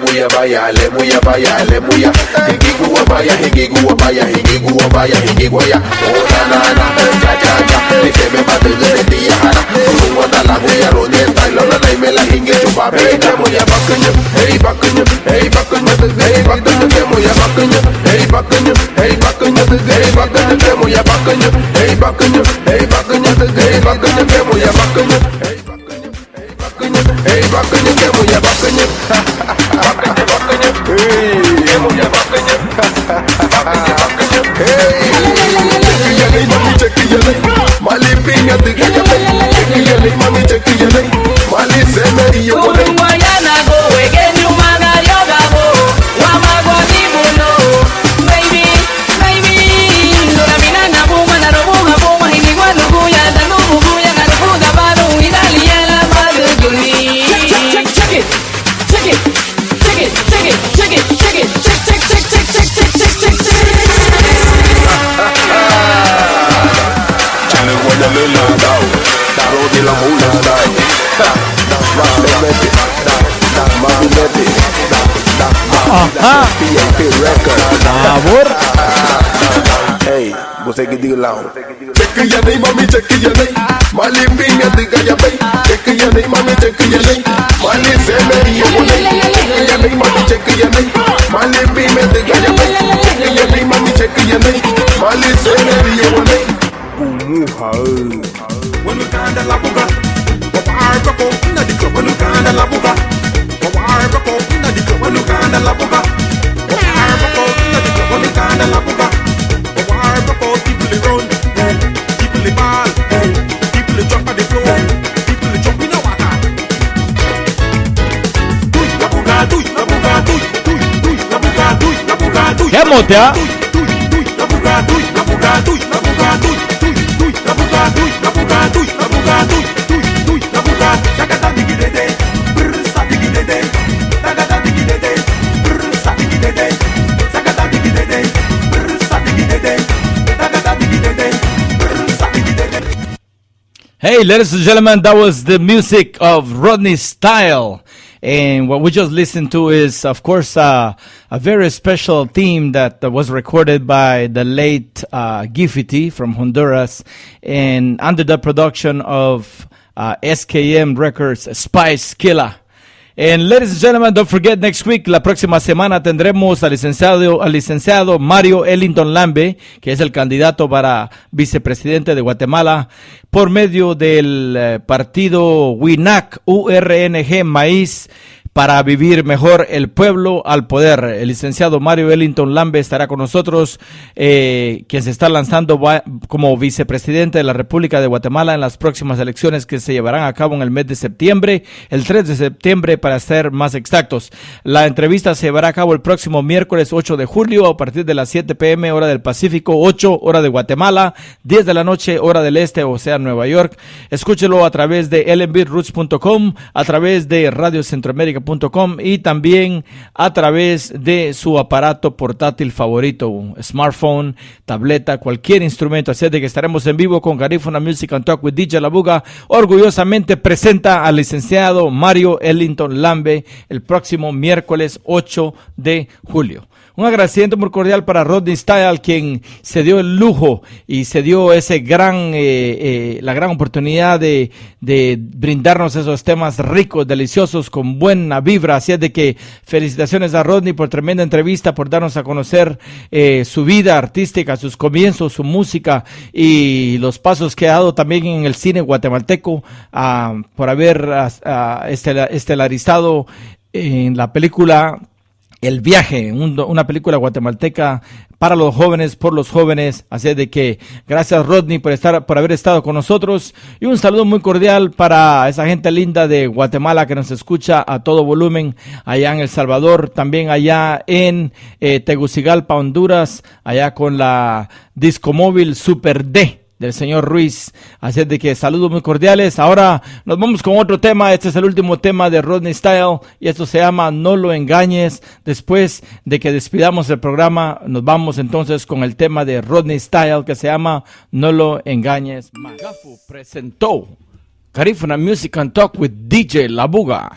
[SPEAKER 7] muya baya, le muya baya, le muya. Higiguwa baya, higiguwa baya, higiguwa baya, higiguwa ya. Oh na na na, ya ya ya. Dice me mate de día hana. Como na la muya ro de style, la na me la hinge chupa be. Le muya bakanya, hey bakanya, hey bakanya, hey bakanya, le muya bakanya, hey bakanya, hey bakanya, hey bakanya, le muya bakanya, hey bakanya, hey bakanya, hey bakanya, le muya bakanya, hey bakanya, hey bakanya, le muya bakanya, bakanya, bakanya, hey, le muya bakanya, bakanya, bakanya, hey. Check mami, check mali pinga de gaya, check mami, check mali se me dio con el. La mula style, hey, você que diga lá. Check ya nei mami, check ya nei. Mali pinga de gaya bay. Check ya nei mami, check ya nei. Mali se me dio con el. Check ya nei mami, check ya nei. Mali pinga de gaya bay. Check ya nei mami, check ya nei. Mali se me dio con el. When we canta la boca, papá coco, na di when we canta la boca, papá coco, na di when we canta la boca, papá coco, na di when we canta la boca, papá coco, people run, people ball, people jump on the floor, people jump in the water. La boca, la boca, la boca, la boca.
[SPEAKER 2] ¿Qué motea?
[SPEAKER 7] La boca, la boca, la boca.
[SPEAKER 2] Hey, ladies and gentlemen, that was the music of Rodney Style. And what we just listened to is, of course, a very special theme that was recorded by the late Gifty from Honduras and under the production of SKM Records, Spice Killa. And ladies and gentlemen, don't forget, next week, la próxima semana, tendremos al licenciado Mario Ellington Lambe, que es el candidato para vicepresidente de Guatemala, por medio del partido WINAC, URNG Maíz, para vivir mejor el pueblo al poder. El licenciado Mario Ellington Lambe estará con nosotros, quien se está lanzando como vicepresidente de la República de Guatemala en las próximas elecciones que se llevarán a cabo en el mes de septiembre, el 3 de septiembre para ser más exactos. La entrevista se llevará a cabo el próximo miércoles 8 de julio a partir de las 7 p.m. hora del Pacífico, 8 hora de Guatemala, 10 de la noche hora del Este, o sea, Nueva York. Escúchelo a través de lnbroots.com, a través de Radio Centroamérica y también a través de su aparato portátil favorito, smartphone, tableta, cualquier instrumento. Así es de que estaremos en vivo con Garifuna Music and Talk with DJ Labuga. Orgullosamente presenta al licenciado Mario Ellington Lambe el próximo miércoles 8 de julio. Un agradecimiento muy cordial para Rodney Style, quien se dio el lujo y se dio ese la gran oportunidad de brindarnos esos temas ricos, deliciosos, con buena vibra. Así es de que felicitaciones a Rodney por tremenda entrevista, por darnos a conocer su vida artística, sus comienzos, su música y los pasos que ha dado también en el cine guatemalteco, por haber estelarizado en la película El Viaje, una película guatemalteca para los jóvenes, por los jóvenes. Así es de que gracias, Rodney, por haber estado con nosotros, y un saludo muy cordial para esa gente linda de Guatemala que nos escucha a todo volumen allá en El Salvador, también allá en Tegucigalpa, Honduras, allá con la discomóvil Super D del señor Ruiz. Así es de que saludos muy cordiales. Ahora nos vamos con otro tema. Este es el último tema de Rodney Style y esto se llama No lo engañes. Después de que despidamos el programa, nos vamos entonces con el tema de Rodney Style que se llama No lo engañes. Magafu presentó Garifuna Music and Talk with DJ Labuga.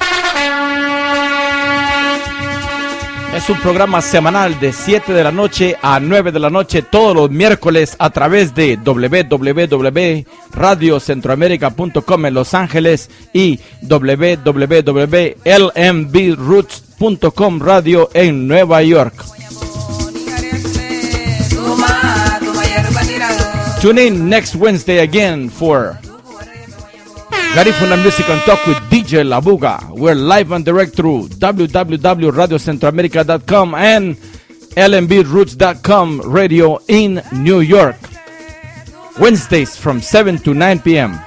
[SPEAKER 2] Es un programa semanal de 7 de la noche a 9 de la noche todos los miércoles a través de www.radiocentroamerica.com en Los Ángeles y www.lmbroots.com radio en Nueva York. Tune in next Wednesday again for Garifuna Music and Talk with DJ Labuga. We're live and direct through www.radiocentroamerica.com and lmbroots.com radio in New York. Wednesdays from 7 to 9 p.m.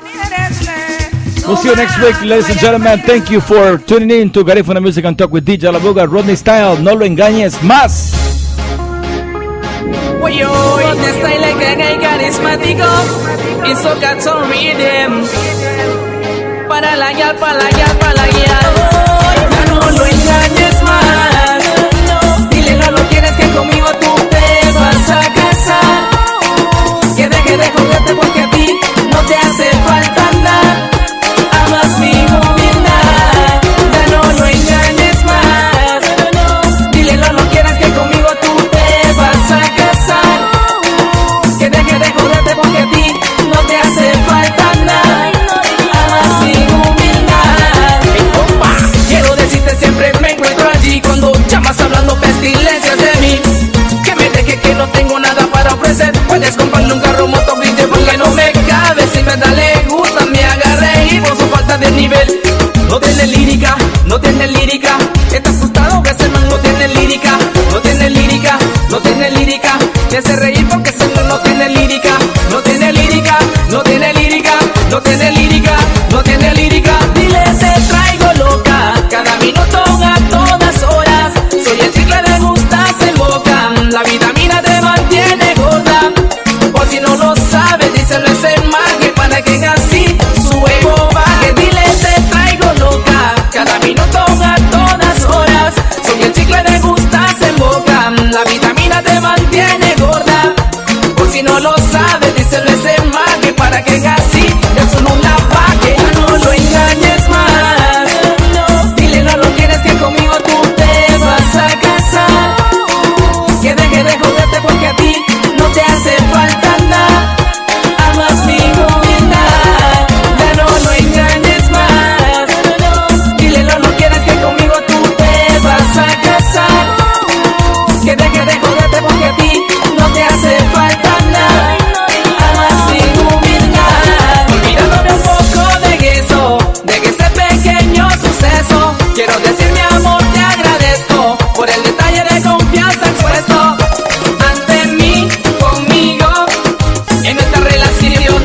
[SPEAKER 2] We'll see you next week, ladies and gentlemen. Thank you for tuning in to Garifuna Music and Talk with DJ Labuga. Rodney Style, no lo engañes más.
[SPEAKER 4] Rodney Style es carismático y soca son rhythm. Para la guiar, para la guiar, para la guiar. Ya no lo engañes más. Dile no lo quieres que conmigo tú te vas a casar. Que deje de joderte porque a ti no te hace falta nada. Amas mi humildad. Ya no lo engañes más. Dile no lo quieres que conmigo tú te vas a casar. Que deje de joderte porque a ti no te hace falta nada. Siempre me encuentro allí cuando llamas hablando pestilencias de mí. Que me deje que no tengo nada para ofrecer. Puedes comprarle un carro, moto, grille porque no me cabe. Si me da le gusta, me haga reír por su falta de nivel. No tiene lírica, no tiene lírica. Estás asustado que ese no tiene lírica. No tiene lírica, no tiene lírica. Te hace reír porque ese no tiene lírica. No tiene lírica, no tiene lírica. No tiene lírica, no tiene lírica. Dile te traigo loca. Cada minuto a todas horas. Soy el chicle de gustas en boca. La vitamina te mantiene gorda. Por si no lo sabes, díselo ese mague para que así su ego baje. Dile te traigo loca. Cada minuto a todas horas. Soy el chicle de gustas en boca. La vitamina te mantiene gorda. Por si no lo sabes, díselo ese mague para que así eso no la baje. Ya no lo engañes más. Conmigo tú te vas a casar. Que deje de joderte porque a ti no te hace falta nada. Amas mi humildad. Ya no lo engañes más. Dile no quieres que conmigo tú te vas a casar. Que deje de joderte porque a ti no te hace falta nada. Amas mi humildad. Olvidándome un poco de eso, de que ese pequeño suceso. Quiero decir mi amor, te agradezco por el detalle de confianza expuesto ante mí, conmigo, en nuestra relación.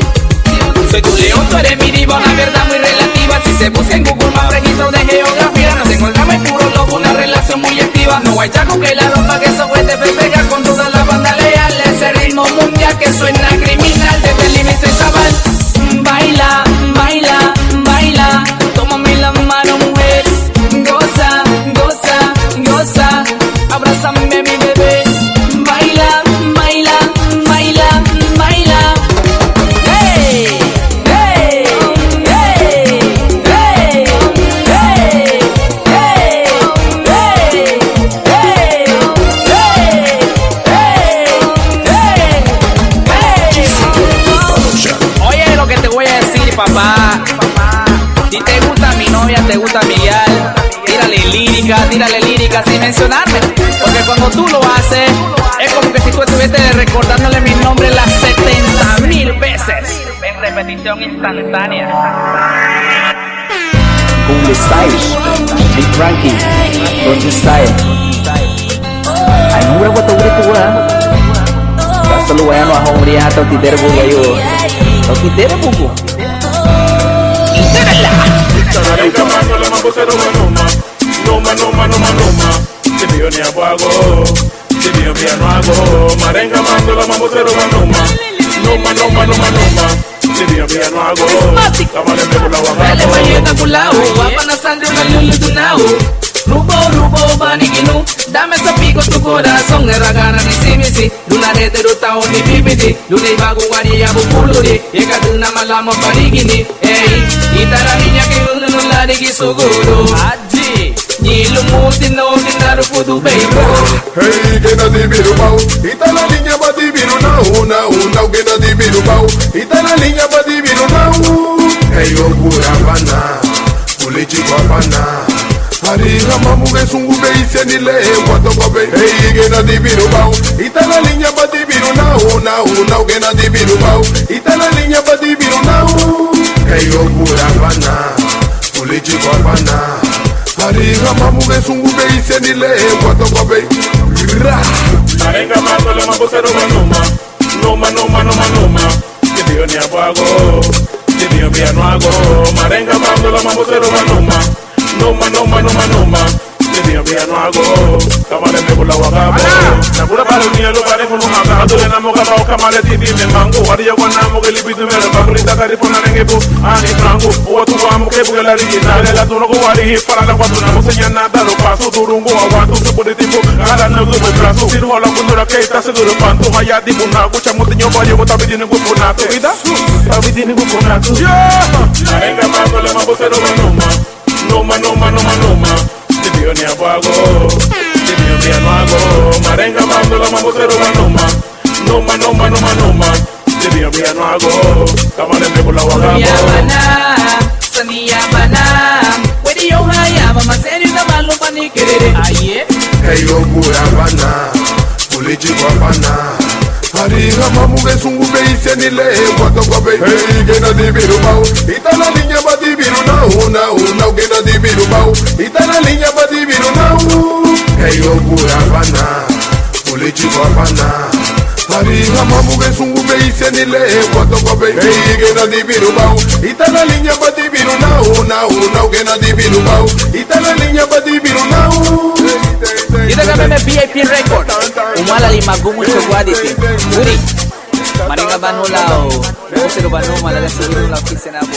[SPEAKER 4] Soy tu león, tú eres mi diva, una verdad muy relativa. Si se busca en Google Maps, registro de geografía, nos encontramos en puro loco, una relación muy activa. No hay chaco que la rompa, que eso puede festejar con toda la banda leal. Ese ritmo mundial que suena criminal, desde el límite Zabal. Baila, baila, baila, tómame la mano, mujer. Goza, goza, goza, abrázame mi bebé. Baila, baila, baila, baila. Hey, hey, hey, hey, hey, hey, hey, hey. Oye lo que te voy a decir, papá. Si te gusta mi novia, te gusta mi gal. Tírale lírica sin mencionarme. Porque cuando tú lo haces, es como que si tú estuvieras recordándole mi nombre las 70,000 veces. En repetición instantánea.
[SPEAKER 8] Cool Style, Big Frankie, Rodney Style. Ay, no huevo tu grito, basta lu waya no ahong riya to tider bu gayo. To tider bu.
[SPEAKER 7] Marenga mando la mambocero manoma. Noma, noma, noma, noma. Si mío ni apago. Si mío no hago. Marenga mando la mambocero manoma. Noma, noma, noma, noma. Si mío no hago. Cámara de la guaja.
[SPEAKER 4] Ele mañeta kulao. Wapa na sangre una lulu tunao. Rubo, rubo, baniginu. Dame ese pico tu corazón. Era gana ni simisi. Luna de teruta o ni bibidi. Luna iba guaria bupuluri. Llega de una malama banigini. Ey, ita la niña que uno no la digi suguru. Aji, ni lumuti no dinaro.
[SPEAKER 1] grupo do bem.
[SPEAKER 6] Hey, que na di Bilbao, y está la niña pa' di Bilbao, una, que na di Bilbao, y está la niña pa' di Bilbao. Hey, yo pura pana, pulichi kwa pana. Ariga mamu que sungu be ise ni le cuando cobe. Hey, que na di Bilbao, y está la niña pa' di Bilbao, una, que na di Bilbao, y está la niña pa' di Bilbao. Hey, yo pura pana, pulichi kwa pana. Ariga mamu que sungu be ise ni le cuando cobe.
[SPEAKER 7] Marenga mando la mambocero manoma, noma, que Dios ni apago, que Dios ya no hago. Marenga mando la mambocero manoma, noma, que Dios ya no hago. Camare me bola wagabo, na pura para el niño lugar con un magado le namo gabo camare TV me mango, wario guanamo que libido me bango lita carifona nengepo, ani frango, o tu amo que buga la original, la tu no guari para la cuatro namo señanata lo paso durungo aguanto su positivo, ala no do me brazo, sirvo la cultura que está se duro panto, vaya tipo na gucha monteño vario go tabi tiene gupo nato, vida, tabi tiene gupo nato. Marenga mando le mambocero noma, que Dios ni apago, que Dios ya no hago. Marenga mando la mambocero noma, que Dios ya no hago. Camare me bola wagabo.
[SPEAKER 1] Sania mana, wedi yo haya mama seri na malu pani kerere. Aye.
[SPEAKER 6] Hey, yo pura pana, pulichi kwa pana. Ariga mamu que sungu be ise ni le cuando cobe. Hey, que na di Bilbao, y está la niña pa' di Bilbao, una, que na di Bilbao, y está la niña pa' di Bilbao. Hey, yo pura pana, pulichi kwa pana. Ariga mamu que sungu be ise ni le cuando cobe. Hey, que na di Bilbao, y está la niña pa' di Bilbao, una, que na di Bilbao, y está la niña pa' di Bilbao.
[SPEAKER 1] Kita kami VIP record. Umala lima gumo chogwaditi. Uri. Maringa banulao. Sero banu malaga siguro la kisenabo.